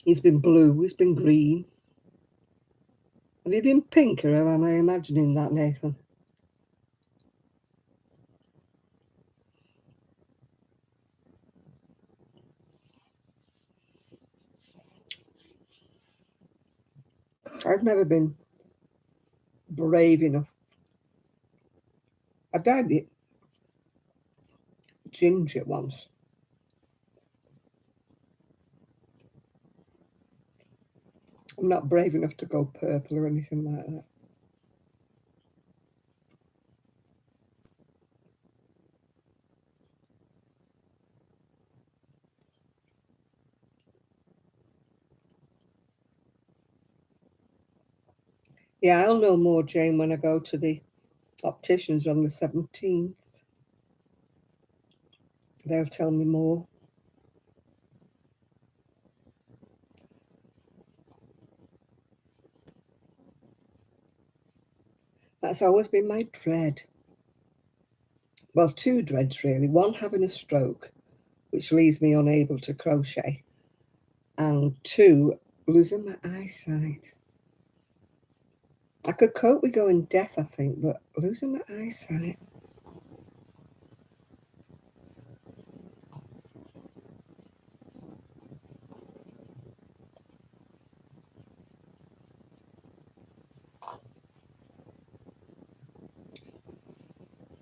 He's been blue, he's been green. Have you been pink, or am I imagining that, Nathan? I've never been brave enough. I dyed it ginger once. I'm not brave enough to go purple or anything like that. Yeah, I'll know more, Jane, when I go to the opticians on the 17th. They'll tell me more. That's always been my dread. Well, two dreads really. One, having a stroke, which leaves me unable to crochet. And two, losing my eyesight. I could cope with going deaf, I think, but losing my eyesight.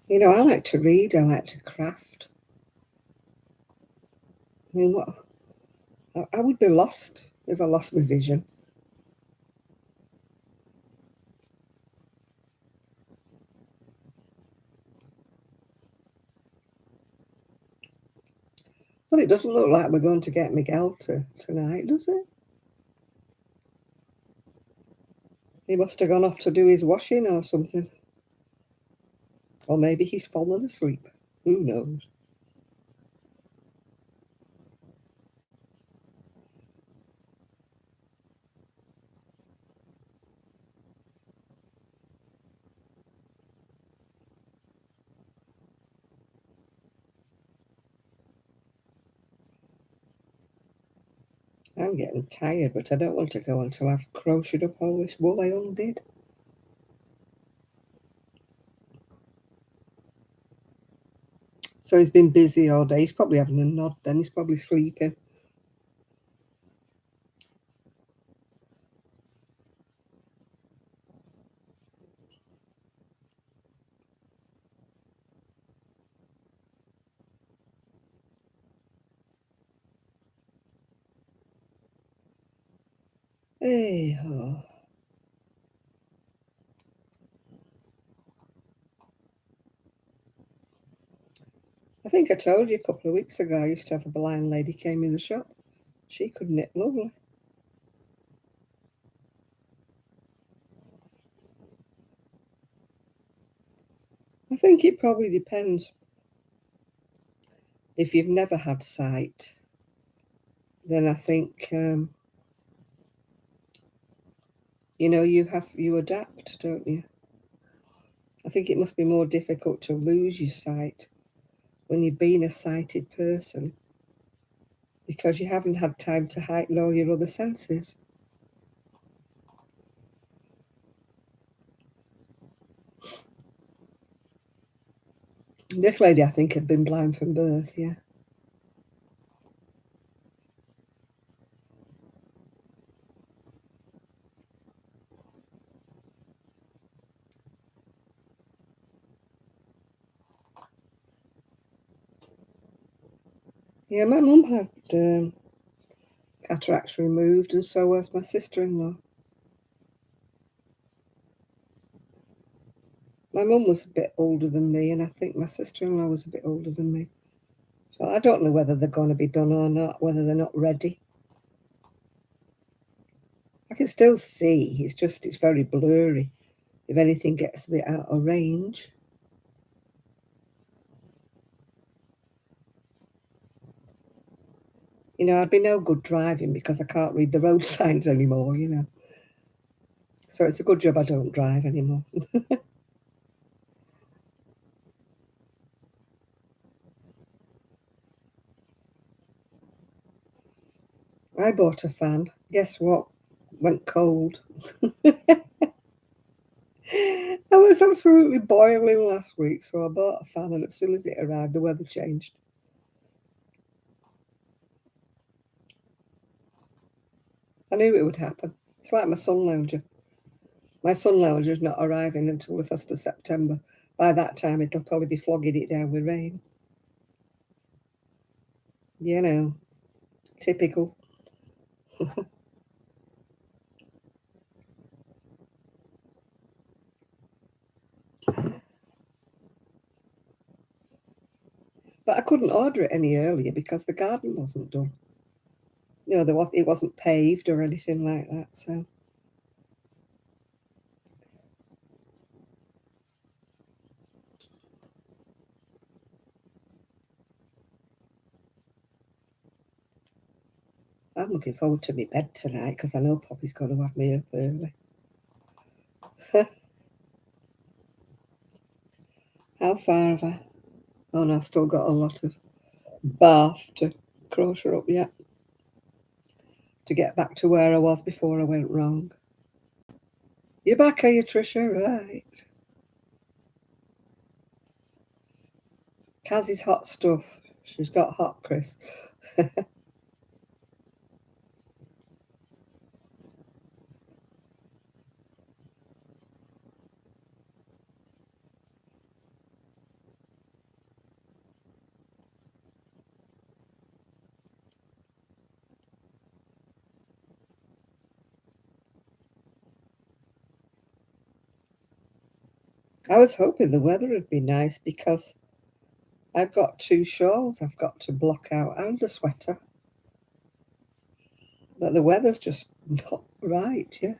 You know, I like to read, I like to craft. I mean, what? I would be lost if I lost my vision. Well, it doesn't look like we're going to get Miguel tonight, does it? He must have gone off to do his washing or something. Or maybe he's fallen asleep. Who knows? I'm getting tired, but I don't want to go until I've crocheted up all this wool I undid. So he's been busy all day. He's probably having a nod then. He's probably sleeping. Hey, oh. I think I told you a couple of weeks ago I used to have a blind lady came in the shop. She could knit lovely. I think it probably depends. If you've never had sight, then I think you adapt, don't you? I think it must be more difficult to lose your sight when you've been a sighted person because you haven't had time to heighten all your other senses. This lady, I think, had been blind from birth, yeah. Yeah, my mum had cataracts removed, and so was my sister-in-law. My mum was a bit older than me, and I think my sister-in-law was a bit older than me. So I don't know whether they're going to be done or not, whether they're not ready. I can still see, it's very blurry. If anything gets a bit out of range. You know, I'd be no good driving because I can't read the road signs anymore, you know. So it's a good job I don't drive anymore. I bought a fan. Guess what? Went cold. I was absolutely boiling last week, so I bought a fan, and as soon as it arrived, the weather changed. I knew it would happen. It's like my sun lounger. My sun lounger is not arriving until the 1st of September. By that time, it'll probably be flogging it down with rain. You know, typical. But I couldn't order it any earlier because the garden wasn't done. You know, it wasn't paved or anything like that. So I'm looking forward to my bed tonight because I know Poppy's going to have me up early. How far have I? Oh no, I've still got a lot of bath to crochet up yet to get back to where I was before I went wrong. You're back, are you, Trisha? Right. Kazzy's hot stuff. She's got hot, Chris. I was hoping the weather would be nice because I've got 2 shawls I've got to block out and a sweater. But the weather's just not right, yeah.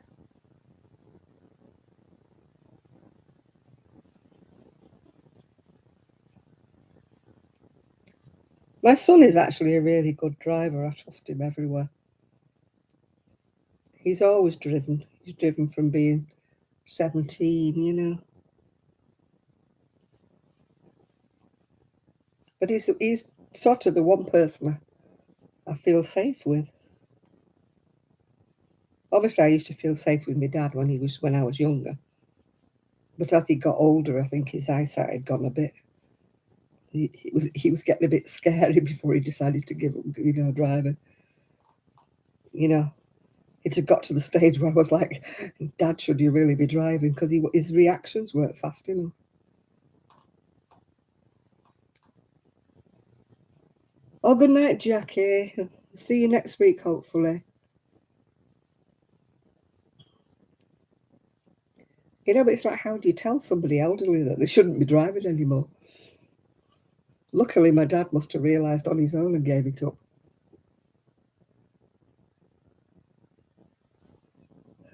My son is actually a really good driver. I trust him everywhere. He's always driven. He's driven from being 17, you know. But he's sort of the one person I feel safe with. Obviously, I used to feel safe with my dad when I was younger. But as he got older, I think his eyesight had gone a bit. He was getting a bit scary before he decided to give up, you know, driving. You know, it had got to the stage where I was like, Dad, should you really be driving? Because his reactions weren't fast enough. Oh, good night, Jackie. See you next week, hopefully. You know, but it's like, how do you tell somebody elderly that they shouldn't be driving anymore? Luckily, my dad must have realised on his own and gave it up.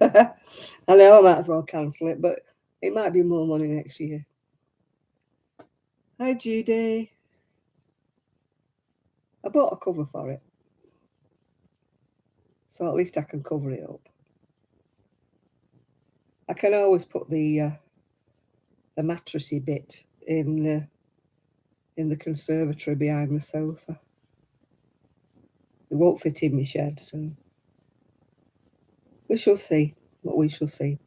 I know I might as well cancel it, but it might be more money next year. Hi, Judy. I bought a cover for it, so at least I can cover it up. I can always put the mattressy bit in the conservatory behind the sofa. It won't fit in my shed, so we shall see what we shall see.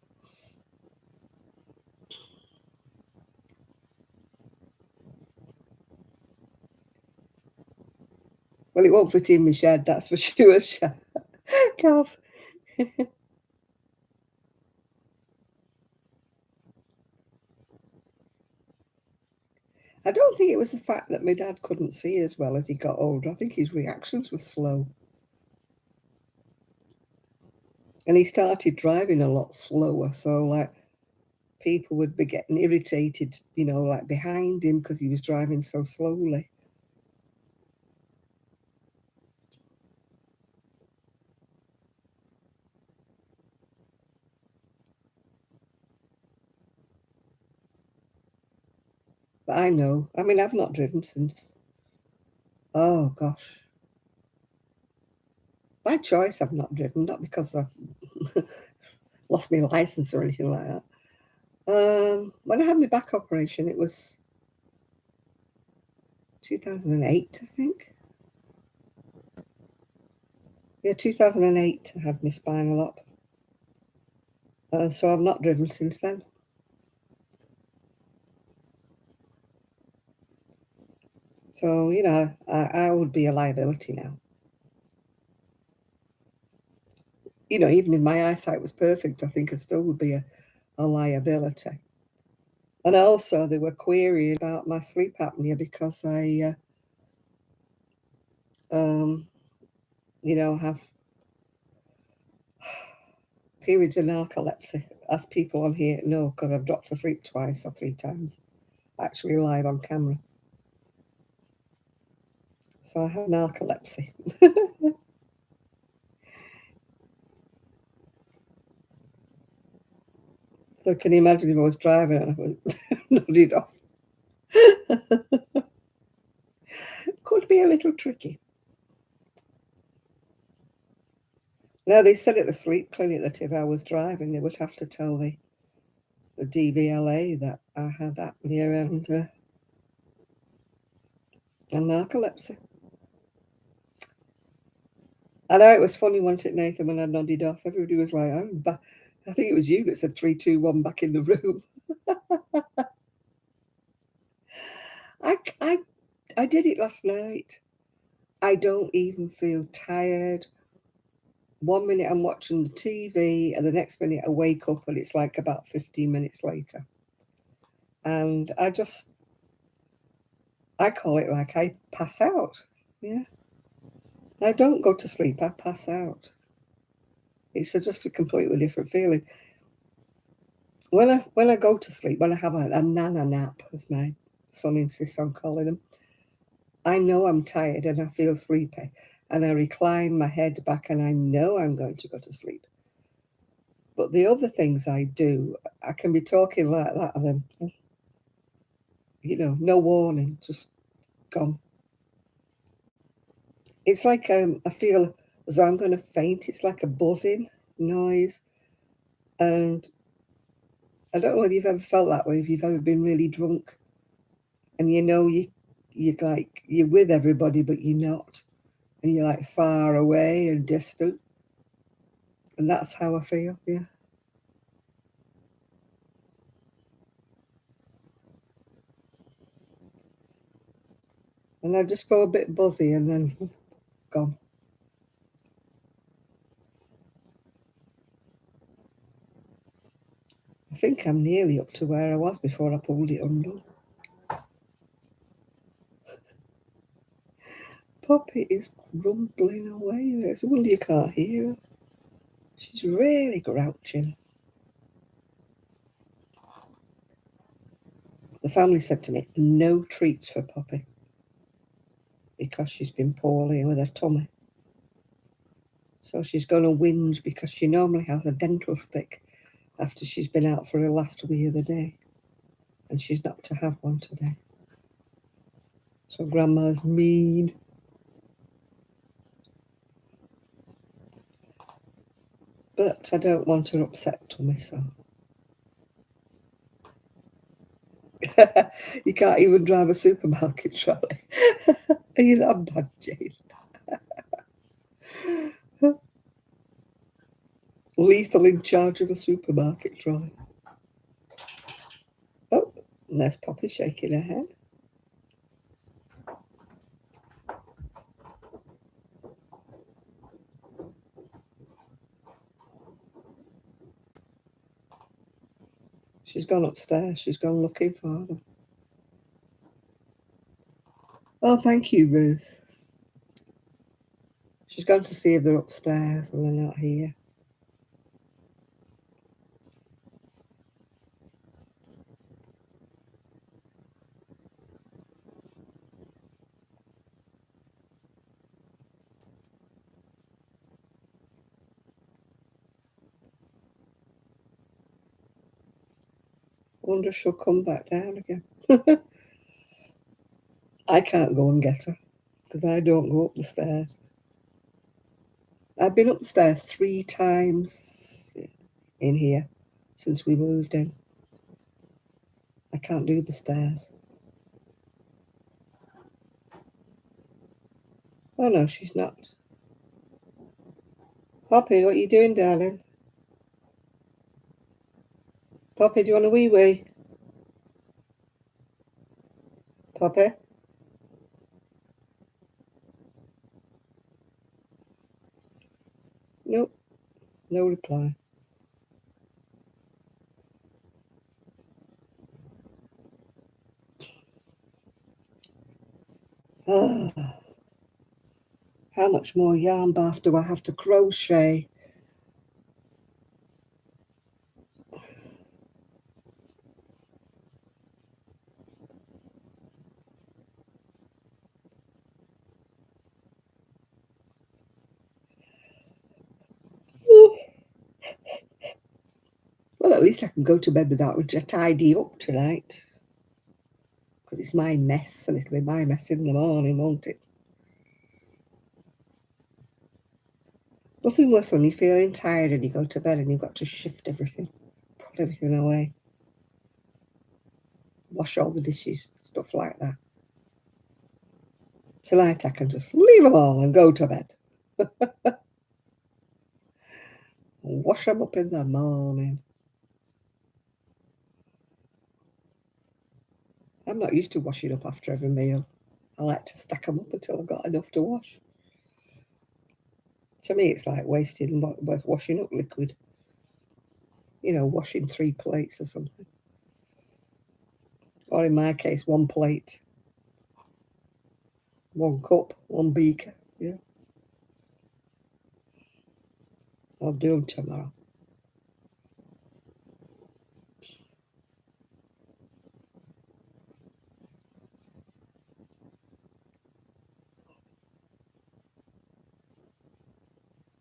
Well, it won't fit in my shed, that's for sure, Kaz. I don't think it was the fact that my dad couldn't see as well as he got older. I think his reactions were slow. And he started driving a lot slower, so like people would be getting irritated, you know, like behind him because he was driving so slowly. But I know. I mean, I've not driven since. Oh gosh. By choice, I've not driven, not because I lost my license or anything like that. When I had my back operation, it was 2008, I think. Yeah, 2008, I had my spinal op. So I've not driven since then. So, you know, I would be a liability now. you know, even if my eyesight was perfect, I think it still would be a liability. And also, they were querying about my sleep apnea because I, you know, have periods of narcolepsy, as people on here know, because I've dropped asleep twice or 3 times, actually live on camera. So I have narcolepsy. So can you imagine if I was driving and I went nodded off? Could be a little tricky. Now, they said at the sleep clinic that if I was driving, they would have to tell the DVLA that I had apnea and narcolepsy. I know it was funny, wasn't it, Nathan, when I nodded off? Everybody was like, "I'm back." I think it was you that said 3, 2, 1 back in the room. I did it last night. I don't even feel tired. 1 minute I'm watching the TV, and the next minute I wake up and it's like about 15 minutes later. And I call it like I pass out. Yeah. I don't go to sleep, I pass out. It's just a completely different feeling. When I go to sleep, when I have a nana nap, as my son insists on calling them, I know I'm tired and I feel sleepy. And I recline my head back and I know I'm going to go to sleep. But the other things I do, I can be talking like that and then, you know, no warning, just gone. It's like I feel as though I'm going to faint. It's like a buzzing noise. And I don't know whether you've ever felt that way, if you've ever been really drunk and you know you're with everybody, but you're not. And you're like far away and distant. And that's how I feel, yeah. And I just go a bit buzzy and then gone. I think I'm nearly up to where I was before I pulled it undone. Poppy is grumbling away there. It's a wonder you can't hear her. She's really grouching. The family said to me, no treats for Poppy because she's been poorly with her tummy. So she's going to whinge because she normally has a dental stick after she's been out for her last wee of the day. And she's not to have one today. So Grandma's mean. But I don't want her upset tummy, so. You can't even drive a supermarket trolley. Are you that bad, Jane? Lethal in charge of a supermarket trolley. Oh, and there's Poppy shaking her head. She's gone upstairs. She's gone looking for them. Oh, thank you, Ruth. She's gone to see if they're upstairs and they're not here. I wonder if she'll come back down again. I can't go and get her because I don't go up the stairs. I've been up the stairs 3 times in here since we moved in. I can't do the stairs. Oh no, she's not. Poppy, what are you doing, darling? Poppy, do you want a wee wee? Poppy? Nope. reply. Ah, how much more yarn bath do I have to crochet? Well, at least I can go to bed without a tidy up tonight. Because it's my mess, and it'll be my mess in the morning, won't it? Nothing worse when you're feeling tired and you go to bed and you've got to shift everything, put everything away, wash all the dishes, stuff like that. Tonight I can just leave them all and go to bed. Wash them up in the morning. I'm not used to washing up after every meal. I like to stack them up until I've got enough to wash. To me, it's like wasting washing up liquid. You know, washing 3 plates or something. Or in my case, 1 plate, 1 cup, 1 beaker. Yeah. I'll do them tomorrow.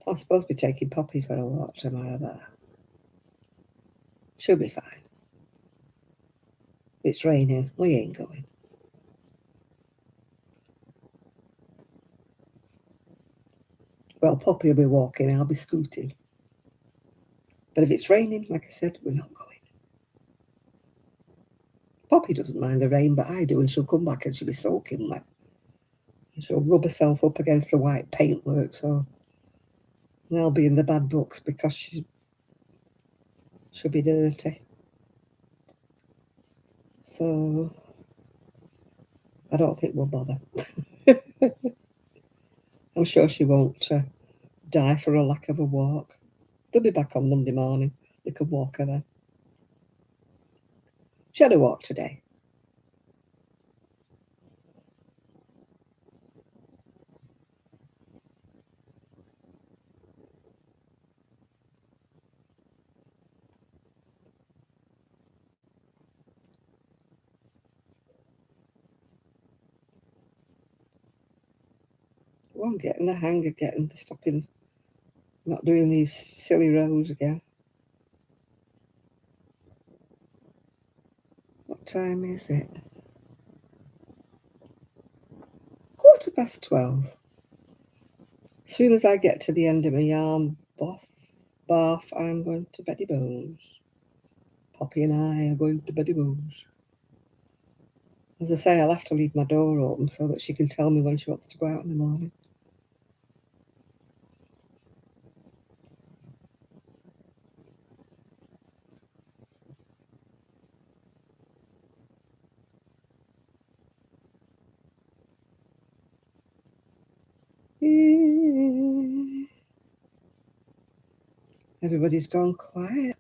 I'm supposed to be taking Poppy for a walk tomorrow, but she'll be fine. It's raining. We ain't going. Well, Poppy will be walking. I'll be scooting. But if it's raining, like I said, we're not going. Poppy doesn't mind the rain, but I do, and she'll come back and she'll be soaking wet. And she'll rub herself up against the white paintwork, so I'll be in the bad books because she'll be dirty. So I don't think we'll bother. I'm sure she won't die for a lack of a walk. They'll be back on Monday morning. They can walk her then. She had a walk today. Well, I'm getting the hang of stopping, not doing these silly rows again. What time is it? 12:15. As soon as I get to the end of my yarn bath, I'm going to beddy bones. Poppy and I are going to beddy bones. As I say, I'll have to leave my door open so that she can tell me when she wants to go out in the morning. Everybody's gone quiet.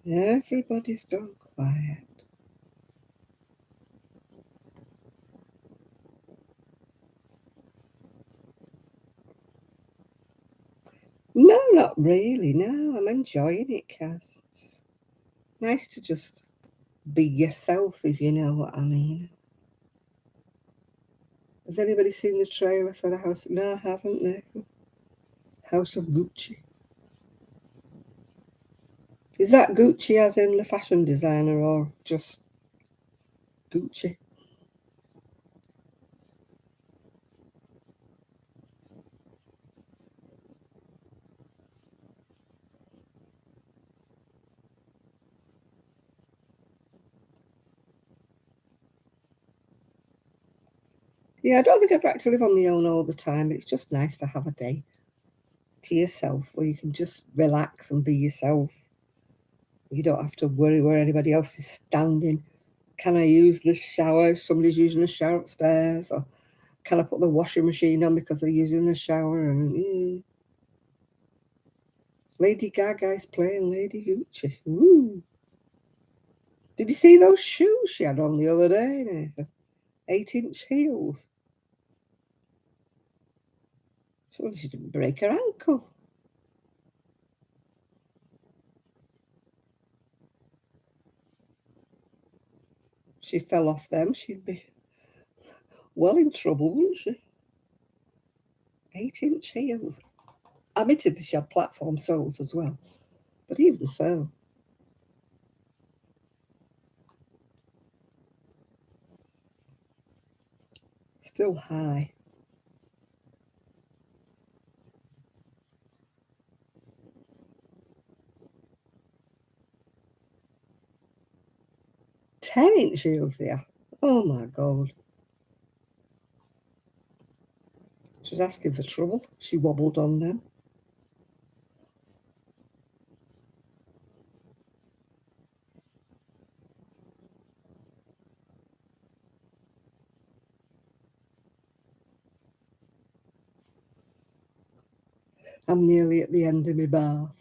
Everybody's gone quiet. No, not really. No, I'm enjoying it, Cass. It's nice to just be yourself, if you know what I mean. Has anybody seen the trailer for the house? No, I haven't. No. House of Gucci. Is that Gucci as in the fashion designer or just Gucci? Yeah, I don't think I'd like to live on my own all the time, but it's just nice to have a day to yourself where you can just relax and be yourself. You don't have to worry where anybody else is standing, can I use the shower if somebody's using a shower upstairs? Or can I put the washing machine on because they're using the shower? And Lady Gaga's playing Lady Gucci. Woo! Did you see those shoes she had on the other day, Nathan? 8-inch heels. So she didn't break her ankle. She fell off them, she'd be well in trouble, wouldn't she? 8-inch heels. Admittedly, she had platform soles as well, but even so. Still high. Ten-inch heels there. Oh my God. She's asking for trouble. She wobbled on them. I'm nearly at the end of my bath.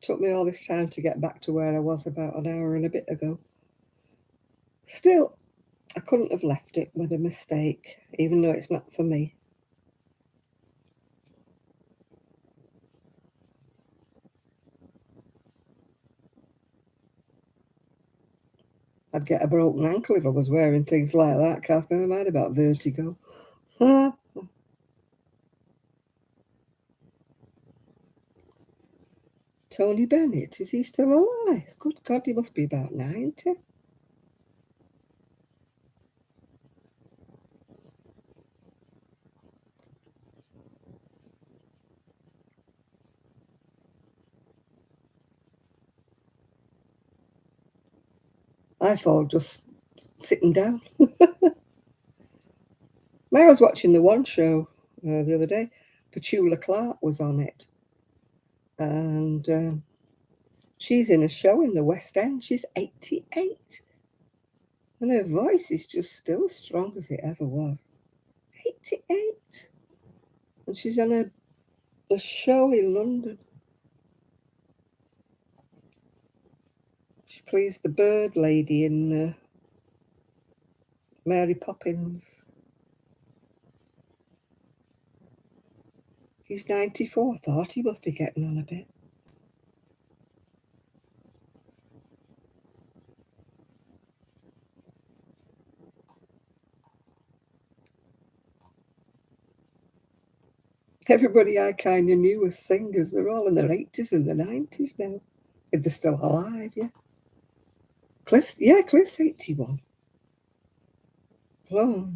Took me all this time to get back to where I was about an hour and a bit ago. Still, I couldn't have left it with a mistake, even though it's not for me. I'd get a broken ankle if I was wearing things like that. Cast never mind about vertigo. Tony Bennett, is he still alive? Good God, he must be about 90. I fall just sitting down. I was watching the One show the other day. Petula Clark was on it. And she's in a show in the West End. She's 88. And her voice is just still as strong as it ever was. 88. And she's on a show in London. She plays the bird lady in Mary Poppins. He's 94. I thought he must be getting on a bit. Everybody I kind of knew as singers, they're all in their 80s and their 90s now. If they're still alive, yeah. Cliff's 81. Oh.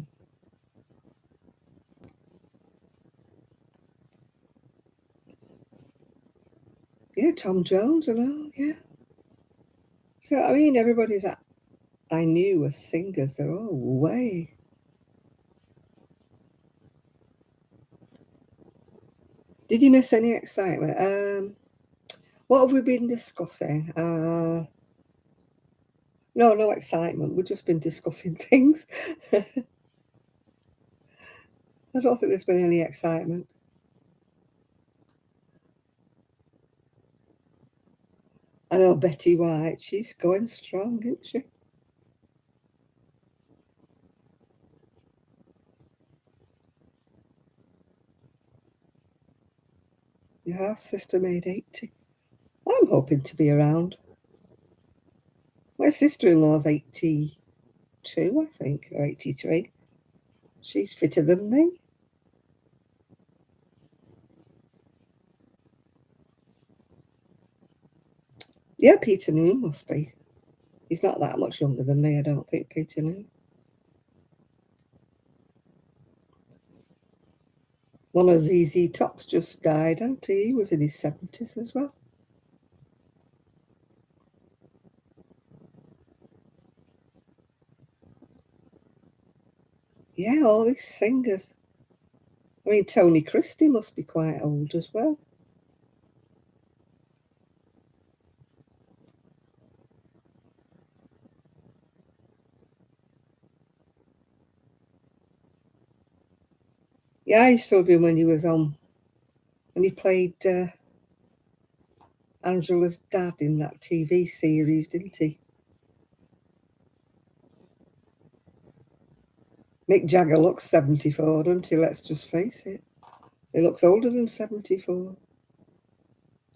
Yeah, Tom Jones and all, yeah. So, I mean, everybody that I knew as singers, they're all way. Did you miss any excitement? What have we been discussing? No excitement. We've just been discussing things. I don't think there's been any excitement. I know Betty White, she's going strong, isn't she? Your half sister made 80. I'm hoping to be around. My sister-in-law's 82, I think, or 83. She's fitter than me. Yeah, Peter Noon must be. He's not that much younger than me, I don't think, Peter Noon. One of ZZ Top's just died, hasn't he? He was in his 70s as well. Yeah, all these singers. I mean, Tony Christie must be quite old as well. Yeah, I used to love him when he was on, when he played Angela's dad in that TV series, didn't he? Mick Jagger looks 74, doesn't he? Let's just face it. He looks older than 74.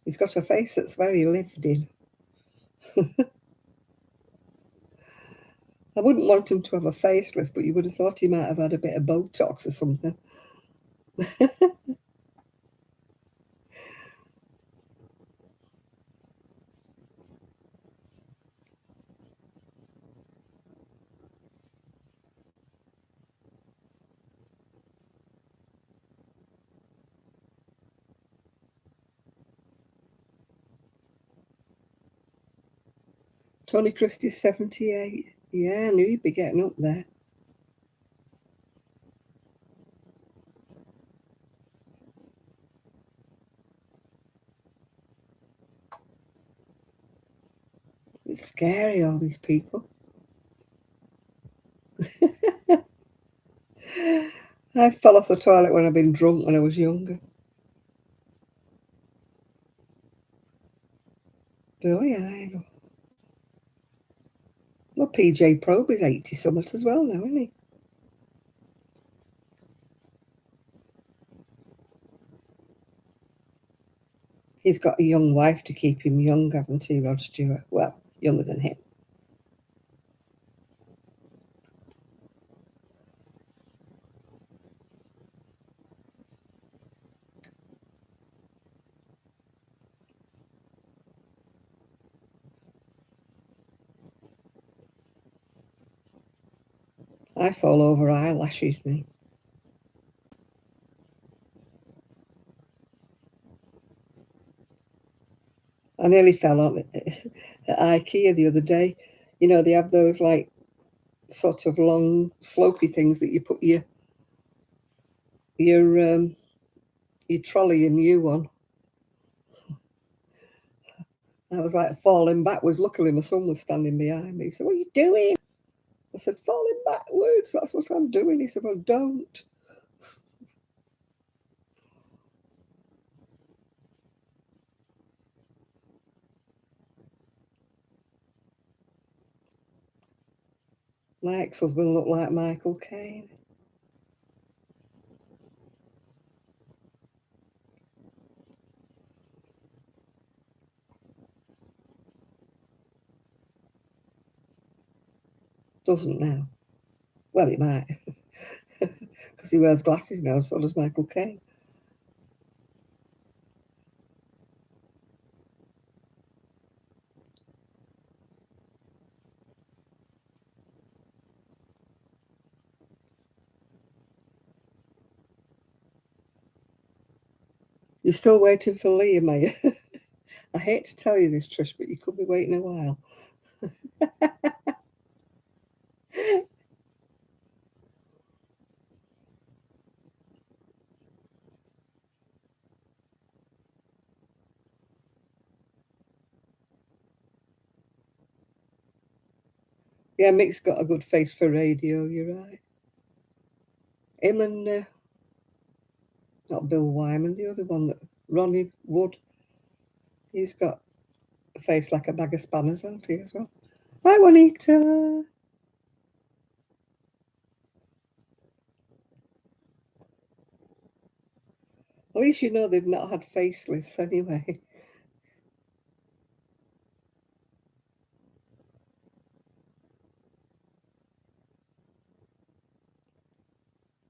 He's got a face that's very lived in. I wouldn't want him to have a facelift, but you would have thought he might have had a bit of Botox or something. Tony Christie's 78. Yeah, I knew he'd be getting up there. It's scary, all these people. I fell off the toilet when I've been drunk when I was younger. Billy Idol. Well, PJ Probe is 80 something as well now, isn't he? He's got a young wife to keep him young, hasn't he, Rod Stewart? Well, younger than him. I fall over eyelashes now. I nearly fell on it at IKEA the other day. You know, they have those like sort of long slopey things that you put your trolley and you on. I was like falling backwards. Luckily, my son was standing behind me. He said, "What are you doing?" I said, "Falling backwards. That's what I'm doing." He said, "Well, don't." My ex-husband looked like Michael Caine. Doesn't now. Well, he might. Because he wears glasses now, so does Michael Caine. You're still waiting for Liam, are you? I hate to tell you this, Trish, but you could be waiting a while. Yeah, Mick's got a good face for radio, you're right. Him and, not Bill Wyman, the other one, that Ronnie Wood, he's got a face like a bag of spanners, hasn't he, as well? Hi, Juanita. At least you know they've not had facelifts anyway.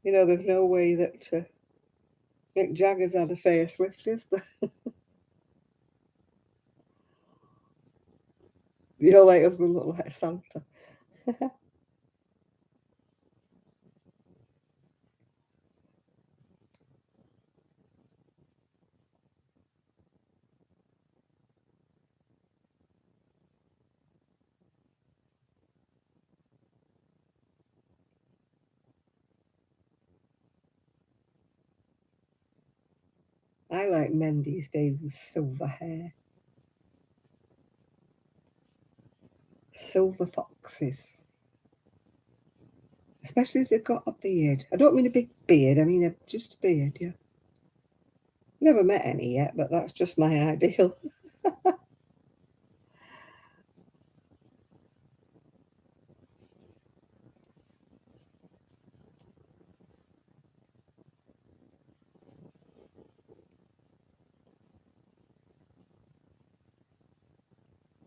You know, there's no way that Mick Jagger's had a facelift, is there? Your late husband look like Santa. I like men these days with silver hair. Silver foxes. Especially if they've got a beard. I don't mean a big beard, I mean just a beard, yeah. Never met any yet, but that's just my ideal.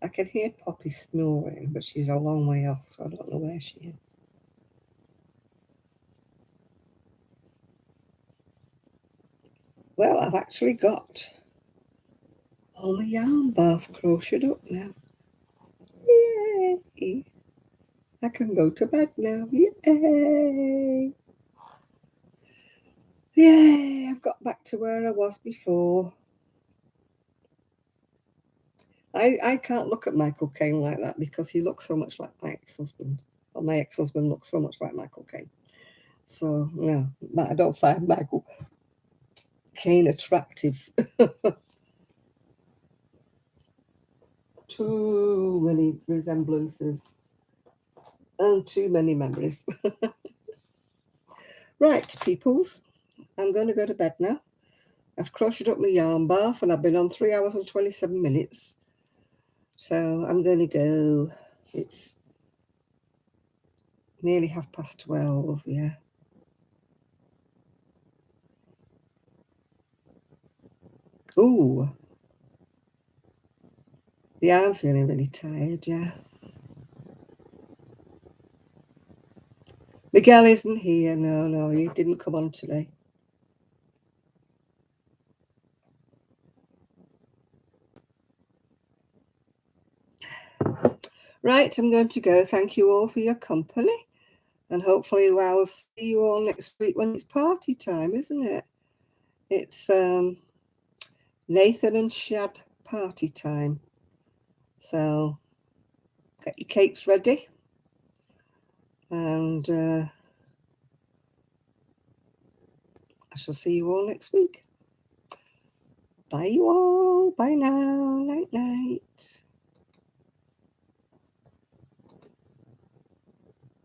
I can hear Poppy snoring, but she's a long way off, so I don't know where she is. Well, I've actually got all my yarn bath crocheted up now. Yay! I can go to bed now. Yay! Yay! I've got back to where I was before. I can't look at Michael Caine like that because he looks so much like my ex-husband. Or my ex-husband looks so much like Michael Caine. So, no, I don't find Michael Caine attractive. Too many resemblances and too many memories. Right, peoples, I'm going to go to bed now. I've crocheted up my yarn bath and I've been on 3 hours and 27 minutes. So I'm going to go. It's nearly 12:30, yeah. Ooh. Yeah, I'm feeling really tired, yeah. Miguel isn't here. No, he didn't come on today. Right, I'm going to go. Thank you all for your company. And hopefully I'll see you all next week when it's party time, isn't it? It's Nathan and Shad party time. So get your cakes ready. And I shall see you all next week. Bye you all. Bye now. Night night.